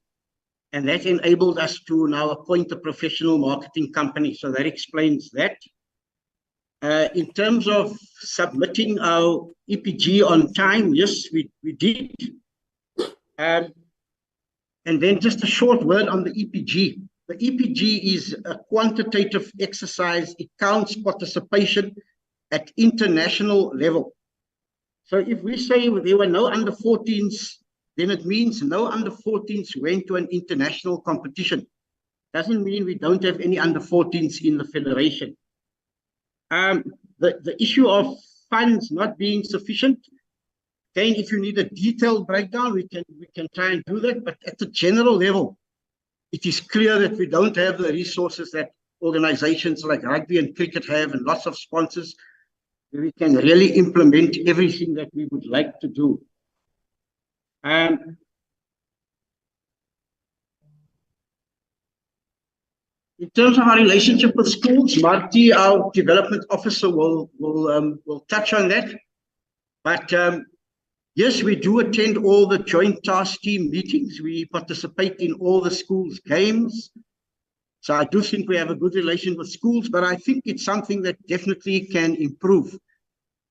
And that enabled us to now appoint a professional marketing company. So that explains that. In terms of submitting our EPG on time, yes, we did. And then just a short word on the EPG. The EPG is a quantitative exercise. It counts participation at international level. So if we say there were no under 14s, then it means no under 14s went to an international competition. Doesn't mean we don't have any under 14s in the federation. The issue of funds not being sufficient, again, if you need a detailed breakdown, we can try and do that. But at the general level, it is clear that we don't have the resources that organizations like rugby and cricket have, and lots of sponsors, where we can really implement everything that we would like to do. In terms of our relationship with schools, Marty, our development officer, will touch on that. But yes, we do attend all the joint task team meetings. We participate in all the schools' games. So I do think we have a good relation with schools, but I think it's something that definitely can improve.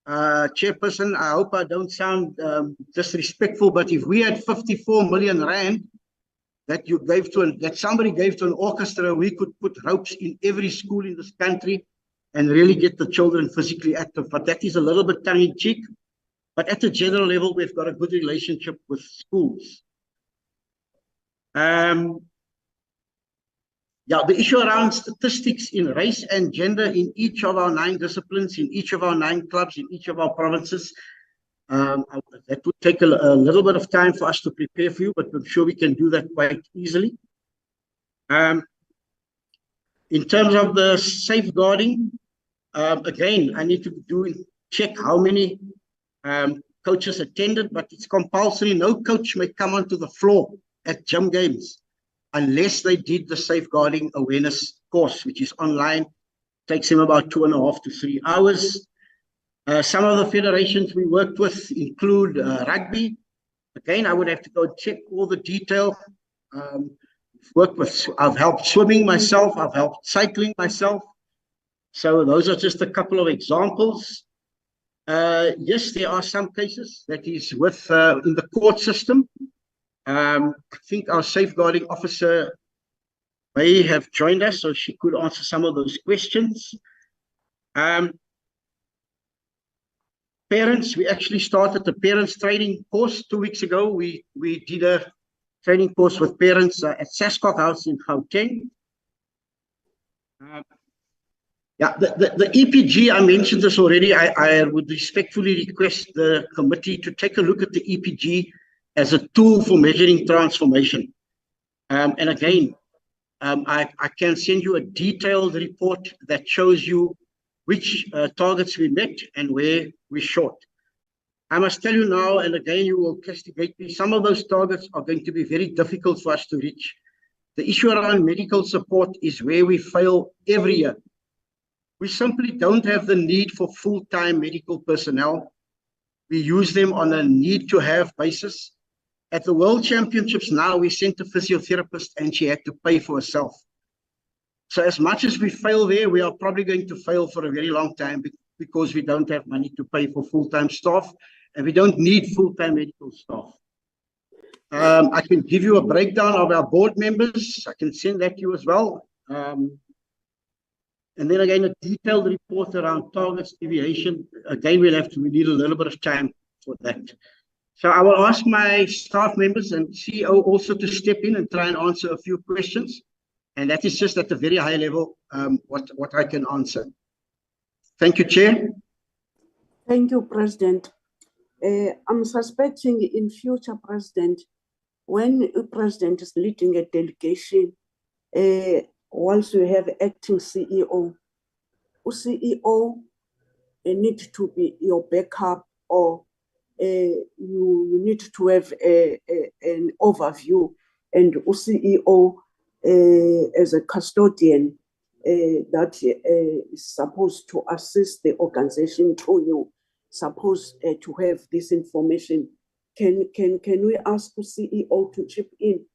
Chairperson, I hope I don't sound disrespectful, but if we had 54 million rand that you gave to that somebody gave to an orchestra, we could put ropes in every school in this country and really get the children physically active. But that is a little bit tongue-in-cheek. But at the general level, we've got a good relationship with schools. Yeah, the issue around statistics in race and gender in each of our 9 disciplines, in each of our 9 clubs, in each of our provinces, that would take a little bit of time for us to prepare for you, but I'm sure we can do that quite easily. In terms of the safeguarding, again, I need to check how many coaches attended, but it's compulsory. No coach may come onto the floor at gym games unless they did the safeguarding awareness course, which is online. Takes them about 2.5 to 3 hours. Some of the federations we worked with include rugby. Again, I would have to go check all the detail. I've helped swimming myself. I've helped cycling myself. So those are just a couple of examples. Yes, there are some cases that is with in the court system. I think our safeguarding officer may have joined us, so she could answer some of those questions. Parents, we actually started the parents training course 2 weeks ago. We did a training course with parents at SAGF House in Gauteng. Yeah, the EPG, I mentioned this already. I would respectfully request the committee to take a look at the EPG as a tool for measuring transformation. And again, I can send you a detailed report that shows you which targets we met and where we're short. I must tell you now, and again, you will castigate me, some of those targets are going to be very difficult for us to reach. The issue around medical support is where we fail every year. We simply don't have the need for full-time medical personnel. We use them on a need-to-have basis. At the World Championships now, we sent a physiotherapist and she had to pay for herself. So as much as we fail there, we are probably going to fail for a very long time because we don't have money to pay for full-time staff and we don't need full-time medical staff. I can give you a breakdown of our board members. I can send that to you as well. And then again, a detailed report around targets, deviation. Again, we need a little bit of time for that. So I will ask my staff members and CEO also to step in and try and answer a few questions. And that is just at a very high level, what I can answer. Thank you, Chair. Thank you, President. I'm suspecting in future, President, when a president is leading a delegation, once you have acting CEO, CEO need to be your backup, or you need to have an overview, and CEO as a custodian that is supposed to assist the organization to you, supposed to have this information. Can we ask the CEO to chip in?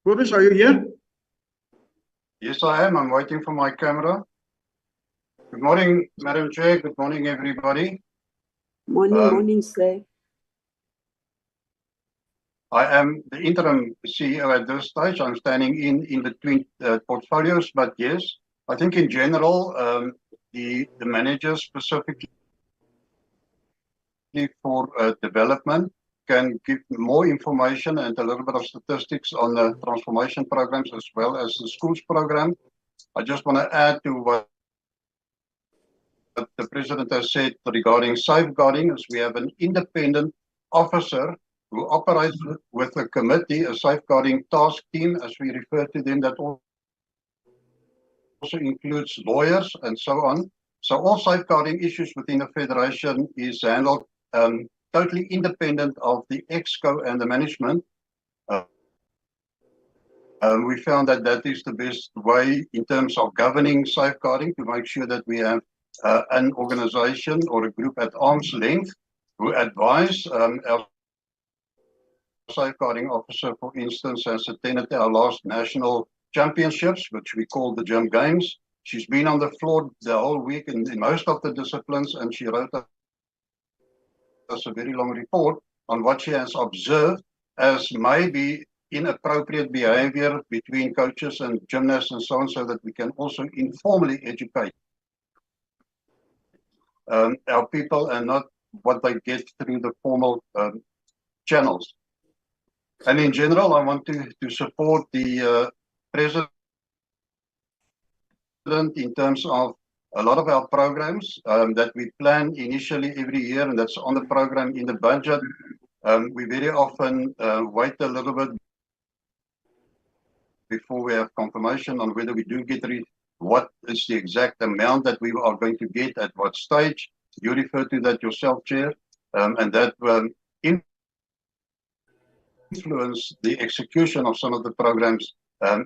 Rubens, are you here? Yes, I am. I'm waiting for my camera. Good morning, Madam Chair. Good morning, everybody. Morning, sir. I am the interim CEO at this stage. I'm standing in between portfolios, but yes, I think in general, the managers specifically for development can give more information and a little bit of statistics on the transformation programs as well as the schools program. I just want to add to what the President has said regarding safeguarding, as we have an independent officer who operates with a committee, a safeguarding task team, as we refer to them, that also includes lawyers and so on. So all safeguarding issues within the Federation is handled totally independent of the EXCO and the management. We found that that is the best way in terms of governing safeguarding, to make sure that we have an organization or a group at arm's length who advise. Our safeguarding officer, for instance, has attended our last national championships, which we call the Gym Games. She's been on the floor the whole week in most of the disciplines, and she wrote us a very long report on what she has observed as maybe inappropriate behavior between coaches and gymnasts and so on, so that we can also informally educate our people and not what they get through the formal channels. And in general, I want to support the President in terms of a lot of our programs that we plan initially every year, and that's on the program in the budget. We very often wait a little bit before we have confirmation on whether we do get what is the exact amount that we are going to get at what stage. You refer to that yourself, Chair, and that influence the execution of some of the programs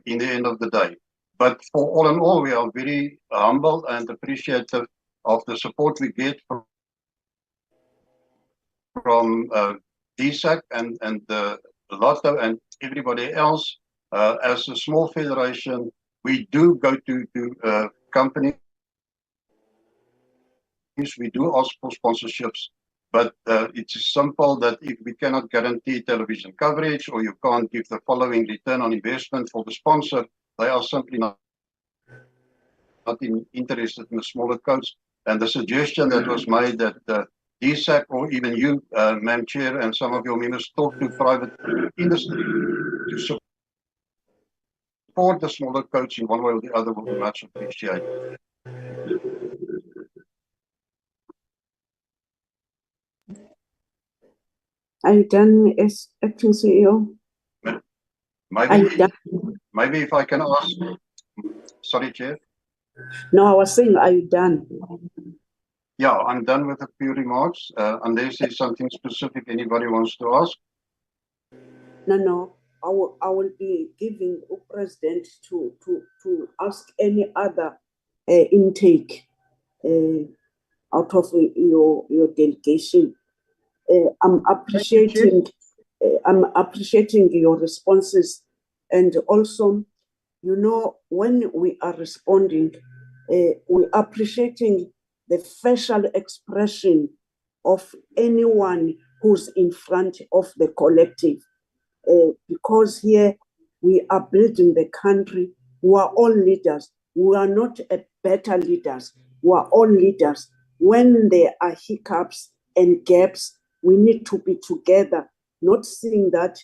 in the end of the day. But for all in all, we are very humble and appreciative of the support we get from DSAC and the Lotto and everybody else. As a small federation, we do go to companies. We do ask for sponsorships, but it's simple that if we cannot guarantee television coverage or you can't give the following return on investment for the sponsor, they are simply not interested in the smaller codes. And the suggestion that was made that DSAC or even you, Madam Chair, and some of your members talk to private industry to support the smaller codes in one way or the other will be much appreciated. Are you done as acting CEO? Maybe if I can ask, sorry, Chair. No, I was saying, are you done? Yeah, I'm done with a few remarks, unless there's something specific anybody wants to ask. No, I will be giving the President to ask any other intake out of your delegation. I'm appreciating your responses, and also, you know, when we are responding, we are appreciating the facial expression of anyone who's in front of the collective, because here we are building the country. We are all leaders. We are not better leaders. We are all leaders. When there are hiccups and gaps, we need to be together, not seeing that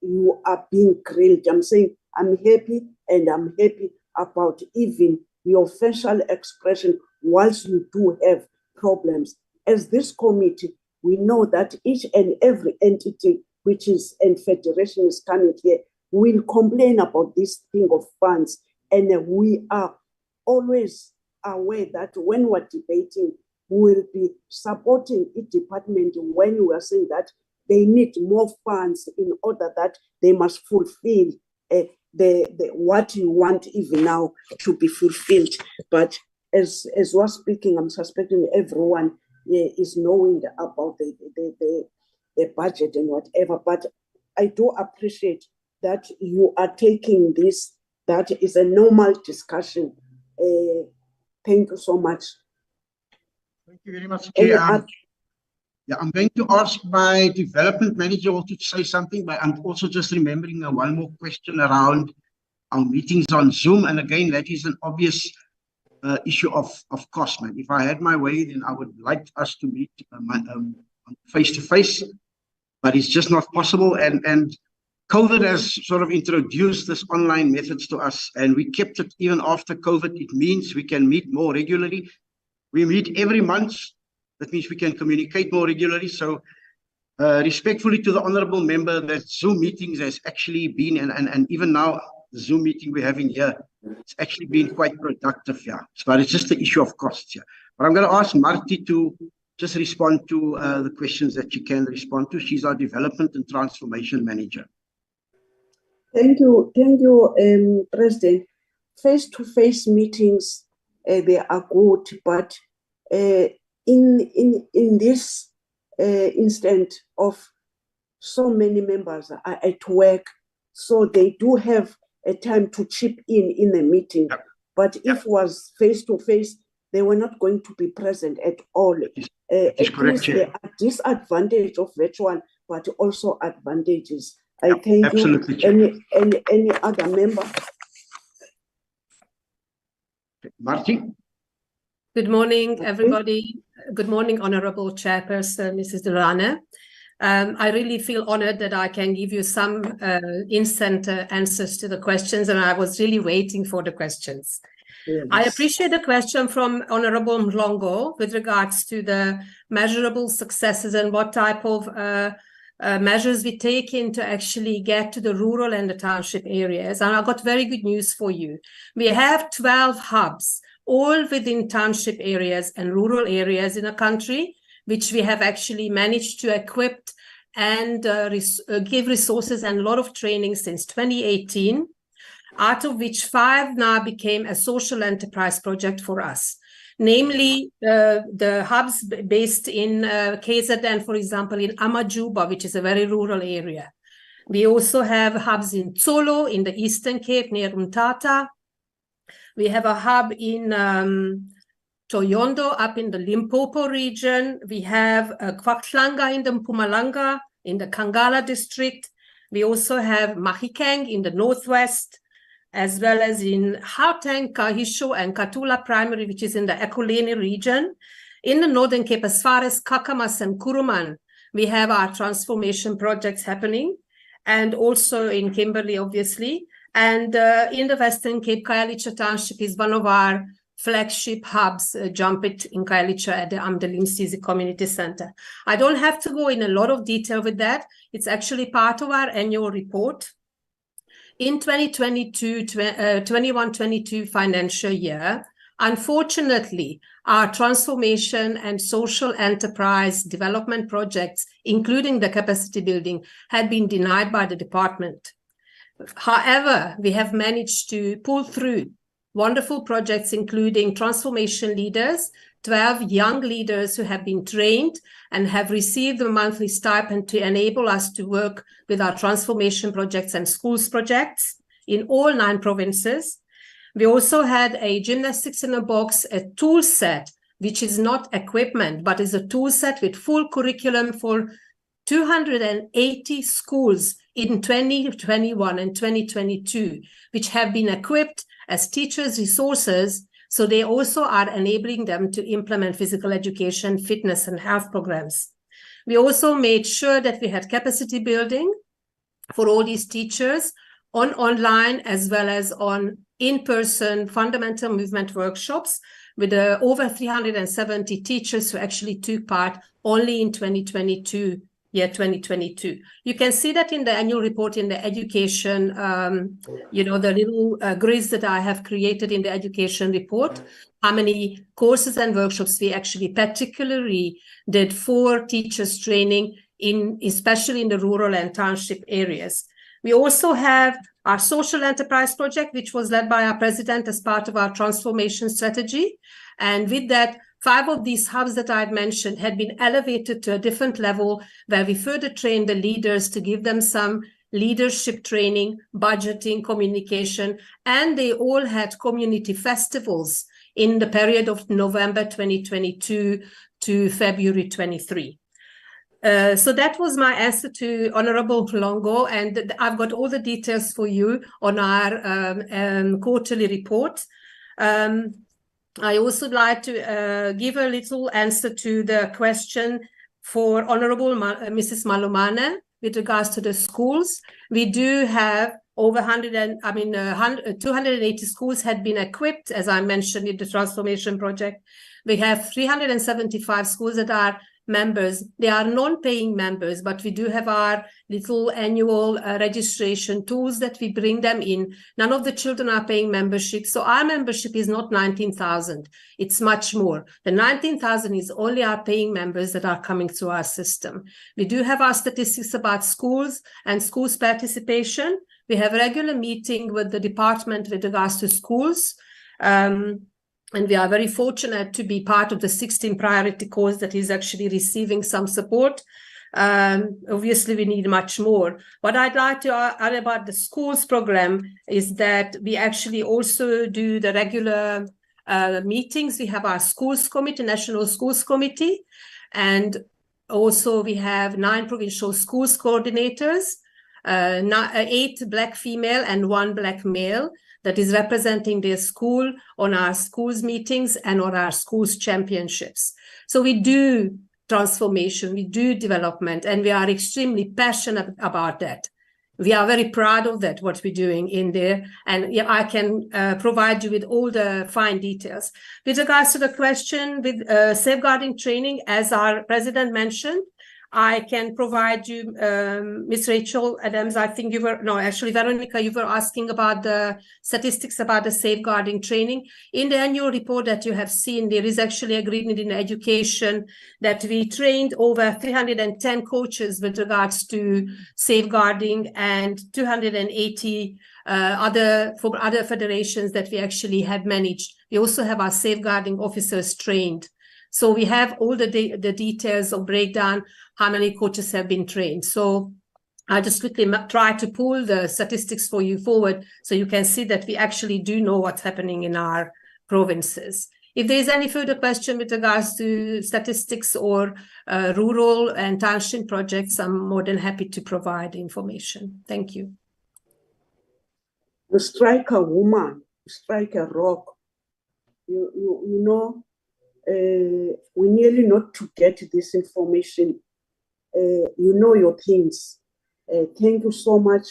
you are being grilled. I'm saying I'm happy, and I'm happy about even your facial expression whilst you do have problems. As this committee, we know that each and every entity and federation is coming here will complain about this thing of funds, and we are always aware that when we're debating, we will be supporting each department when we are saying that they need more funds in order that they must fulfill what you want even now to be fulfilled. But as we're speaking, I'm suspecting everyone is knowing about the budget and whatever. But I do appreciate that you are taking this. That is a normal discussion. Thank you so much. Thank you very much, Chair. Yeah, I'm going to ask my development manager also to say something, but I'm also just remembering one more question around our meetings on Zoom. And again, that is an obvious issue of cost, man. If I had my way, then I would like us to meet face-to-face, but it's just not possible. And COVID has sort of introduced this online methods to us, and we kept it even after COVID. It means we can meet more regularly. We meet every month. That means we can communicate more regularly. So respectfully to the honourable member, that Zoom meetings has actually been, and even now, the Zoom meeting we're having here, it's actually been quite productive, yeah. But it's just the issue of costs, yeah. But I'm going to ask Marty to just respond to the questions that she can respond to. She's our Development and Transformation Manager. Thank you, President. Face-to-face meetings, they are good, but in this instant of so many members are at work, so they do have a time to chip in the meeting. Yep. But if it was face-to-face, they were not going to be present at all. At least there are disadvantages of virtual, but also advantages. I thank you. Any other member? Marty? Good morning, everybody. Good morning, Honorable Chairperson, Mrs. Durrane. I really feel honored that I can give you some instant answers to the questions, and I was really waiting for the questions. I appreciate the question from Honorable Mlongo with regards to the measurable successes and what type of measures we take in to actually get to the rural and the township areas. And I've got very good news for you. We have 12 hubs, all within township areas and rural areas in the country, which we have actually managed to equip and give resources and a lot of training since 2018, out of which 5 now became a social enterprise project for us. Namely, the hubs based in KZN, for example, in Amajuba, which is a very rural area. We also have hubs in Tsolo, in the Eastern Cape, near Umtata. We have a hub in Toyondo, up in the Limpopo region. We have Kwaklanga in the Mpumalanga, in the Kangala district. We also have Mahikeng in the northwest, as well as in Gauteng, Kahisho, and Katula Primary, which is in the Ekurhuleni region. In the Northern Cape, as far as Kakamas and Kuruman, we have our transformation projects happening, and also in Kimberley, obviously. And in the Western Cape, Khayelitsha Township is one of our flagship hubs, Jump It in Khayelitsha at the Amdalim Sizi Community Center. I don't have to go in a lot of detail with that. It's actually part of our annual report. In 21-22 financial year, unfortunately, our transformation and social enterprise development projects, including the capacity building, had been denied by the department. However, we have managed to pull through wonderful projects, including transformation leaders, 12 young leaders who have been trained and have received a monthly stipend to enable us to work with our transformation projects and schools projects in all 9 provinces. We also had a gymnastics in a box, a tool set, which is not equipment, but is a tool set with full curriculum for 280 schools in 2021 and 2022, which have been equipped as teachers' resources. So they also are enabling them to implement physical education, fitness, and health programs. We also made sure that we had capacity building for all these teachers on online as well as on in-person fundamental movement workshops with over 370 teachers who actually took part only in 2022. Year 2022. You can see that in the annual report in the education, the little grids that I have created in the education report, how many courses and workshops we actually particularly did for teachers training, especially in the rural and township areas. We also have our social enterprise project, which was led by our president as part of our transformation strategy. And with that, 5 of these hubs that I had mentioned had been elevated to a different level, where we further trained the leaders to give them some leadership training, budgeting, communication, and they all had community festivals in the period of November 2022 to February 23. So that was my answer to Honorable Longo, and I've got all the details for you on our quarterly report. I also like to give a little answer to the question for Honorable Mrs. Malumane with regards to the schools. We do have over 280 schools had been equipped, as I mentioned in the transformation project. We have 375 schools that are members. They are non-paying members, but we do have our little annual registration tools that we bring them in. None of the children are paying membership. So our membership is not 19,000. It's much more. The 19,000 is only our paying members that are coming through our system. We do have our statistics about schools and schools participation. We have a regular meeting with the department with regards to schools. And we are very fortunate to be part of the 16 priority course that is actually receiving some support. Obviously, we need much more. What I'd like to add about the schools program is that we actually also do the regular meetings. We have our schools committee, National Schools Committee, and also we have 9 provincial schools coordinators, 8 black female and 1 black male, that is representing their school on our schools meetings and on our schools championships. So we do transformation, we do development, and we are extremely passionate about that. we are very proud of that, what we're doing in there. And yeah, I can provide you with all the fine details. With regards to the question with safeguarding training, as our president mentioned, I can provide you, Ms. Rachel Adams, I think you were, no, actually, Veronica, you were asking about the statistics about the safeguarding training. In the annual report that you have seen, there is actually agreement in education that we trained over 310 coaches with regards to safeguarding, and 280 for other federations that we actually have managed. We also have our safeguarding officers trained. So we have all the details of breakdown, how many coaches have been trained. So I just quickly try to pull the statistics for you forward so you can see that we actually do know what's happening in our provinces. If there is any further question with regards to statistics or rural and township projects, I'm more than happy to provide information. Thank you. You strike a woman, you strike a rock. You know, we nearly not to get this information. You know your things. Thank you so much.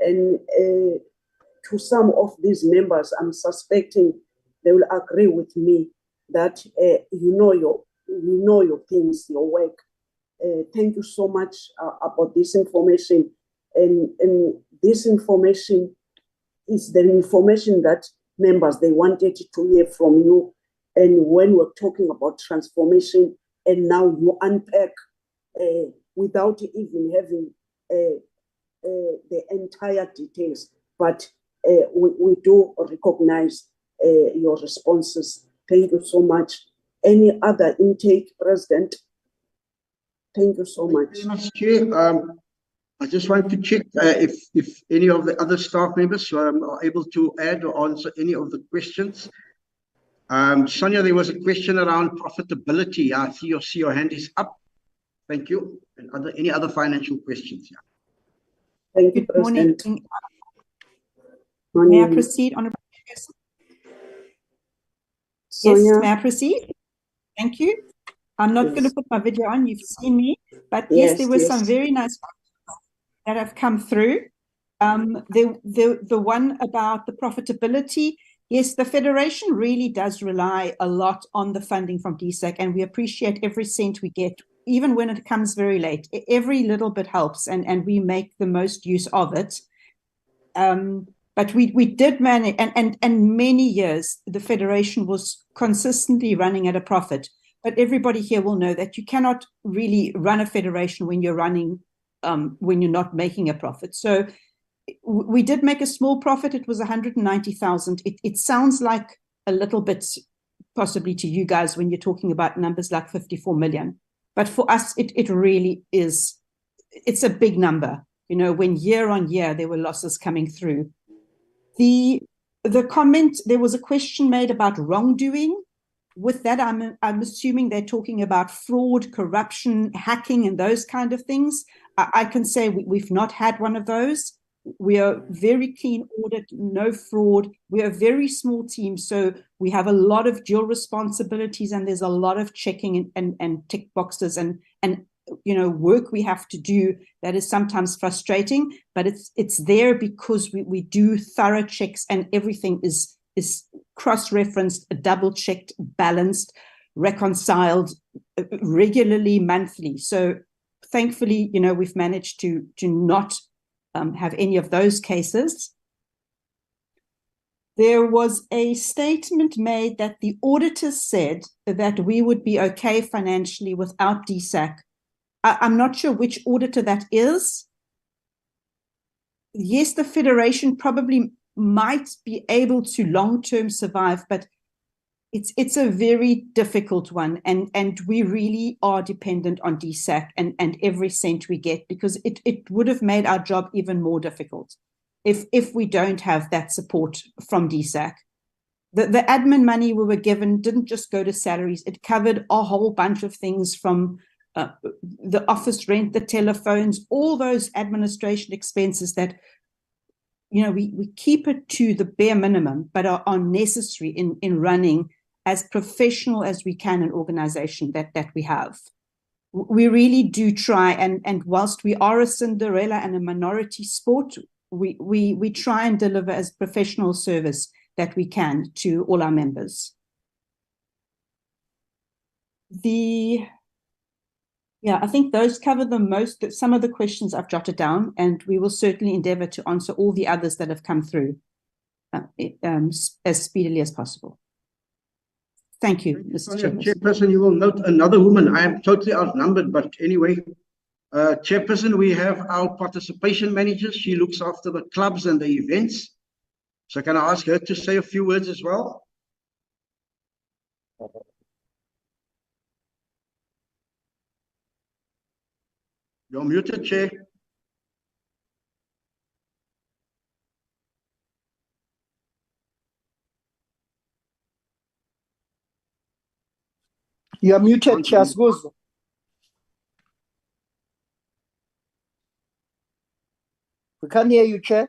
And to some of these members, I'm suspecting they will agree with me that you know your things, your work. Thank you so much about this information. And this information is the information that members, they wanted to hear from you. And when we're talking about transformation, and now you unpack without even having the entire details, but we do recognize your responses. Thank you so much. Any other intake, President? Thank you so much. Thank you very much, Chair. I just want to check if any of the other staff members are able to add or answer any of the questions. Sonia, there was a question around profitability. I see your hand is up. Thank you. And any other financial questions? Yeah. Thank you, Good morning. President. May I proceed, Honourable Chairperson? Yes, may I proceed? Thank you. I'm not going to put my video on. You've seen me. But yes, there were some very nice that have come through. The one about the profitability, yes, the Federation really does rely a lot on the funding from DSAC, and we appreciate every cent we get, even when it comes very late. Every little bit helps, and we make the most use of it. But we did manage, and many years, the Federation was consistently running at a profit. But everybody here will know that you cannot really run a federation when you're running, when you're not making a profit. So we did make a small profit. It was 190,000. It sounds like a little bit, possibly to you guys, when you're talking about numbers like 54 million. But for us, it really is, it's a big number. You know, when year on year, there were losses coming through. The comment, there was a question made about wrongdoing. With that, I'm assuming they're talking about fraud, corruption, hacking, and those kind of things. I can say we've not had one of those. We are very clean audit, no fraud. We are a very small team, so we have a lot of dual responsibilities, and there's a lot of checking and tick boxes and you know, work we have to do that is sometimes frustrating, but it's there because we do thorough checks, and everything is cross-referenced, double-checked, balanced, reconciled regularly, monthly. So thankfully, you know, we've managed to not have any of those cases. There was a statement made that the auditors said that we would be okay financially without DSAC. I'm not sure which auditor that is. Yes, the Federation probably might be able to long-term survive, but it's a very difficult one, and we really are dependent on DSAC and every cent we get, because it would have made our job even more difficult if we don't have that support from DSAC. The admin money we were given didn't just go to salaries. It covered a whole bunch of things, from the office rent, the telephones, all those administration expenses that, you know, we keep it to the bare minimum, but are necessary in running as professional as we can an organization that we have. we really do try, and whilst we are a Cinderella and a minority sport, we try and deliver as professional service that we can to all our members. Yeah, I think those cover some of the questions I've jotted down, and we will certainly endeavour to answer all the others that have come through as speedily as possible. Thank you, Mr. Chairperson, you will note another woman. I am totally outnumbered, but anyway, Chairperson, we have our participation manager. She looks after the clubs and the events. So can I ask her to say a few words as well? You're muted, Chair. You are muted, Chair Sgozo. We can't hear you, Chair.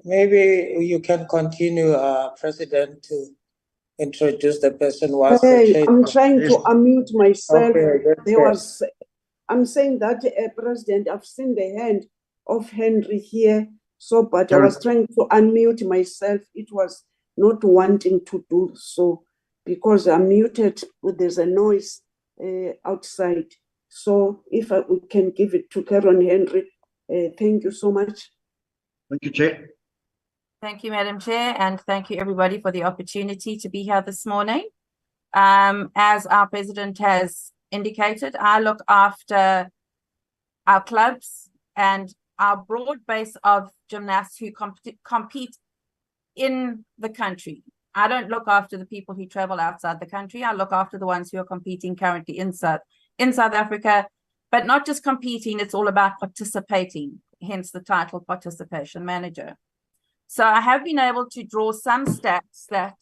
Maybe you can continue, President, to introduce the person who has Hey, the I'm trying to unmute myself. Okay, I'm saying that, President, I've seen the hand of Henry here, but I Karen. was trying to unmute myself. It was not wanting to do so because I'm muted, there's a noise outside. So if we can give it to Karen Henry, thank you so much. Thank you, Chair. Thank you, Madam Chair, and thank you everybody for the opportunity to be here this morning. As our President has indicated, I look after our clubs and our broad base of gymnasts who compete in the country. I don't look after the people who travel outside the country. I look after the ones who are competing currently in South Africa, but not just competing, it's all about participating, hence the title Participation Manager. So I have been able to draw some stats that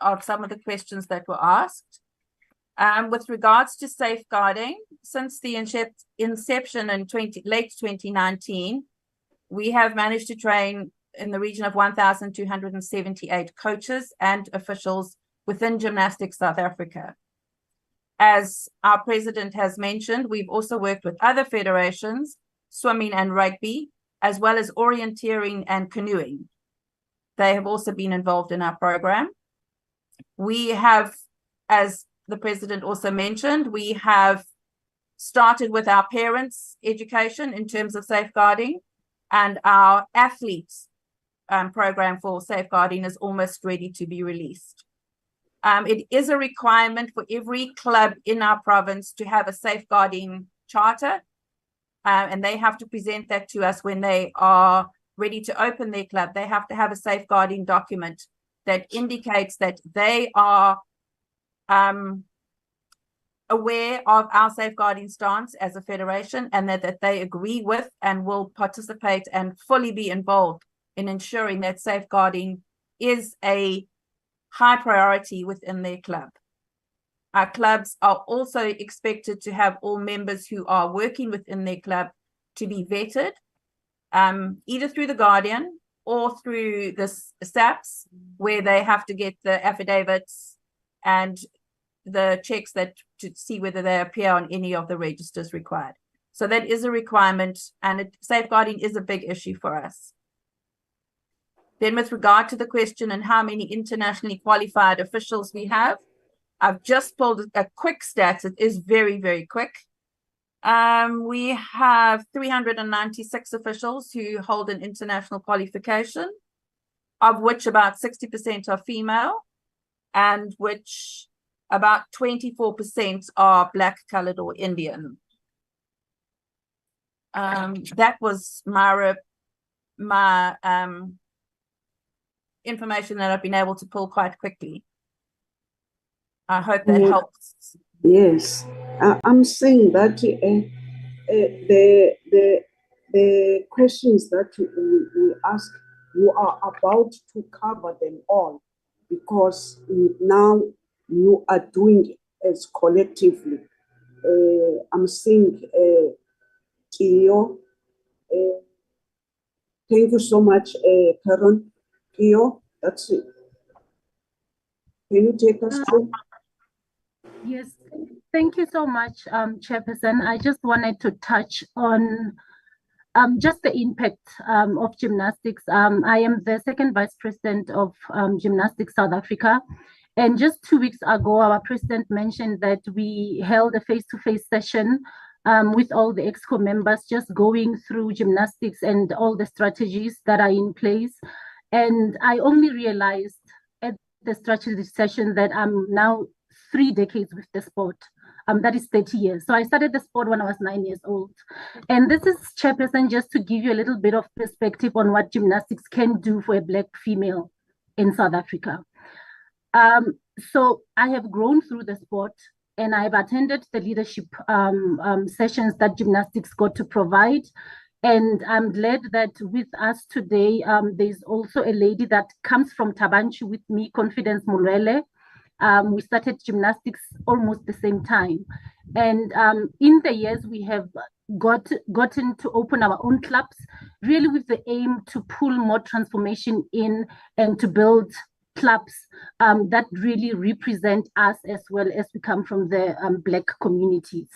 of some of the questions that were asked. With regards to safeguarding, since the inception in late 2019, we have managed to train in the region of 1,278 coaches and officials within Gymnastics South Africa. As our President has mentioned, we've also worked with other federations, swimming and rugby, as well as orienteering and canoeing. They have also been involved in our program. We have, as the President also mentioned, we have started with our parents' education in terms of safeguarding, and our athletes program for safeguarding is almost ready to be released. It is a requirement for every club in our province to have a safeguarding charter, and they have to present that to us when they are ready to open their club. They have to have a safeguarding document that indicates that they are aware of our safeguarding stance as a federation, and that they agree with and will participate and fully be involved in ensuring that safeguarding is a high priority within their club. Our clubs are also expected to have all members who are working within their club to be vetted, either through the Guardian or through the SAPs, where they have to get the affidavits and the checks to see whether they appear on any of the registers required. So that is a requirement, and safeguarding is a big issue for us. Then with regard to the question and how many internationally qualified officials we have, I've just pulled a quick stat. It is very, very quick. We have 396 officials who hold an international qualification, of which about 60% are female, and which about 24% are Black, colored, or Indian. That was my information that I've been able to pull quite quickly. I hope that helps. Yes, I'm saying that the questions that we ask, you are about to cover them all, because now you are doing it as collectively. I'm seeing Tio, Thank you so much, Karen. Kio, that's it. Can you take us through? Yes, thank you so much, Chairperson. I just wanted to touch on just the impact of gymnastics. I am the second vice president of Gymnastics South Africa. And just 2 weeks ago, our president mentioned that we held a face-to-face session with all the EXCO members, just going through gymnastics and all the strategies that are in place. And I only realized at the strategy session that I'm now 3 decades with the sport. That is 30 years. So I started the sport when I was 9 years old. And this is, Chairperson, just to give you a little bit of perspective on what gymnastics can do for a Black female in South Africa. So I have grown through the sport, and I've attended the leadership sessions that gymnastics got to provide. And I'm glad that with us today, there's also a lady that comes from Tabanchu with me, Confidence Mulwele. We started gymnastics almost the same time. And in the years, we have gotten to open our own clubs, really with the aim to pull more transformation in and to build clubs that really represent us as well as we come from the Black communities.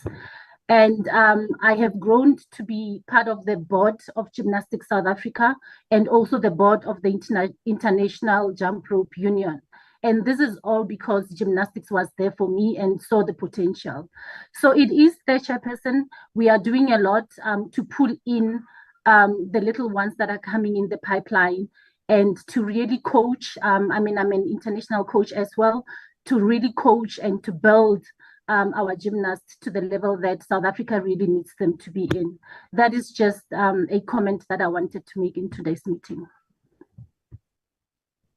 And I have grown to be part of the board of Gymnastics South Africa and also the board of the International Jump Rope Union. And this is all because gymnastics was there for me and saw the potential. So it is the Chairperson. We are doing a lot to pull in the little ones that are coming in the pipeline and to really coach. I mean, I'm an international coach as well, to really coach and to build our gymnasts to the level that South Africa really needs them to be in. That is just a comment that I wanted to make in today's meeting.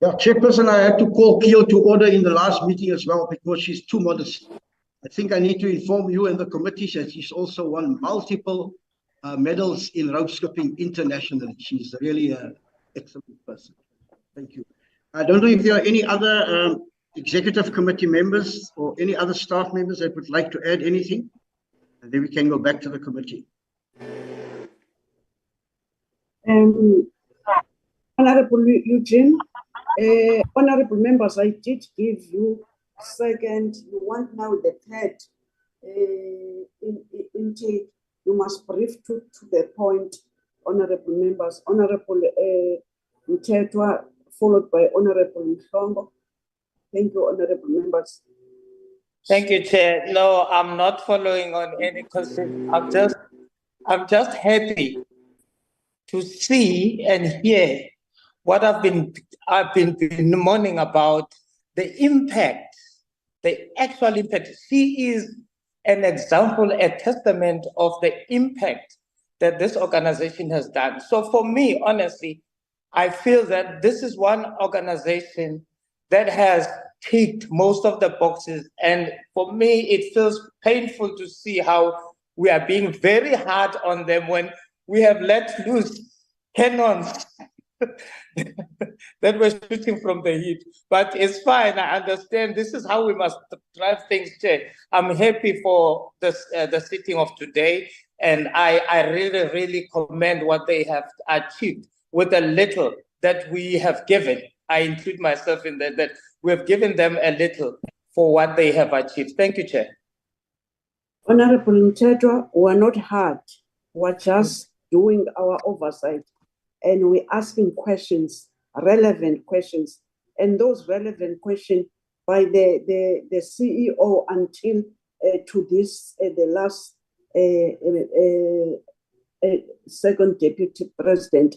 Yeah, Chairperson, I had to call Kio to order in the last meeting as well because she's too modest. I think I need to inform you and the committee that she's also won multiple medals in rope skipping internationally. She's really an excellent person. Thank you. I don't know if there are any other executive committee members or any other staff members that would like to add anything. And then we can go back to the committee. Honorable Eugene, honorable members, I did give you second. You want now the third intake. You must brief to the point, honorable members. Honorable Mtetwa, followed by Honorable Mhlongo. Thank you, honorable members. Thank you, Chair. No, I'm not following on any question. I'm just happy to see and hear what I've been mourning about, the impact, the actual impact. She is an example, a testament of the impact that this organization has done. So for me, honestly, I feel that this is one organization that has ticked most of the boxes. And for me, it feels painful to see how we are being very hard on them when we have let loose cannons that were shooting from the hip. But it's fine. I understand this is how we must drive things, Chair. I'm happy for this, the sitting of today. And I really, really commend what they have achieved with the little that we have given. I include myself in that we have given them a little for what they have achieved. Thank you, Chair. Honorable Mtetwa, we're not hard. We're just doing our oversight. And we're asking questions, relevant questions. And those relevant questions by the CEO until to this, the last second deputy president,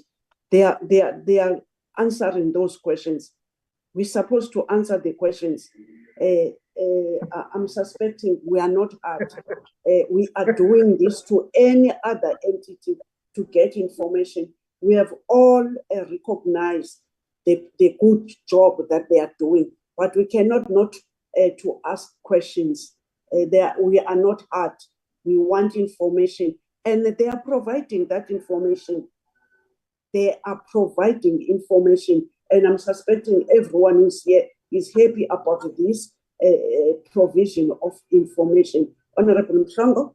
they are answering those questions. We're supposed to answer the questions. I'm suspecting we are not hard. We are doing this to any other entity to get information. We have all recognized the good job that they are doing, but we cannot not to ask questions. We are not hard. We want information, and they are providing that information. They are providing information, and I'm suspecting everyone who's here is happy about this provision of information. Honorable Mhlongo.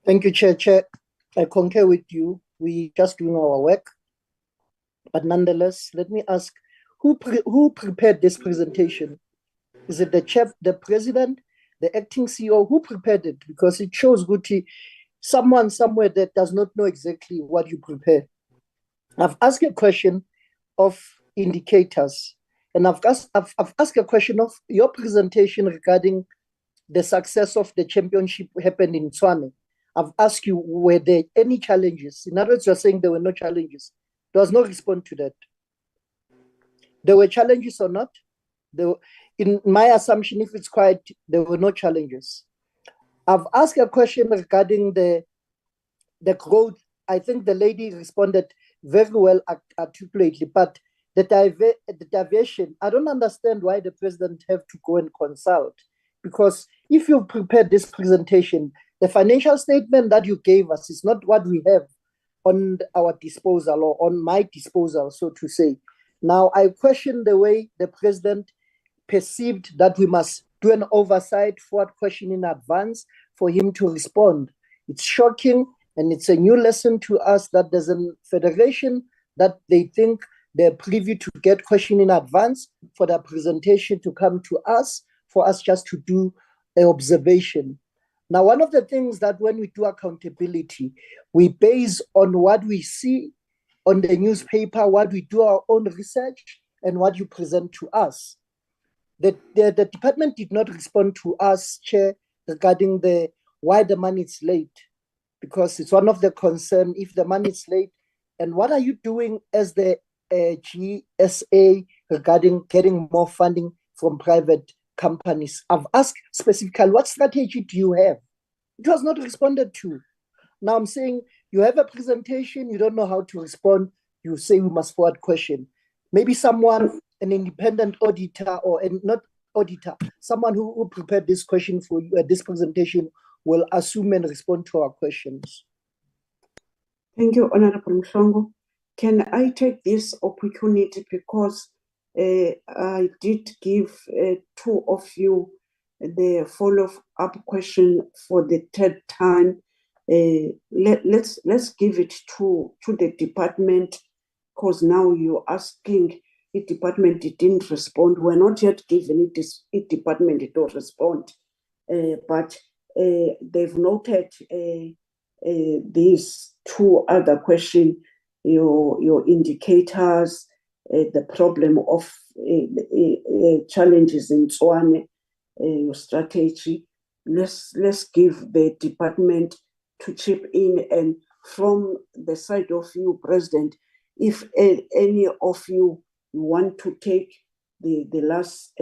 Thank you, Chair. I concur with you. We just doing our work. But nonetheless, let me ask, who prepared this presentation? Is it the president, the acting CEO? Who prepared it? Because it shows Guti, someone somewhere that does not know exactly what you prepare. I've asked a question of indicators, and I've asked a question of your presentation regarding the success of the championship happened in Tshwane. I've asked you, were there any challenges? In other words, you're saying there were no challenges. There was no response to that. There were challenges or not? In my assumption, if it's quiet, there were no challenges. I've asked a question regarding the growth. I think the lady responded very well articulately, but the diversion, I don't understand why the president have to go and consult, because if you prepared this presentation, the financial statement that you gave us is not what we have on our disposal or on my disposal, so to say. Now, I question the way the president perceived that we must do an oversight forward question in advance for him to respond. It's shocking, and it's a new lesson to us that there's a federation that they think they're privy to get question in advance for the presentation to come to us, for us just to do an observation. Now, one of the things that when we do accountability, we base on what we see on the newspaper, what we do our own research, and what you present to us. The department did not respond to us, Chair, regarding why the money is late, because it's one of the concerns if the money is late. And what are you doing as the GSA regarding getting more funding from private companies? I've asked specifically, what strategy do you have? It was not responded to. Now I'm saying you have a presentation, you don't know how to respond, you say we must forward question. Maybe someone, an independent auditor not auditor, someone who prepared this question for you at this presentation will assume and respond to our questions. Thank you, Honorable Mhlongo. Can I take this opportunity, because I did give two of you the follow-up question for the third time. Let's give it to the department, because now you're asking the department didn't respond. We're not yet given it department to respond, but they've noted these two other questions, your indicators, the problem of challenges in Tshwane, your strategy. Let's give the department to chip in, and from the side of you, President, if any of you want to take the last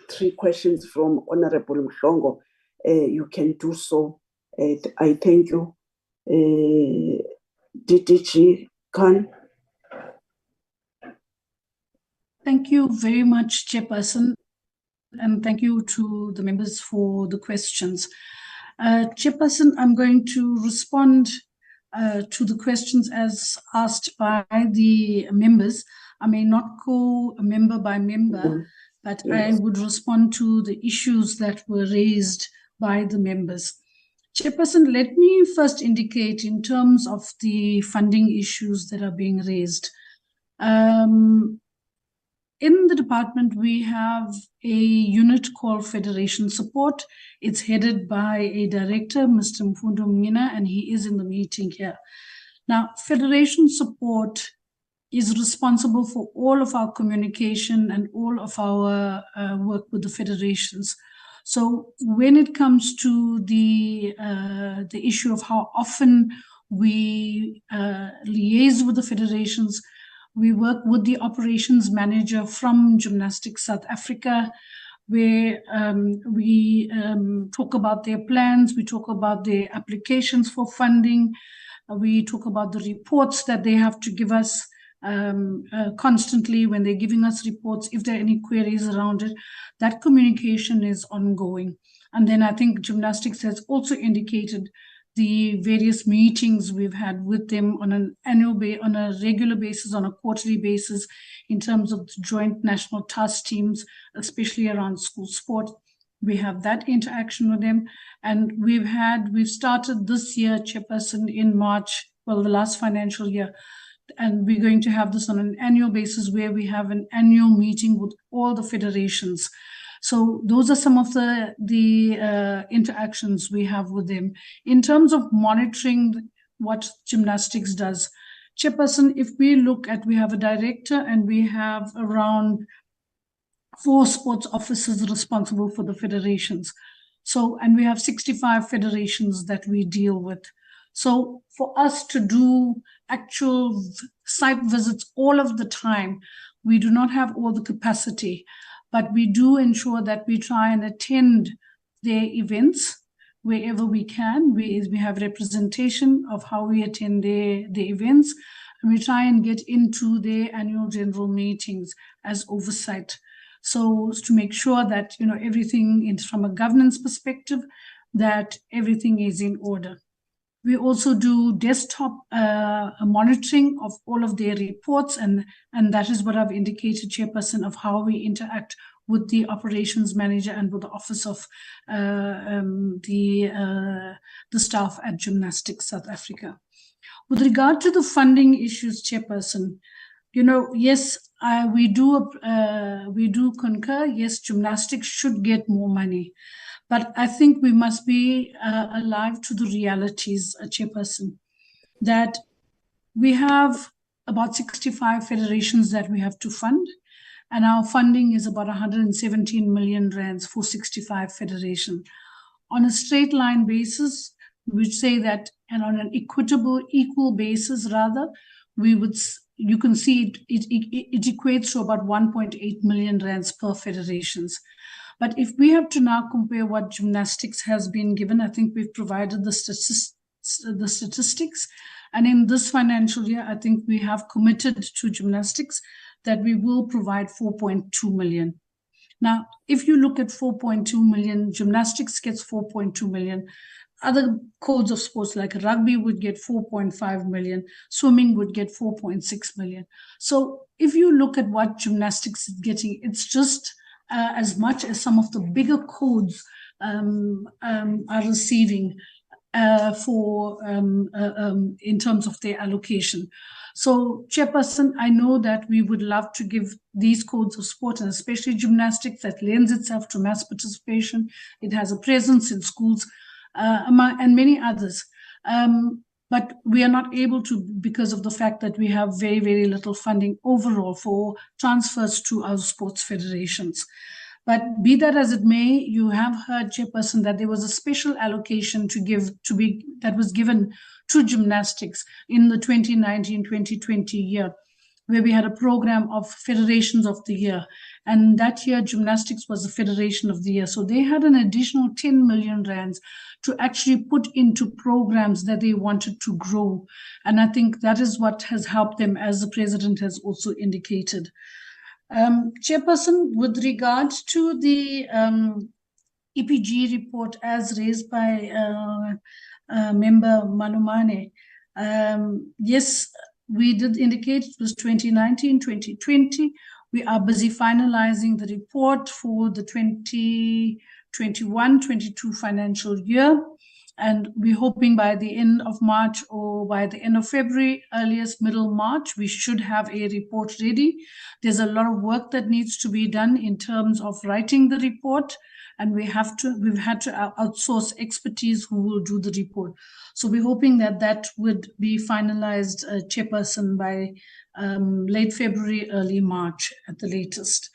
three questions from Honorable Mhlongo, you can do so. I thank you. DDG Khan. Thank you very much, Chairperson, and thank you to the members for the questions. Chairperson, I'm going to respond to the questions as asked by the members. I may not go member by member, but I would respond to the issues that were raised by the members. Chairperson, let me first indicate in terms of the funding issues that are being raised. In the department, we have a unit called Federation Support. It's headed by a director, Mr. Mfundo Mngina, and he is in the meeting here. Now, Federation Support is responsible for all of our communication and all of our work with the federations. So when it comes to the issue of how often we liaise with the federations, we work with the operations manager from Gymnastics South Africa, where we talk about their plans, we talk about their applications for funding, we talk about the reports that they have to give us constantly when they're giving us reports, if there are any queries around it. That communication is ongoing. And then I think gymnastics has also indicated the various meetings we've had with them on an on a regular basis, on a quarterly basis, in terms of the joint national task teams, especially around school sport. We have that interaction with them. And we've started this year, Chairperson, in March, well, the last financial year, and we're going to have this on an annual basis where we have an annual meeting with all the federations. So those are some of the interactions we have with them. In terms of monitoring what gymnastics does, Chairperson, if we look at, we have a director and we have around 4 sports officers responsible for the federations. So, and we have 65 federations that we deal with. So for us to do actual site visits all of the time, we do not have all the capacity, but we do ensure that we try and attend their events wherever we can. We have representation of how we attend the events, and we try and get into their annual general meetings as oversight. So to make sure that, you know, everything is from a governance perspective, that everything is in order. We also do desktop monitoring of all of their reports, and that is what I've indicated, Chairperson, of how we interact with the operations manager and with the office of the staff at Gymnastics South Africa. With regard to the funding issues, Chairperson, you know, yes, we do concur. Yes, gymnastics should get more money. But I think we must be alive to the realities, Chairperson, that we have about 65 federations that we have to fund, and our funding is about 117 million rands for 65 federations. On a straight line basis, we would say that, and on an equal basis rather, we would, you can see it equates to about 1.8 million rands per federations. But if we have to now compare what gymnastics has been given, I think we've provided the statistics. And in this financial year, I think we have committed to gymnastics that we will provide 4.2 million. Now, if you look at 4.2 million, gymnastics gets 4.2 million. Other codes of sports like rugby would get 4.5 million, swimming would get 4.6 million. So if you look at what gymnastics is getting, it's just as much as some of the bigger codes are receiving in terms of their allocation. So, Chairperson, I know that we would love to give these codes of sport, and especially gymnastics, that lends itself to mass participation. It has a presence in schools and many others. But we are not able to, because of the fact that we have very, very little funding overall for transfers to our sports federations. But be that as it may, you have heard, Chairperson, that there was a special allocation that was given to gymnastics in the 2019-2020 year, where we had a program of Federations of the Year. And that year, gymnastics was the Federation of the Year. So they had an additional 10 million rands to actually put into programs that they wanted to grow. And I think that is what has helped them, as the President has also indicated. Chairperson, with regard to the EPG report as raised by Member Malumane, yes, we did indicate it was 2019-2020. We are busy finalizing the report for the 2021-22 financial year. And we're hoping by the end of March or by the end of February, earliest middle March, we should have a report ready. There's a lot of work that needs to be done in terms of writing the report, and we've had to outsource expertise who will do the report. So we're hoping that that would be finalized, Chairperson, by late February, early March at the latest.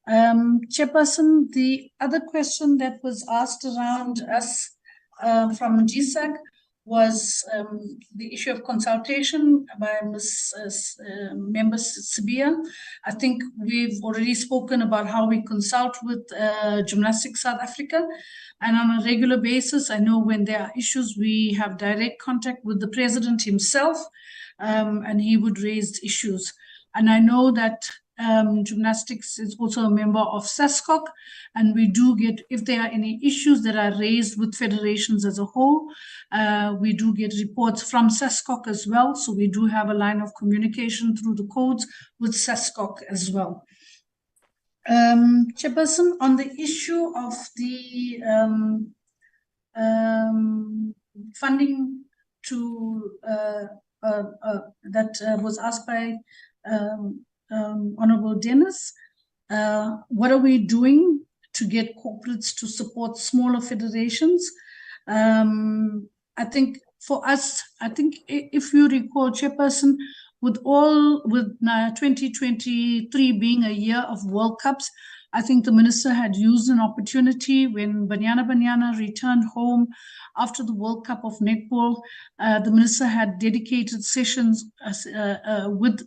Chairperson, the other question that was asked around us from GSAG was the issue of consultation by Member Sibia. I think we've already spoken about how we consult with Gymnastics South Africa, and on a regular basis, I know when there are issues, we have direct contact with the President himself, and he would raise issues. And I know that gymnastics is also a member of SASCOC, and we do get, if there are any issues that are raised with federations as a whole, we do get reports from SASCOC as well. So we do have a line of communication through the codes with SASCOC as well. Chairperson, on the issue of the funding to was asked by Honorable Dennis. What are we doing to get corporates to support smaller federations? I think for us, I think if you recall, Chairperson, with 2023 being a year of World Cups, I think the Minister had used an opportunity when Banyana returned home after the World Cup of Netball. The Minister had dedicated sessions with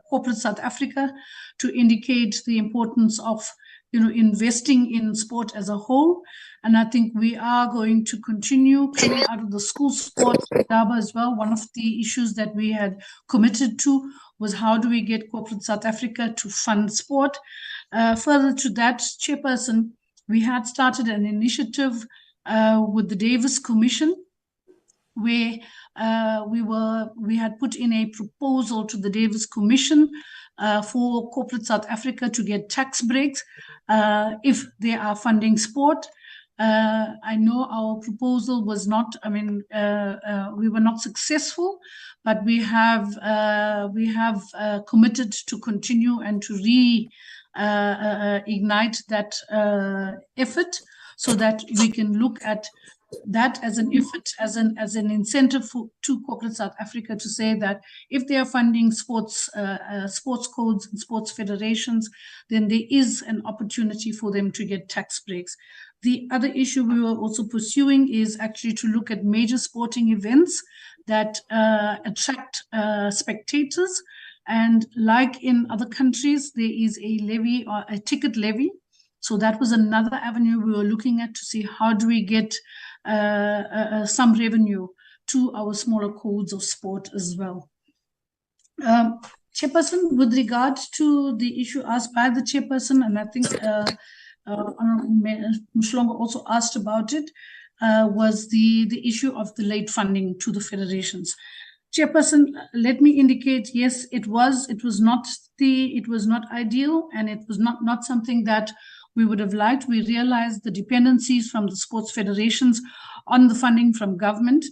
Corporate South Africa to indicate the importance of investing in sport as a whole. And I think we are going to continue coming out of the school sport DABA as well. One of the issues that we had committed to was how do we get Corporate South Africa to fund sport. Further to that, Chairperson, we had started an initiative with the Davis Commission where we had put in a proposal to the Davis Commission for Corporate South Africa to get tax breaks if they are funding sport. I know our proposal was not, we were not successful, but we have committed to continue and to ignite that effort so that we can look at that as an effort, as an incentive to Corporate South Africa to say that if they are funding sports codes and sports federations, then there is an opportunity for them to get tax breaks. The other issue we were also pursuing is actually to look at major sporting events that attract spectators. And like in other countries, there is a levy or a ticket levy. So that was another avenue we were looking at to see how do we get some revenue to our smaller codes of sport as well. Chairperson, with regard to the issue asked by the Chairperson, and I think Mshlongo also asked about it, was the issue of the late funding to the federations. Chairperson, let me indicate, yes, it was not ideal, and it was not something that we would have liked. We realized the dependencies from the sports federations on the funding from government.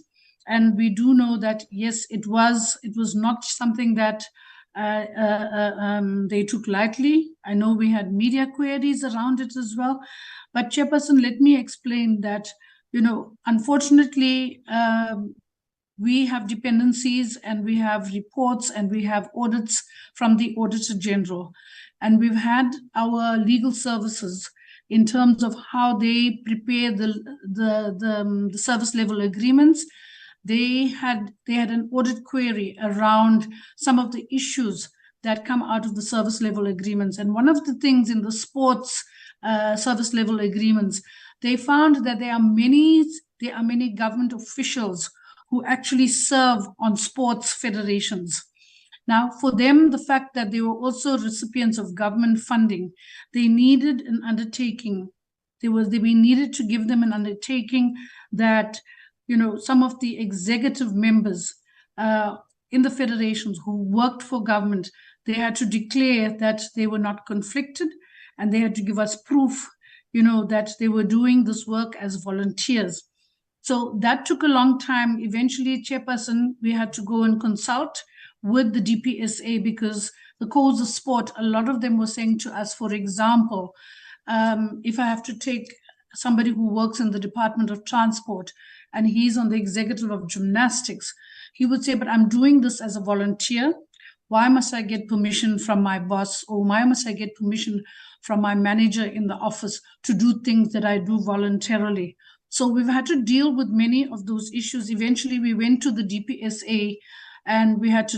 And we do know that, yes, it was not something that they took lightly. I know we had media queries around it as well. But Chairperson, let me explain that, unfortunately, we have dependencies and we have reports and we have audits from the Auditor General. And we've had our legal services in terms of how they prepare the service level agreements. They had an audit query around some of the issues that come out of the service level agreements. And one of the things in the sports service level agreements, they found that there are many government officials who actually serve on sports federations. Now, for them, the fact that they were also recipients of government funding, they needed an undertaking. We needed to give them an undertaking that, some of the executive members in the federations who worked for government, they had to declare that they were not conflicted, and they had to give us proof, that they were doing this work as volunteers. So that took a long time. Eventually, Chairperson, we had to go and consult with the DPSA because the codes of sport, a lot of them were saying to us, for example, if I have to take somebody who works in the Department of Transport and he's on the executive of gymnastics, he would say, but I'm doing this as a volunteer. Why must I get permission from my boss, or why must I get permission from my manager in the office to do things that I do voluntarily? So we've had to deal with many of those issues. Eventually, we went to the DPSA and we had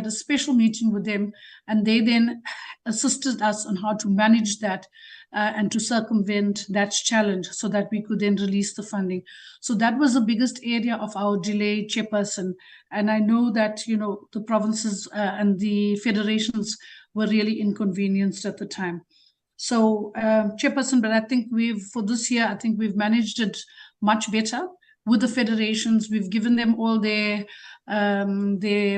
a special meeting with them, and they then assisted us on how to manage that and to circumvent that challenge so that we could then release the funding. So that was the biggest area of our delay, Chairperson. And I know that, the provinces and the federations were really inconvenienced at the time. So, Chairperson, but I think for this year, I think we've managed it much better with the federations. We've given them all their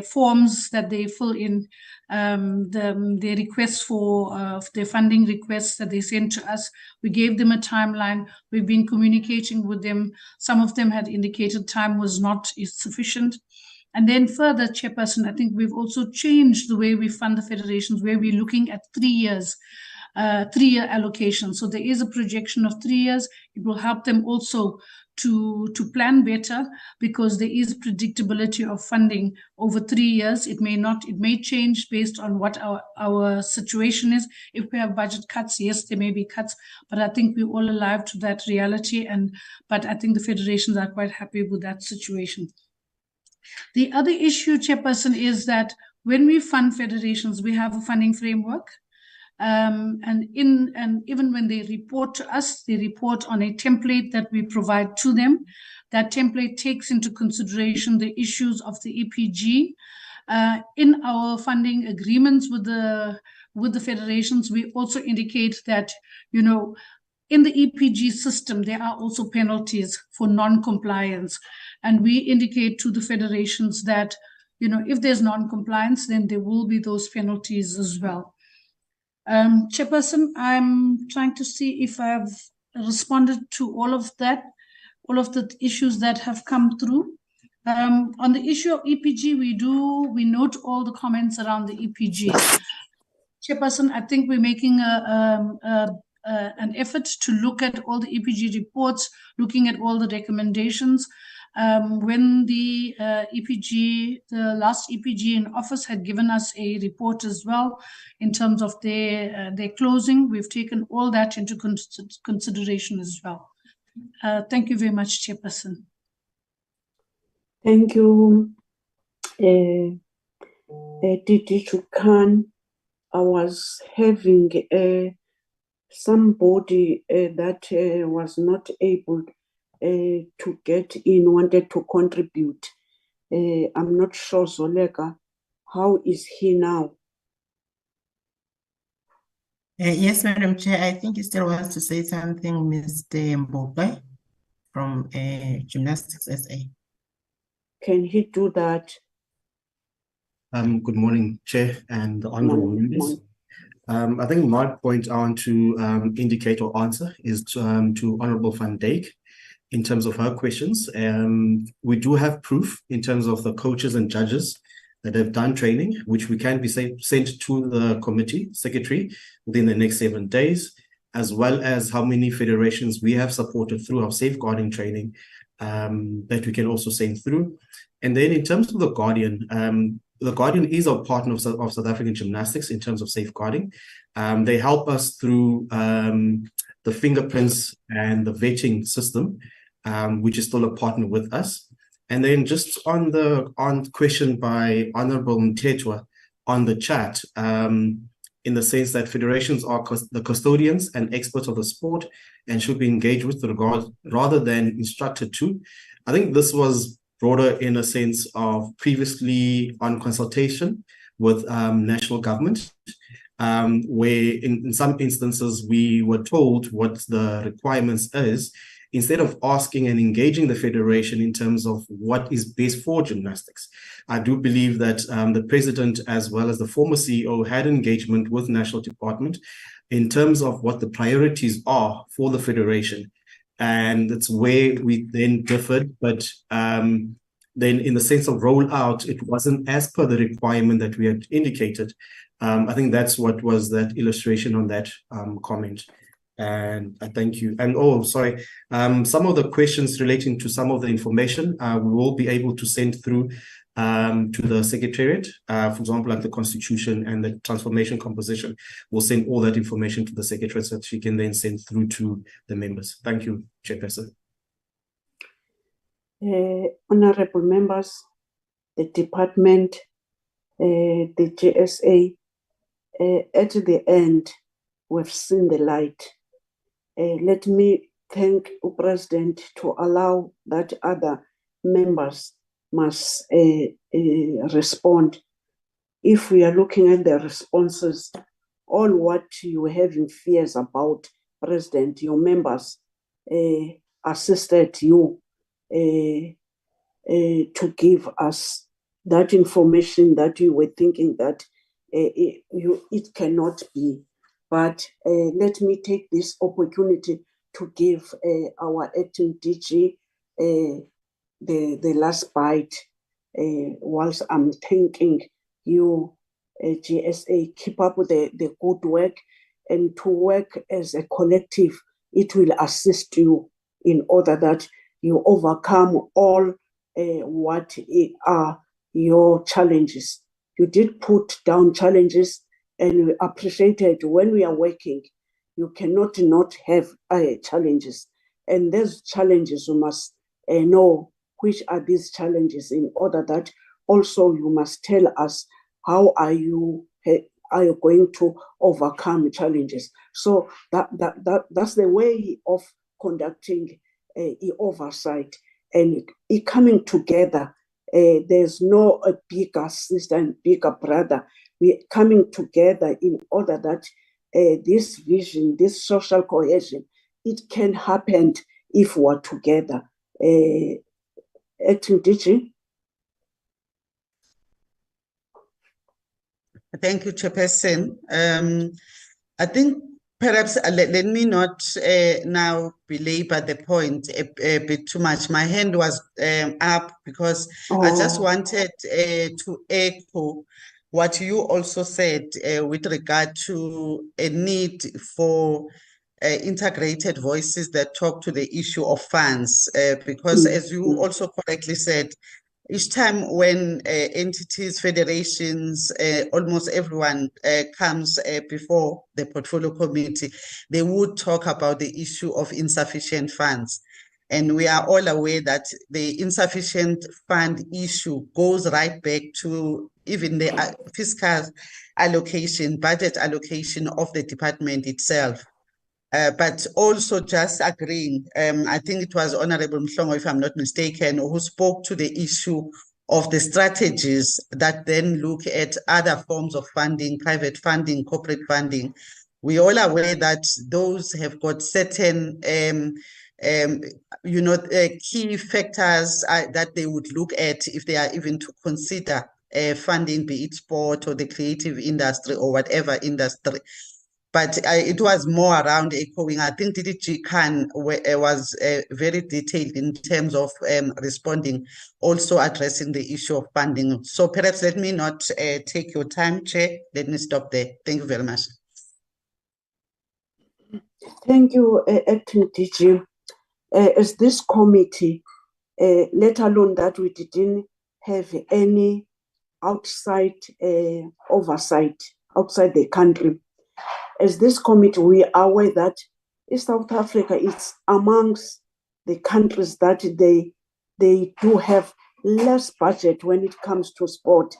forms that they fill in, their requests for their funding requests that they sent to us. We gave them a timeline. We've been communicating with them. Some of them had indicated time was not sufficient. And then further, Chairperson, I think we've also changed the way we fund the federations, where we're looking at 3 years, 3-year allocation. So there is a projection of 3 years. It will help them also to plan better, because there is predictability of funding over 3 years. It may change based on what our situation is. If we have budget cuts, yes, there may be cuts, but I think we're all alive to that reality. But I think the federations are quite happy with that situation. The other issue, Chairperson, is that when we fund federations, we have a funding framework. And even when they report to us, they report on a template that we provide to them. That template takes into consideration the issues of the EPG. In our funding agreements with the federations, we also indicate that, you know, in the EPG system, there are also penalties for non-compliance. And we indicate to the federations that, you know, if there's non-compliance, then there will be those penalties as well. Chairperson, I'm trying to see if I've responded to all of that, all of the issues that have come through. On the issue of EPG, we note all the comments around the EPG. Chairperson, I think we're making an effort to look at all the EPG reports, looking at all the recommendations. When the the last EPG in office had given us a report as well in terms of their closing, we've taken all that into consideration as well. Thank you very much, Chairperson. Thank you, Didi Chukan. I was having somebody that was not able to get in, wanted to contribute. I'm not sure, Zoleka, how is he now? Yes, Madam Chair, I think he still wants to say something, Mr. Mbope from Gymnastics SA. Can he do that? Good morning, Chair and the honorable members. I think my point I want to indicate or answer is to Honorable Van Dijk in terms of her questions. We do have proof in terms of the coaches and judges that have done training, which we can be sent to the committee secretary within the next 7 days, as well as how many federations we have supported through our safeguarding training that we can also send through. And then in terms of the Guardian is a partner of South African Gymnastics in terms of safeguarding. They help us through the fingerprints and the vetting system, which is still a partner with us. And then just on question by Honorable Mtetwa on the chat, in the sense that federations are the custodians and experts of the sport and should be engaged with rather than instructed to. I think this was broader in a sense of previously on consultation with national government, where in some instances we were told what the requirements is, instead of asking and engaging the federation in terms of what is best for gymnastics. I do believe that the president, as well as the former CEO, had engagement with national department in terms of what the priorities are for the federation. And that's where we then differed, but then in the sense of rollout, it wasn't as per the requirement that we had indicated. I think that's what was that illustration on that comment. And I thank you. And sorry, some of the questions relating to some of the information we will be able to send through to the Secretariat. For example, like the Constitution and the transformation composition. We'll send all that information to the Secretariat so that she can then send through to the members. Thank you, Chairperson. Honorable members, the department, the GSA, at the end, we've seen the light. Let me thank the President to allow that other members must respond. If we are looking at the responses, all what you are having fears about, President, your members assisted you to give us that information that you were thinking that it cannot be. But let me take this opportunity to give our acting DG the last bite. whilst I'm thanking you, GSA, keep up with the good work, and to work as a collective, it will assist you in order that you overcome all what are your challenges. You did put down challenges, and we appreciated when we are working. You cannot not have challenges, and those challenges you must know which are these challenges in order that also you must tell us how are you going to overcome challenges. So that's the way of conducting oversight, and it coming together. There's no a bigger sister and bigger brother. We're coming together in order that this vision, this social cohesion, it can happen if we're together. Acting DG. Thank you, Chairperson. I think perhaps let me not now belabor the point a bit too much. My hand was up because I just wanted to echo what you also said with regard to a need for integrated voices that talk to the issue of funds, because as you also correctly said, each time when entities, federations, almost everyone comes before the portfolio committee, they would talk about the issue of insufficient funds. And we are all aware that the insufficient fund issue goes right back to even the fiscal allocation, budget allocation of the department itself. But also just agreeing, I think it was Honorable Mhlongo, if I'm not mistaken, who spoke to the issue of the strategies that then look at other forms of funding, private funding, corporate funding. We're all aware that those have got certain key factors that they would look at if they are even to consider funding, be it sport or the creative industry or whatever industry. But it was more around echoing. I think DDG Khan was very detailed in terms of responding, also addressing the issue of funding. So perhaps let me not take your time, Chair. Let me stop there. Thank you very much. Thank you, Acting DG. As this committee, let alone that we didn't have any outside oversight outside the country. As this committee, we are aware that South Africa is amongst the countries that they do have less budget when it comes to sport.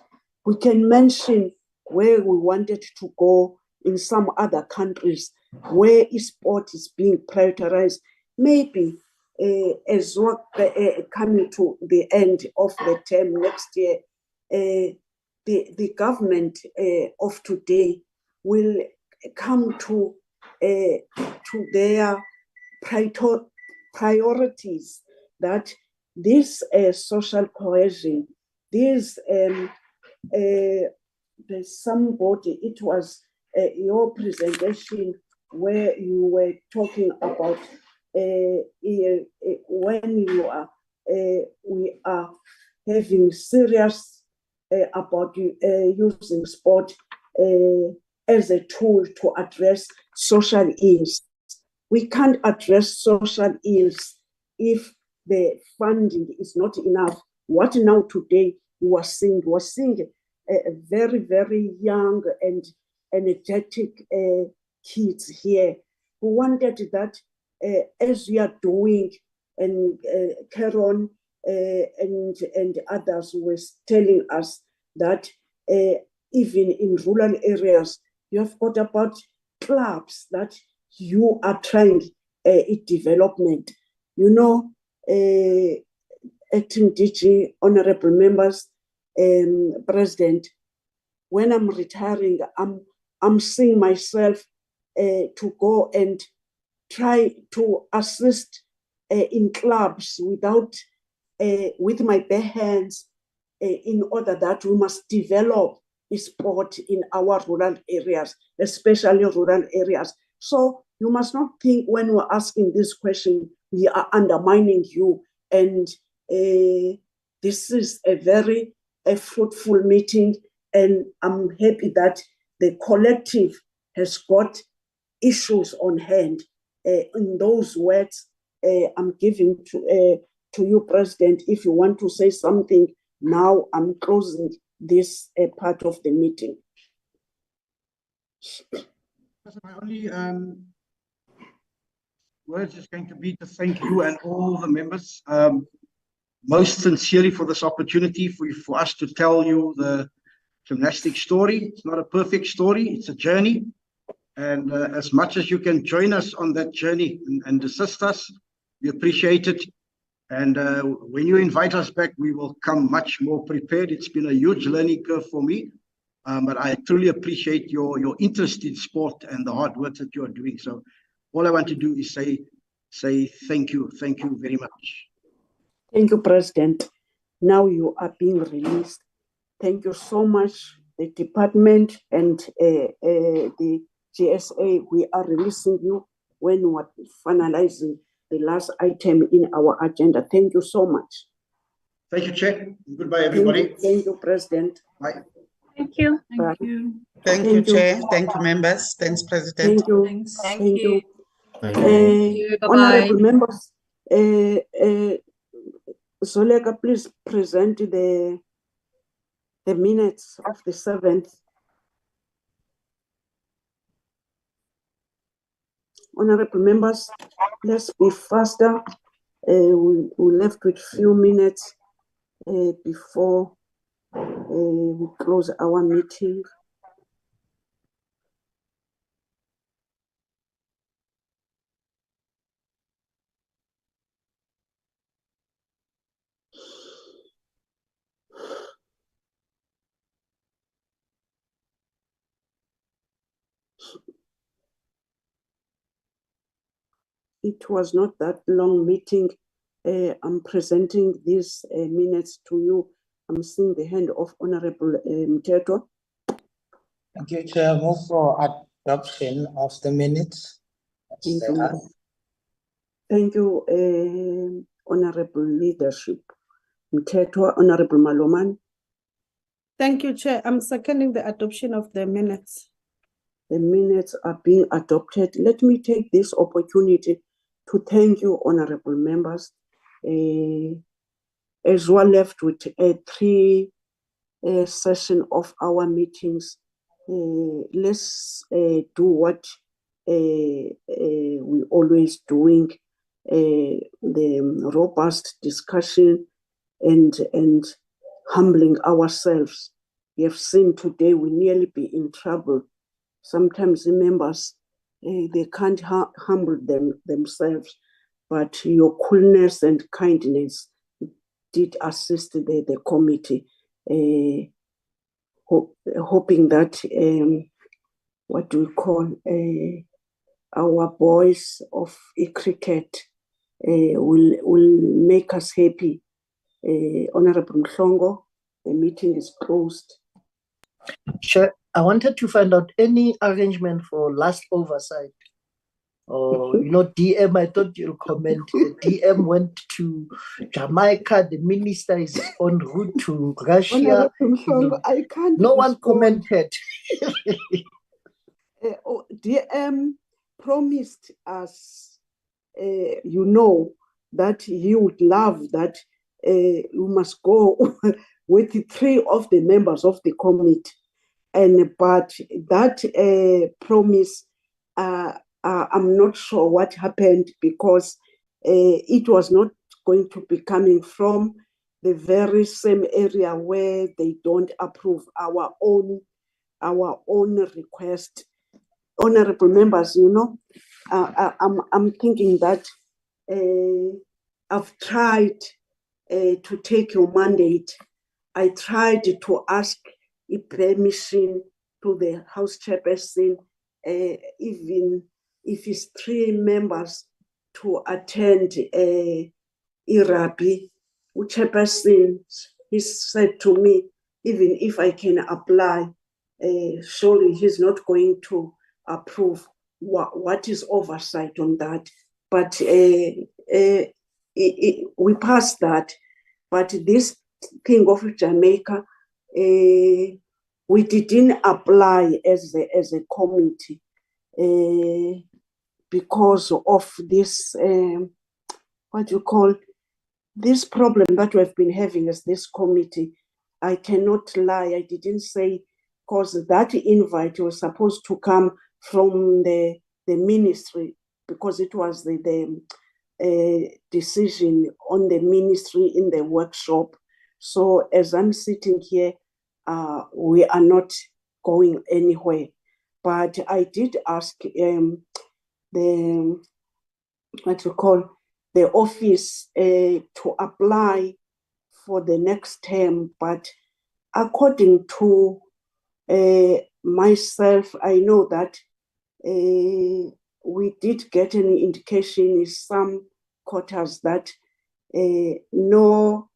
We can mention where we wanted to go in some other countries where sport is being prioritized. Maybe as well, coming to the end of the term next year, the government of today will come to their priorities, that this social cohesion, this there's somebody, it was your presentation where you were talking about when you are we are having serious about using sport as a tool to address social ills. We can't address social ills if the funding is not enough. What now today we are seeing a very, very young and energetic kids here who wanted that, as we are doing, and Caron and others were telling us that even in rural areas, you have got about clubs that you are trying development. You know, Acting DG, honorable members, President, when I'm retiring, I'm seeing myself to go and try to assist in clubs with my bare hands, in order that we must develop sport in our rural areas, especially rural areas. So you must not think when we're asking this question, we are undermining you and this is a very fruitful meeting, and I'm happy that the collective has got issues on hand. In those words, I'm giving to you, President. If you want to say something now, I'm closing this part of the meeting. My only words is going to be to thank you and all the members most sincerely for this opportunity for us to tell you the gymnastic story. It's not a perfect story, it's a journey. And as much as you can join us on that journey and assist us, we appreciate it. And when you invite us back, we will come much more prepared. It's been a huge learning curve for me, but I truly appreciate your interest in sport and the hard work that you are doing. So all I want to do is say thank you very much. Thank you, President. Now you are being released. Thank you so much, the department and the GSA. We are releasing you when we're finalizing the last item in our agenda. Thank you so much. Thank you, Chair. Goodbye, everybody. Thank you, President. Bye. Thank you. Bye. Thank you, Chair. Thank you, members. Thanks, President. Thank you. Thanks. Thank you. Thank you. Bye-bye. Honorable members, Zoleka, please present the minutes of the 7th. Honorable members, let's be faster. We're left with few minutes before we close our meeting. It was not that long meeting. I'm presenting these minutes to you. I'm seeing the hand of Honorable Mteto. Thank you, Chair. Move for adoption of the minutes. Thank you. Thank you, Honorable Leadership. Mteto, Honorable Maloman. Thank you, Chair. I'm seconding the adoption of the minutes. The minutes are being adopted. Let me take this opportunity to thank you, honorable members. As we're left with a 3 session of our meetings, let's do what we always doing, the robust discussion and humbling ourselves. We have seen today we nearly be in trouble. Sometimes the members, they can't humble themselves, but your coolness and kindness did assist the committee, hoping that, what do we call, our boys of cricket will make us happy. Honorable Mhlongo, the meeting is closed. Chair, I wanted to find out any arrangement for last oversight. Or, DM, I thought you'll comment. DM went to Jamaica. The minister is en route to Russia. I can't. No one commented. DM promised us, that he would love that we must go with 3 of the members of the committee. But that promise, I'm not sure what happened, because it was not going to be coming from the very same area where they don't approve our own request. Honorable members, I'm thinking that I've tried to take your mandate. I tried to ask permission to the House Chairperson, even if it's 3 members, to attend IRABI. Chairperson, he said to me, even if I can apply, surely he's not going to approve. What is oversight on that? But we passed that. But this King of Jamaica, we didn't apply as a committee because of this, what you call, this problem that we've been having as this committee. I cannot lie, I didn't say, because that invite was supposed to come from the ministry, because it was the decision on the ministry in the workshop. So as I'm sitting here, we are not going anywhere. But I did ask the office to apply for the next term, but according to myself, I know that we did get an indication in some quarters that no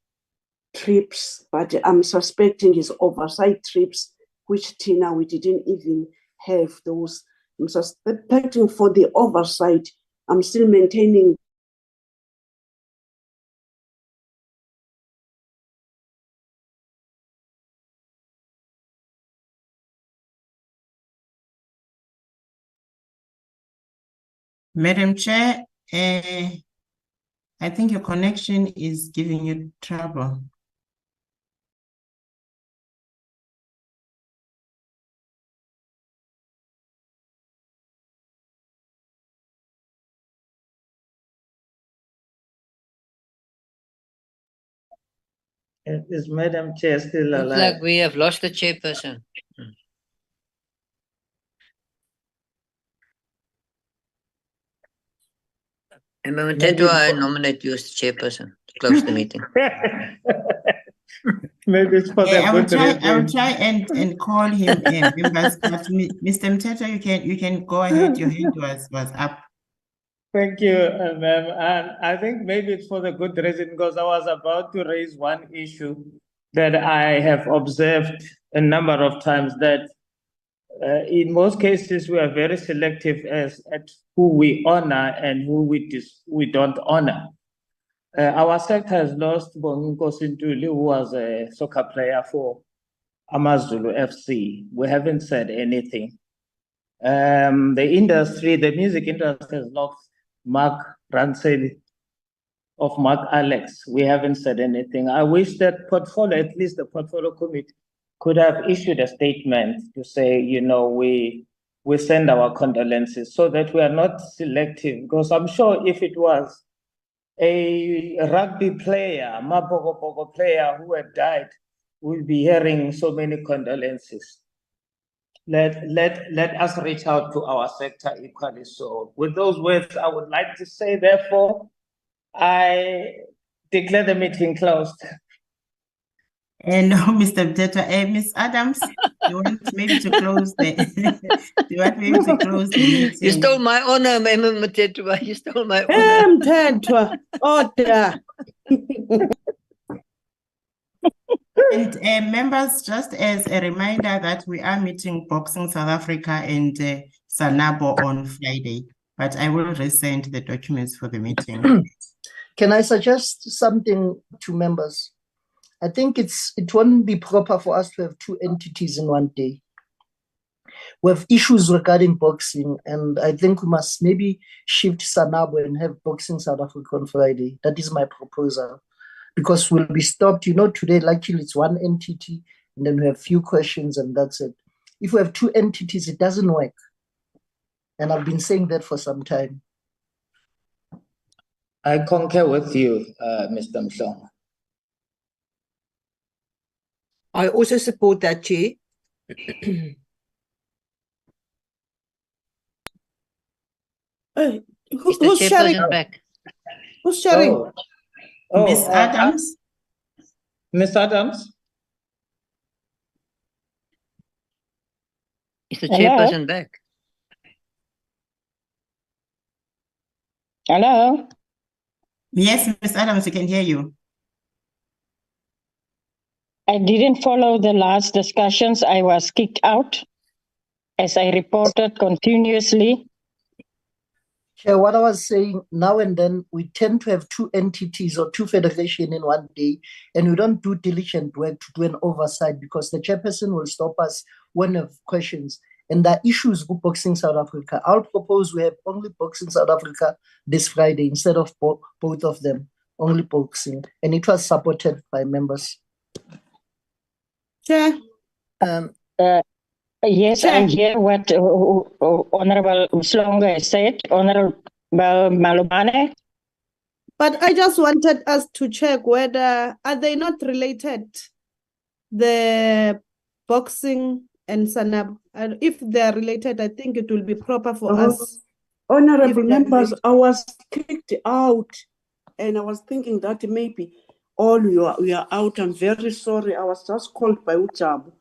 trips, but I'm suspecting it's oversight trips, which Tina, we didn't even have those. I'm suspecting for the oversight, I'm still maintaining Madam Chair, I think your connection is giving you trouble. Is Madam Chair still Looks alive? like we have lost the chairperson. And Mteto, I nominate you as the chairperson to close the meeting. Maybe it's for Yeah, the I will good try. reason. I will try and call him members. But Mr. Mteto, you can go ahead. Your hand was up. Thank you, ma'am. And I think maybe it's for the good reason, because I was about to raise one issue that I have observed a number of times, that in most cases we are very selective at who we honor and who we don't honor. Our sector has lost Bonginko Sintuli, who was a soccer player for Amazulu FC. We haven't said anything. The industry, the music industry, has lost Mark Ransel of Mark Alex. We haven't said anything. I wish that portfolio, at least the portfolio committee, could have issued a statement to say, you know, we send our condolences, so that we are not selective. Because I'm sure if it was a rugby player, Maboko player who had died, we'll be hearing so many condolences. Let us reach out to our sector equally. So with those words, I would like to say, therefore, I declare the meeting closed. And no, Mr. Mteto, Ms. Adams, you want maybe to close the you want maybe to close the meeting. You stole my honor, Mteto. You stole my honor. Mteto, order. And members, just as a reminder that we are meeting Boxing South Africa and Sanabo on Friday, but I will resend the documents for the meeting. Can I suggest something to members? I think it won't be proper for us to have two entities in one day. We have issues regarding boxing, and I think we must maybe shift Sanabo and have Boxing South Africa on Friday. That is my proposal. Because we'll be stopped, today, luckily it's one entity, and then we have few questions, and that's it. If we have two entities, it doesn't work. And I've been saying that for some time. I concur with you, Mr. Mhlongo. I also support that, Chair. Who's sharing? Back. Who's sharing? Miss Adams. Miss Adams? Is the chairperson back? Hello? Yes, Miss Adams, we can hear you. I didn't follow the last discussions. I was kicked out as I reported continuously. Chair, what I was saying, now and then we tend to have two entities or two federations in one day, and we don't do diligent work to do an oversight because the chairperson will stop us when we have questions. And the issues with Boxing South Africa. I'll propose we have only Boxing South Africa this Friday instead of both of them, only boxing. And it was supported by members. Chair. Yes, I hear what Honorable Mslongo said, Honorable Malobane. But I just wanted us to check whether, are they not related, the boxing and Sanab? And if they're related, I think it will be proper for us. Honorable members, I was kicked out and I was thinking that maybe all you are out. I'm very sorry. I was just called by Ujabu.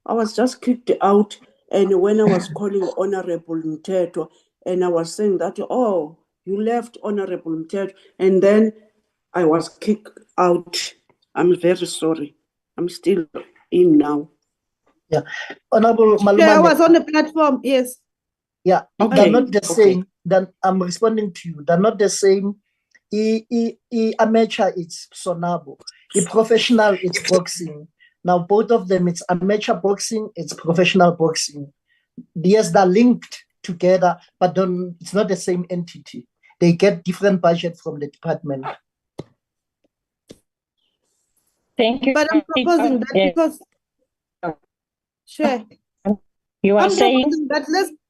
I was just kicked out, and when I was calling Honorable Mteto, and I was saying that, oh, you left Honorable Mteto, and then I was kicked out. I'm very sorry. I'm still in now. Yeah, Honorable Malumane. Yeah, I was on the platform, yes. Yeah, Okay. they're not the same. Then I'm responding to you. They're not the same. Amateur, it's Sonabo. Professional, it's boxing. Now, both of them, it's amateur boxing, it's professional boxing. Yes, they're linked together, but it's not the same entity. They get different budget from the department. Thank you. But I'm proposing that because, sure. You are I'm saying proposing that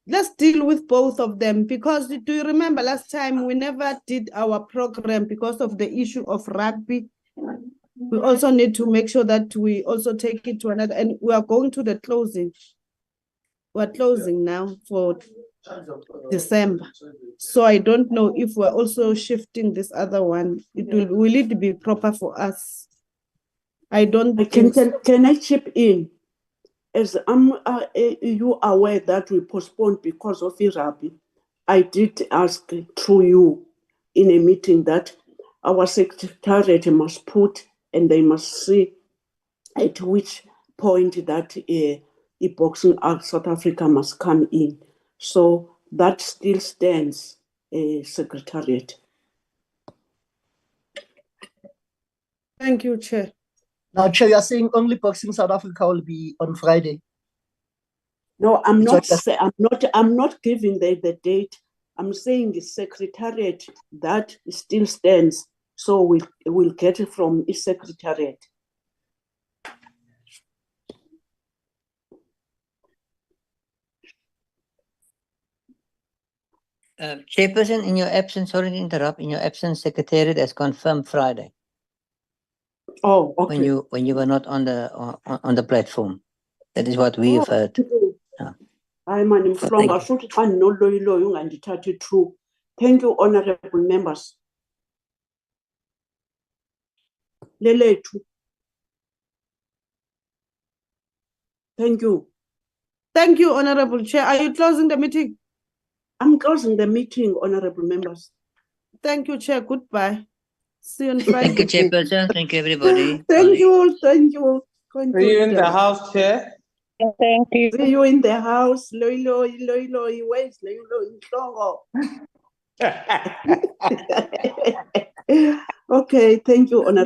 let's deal with both of them, because do you remember last time we never did our program because of the issue of rugby? We also need to make sure that we also take it to another, and we are going to the closing. We're closing now for December. So I don't know if we're also shifting this other one. Will it be proper for us? I don't think Can I chip in? As you are aware that we postponed because of Irabi, I did ask through you in a meeting that our secretariat must put, and they must see at which point that boxing South Africa must come in. So that still stands, secretariat. Thank you, Chair. Now, Chair, you're saying only Boxing South Africa will be on Friday. No, I'm not giving the date. I'm saying the secretariat that still stands. So we'll get it from the secretariat. Chairperson, in your absence, sorry to interrupt, in your absence, Secretariat has confirmed Friday. Oh, okay. When you were not on the platform. That is what we have heard. I'm an inflong. I should find no low and it true. Thank you, honorable members. Thank you. Thank you, Honorable Chair. Are you closing the meeting? I'm closing the meeting, honorable members. Thank you, Chair. Goodbye. See you on Friday. Thank you, Chairperson. Thank you, everybody. Thank you. Thank you. See you in the house, Chair. Thank you. See you in the house. Where's Okay, thank you, honorable.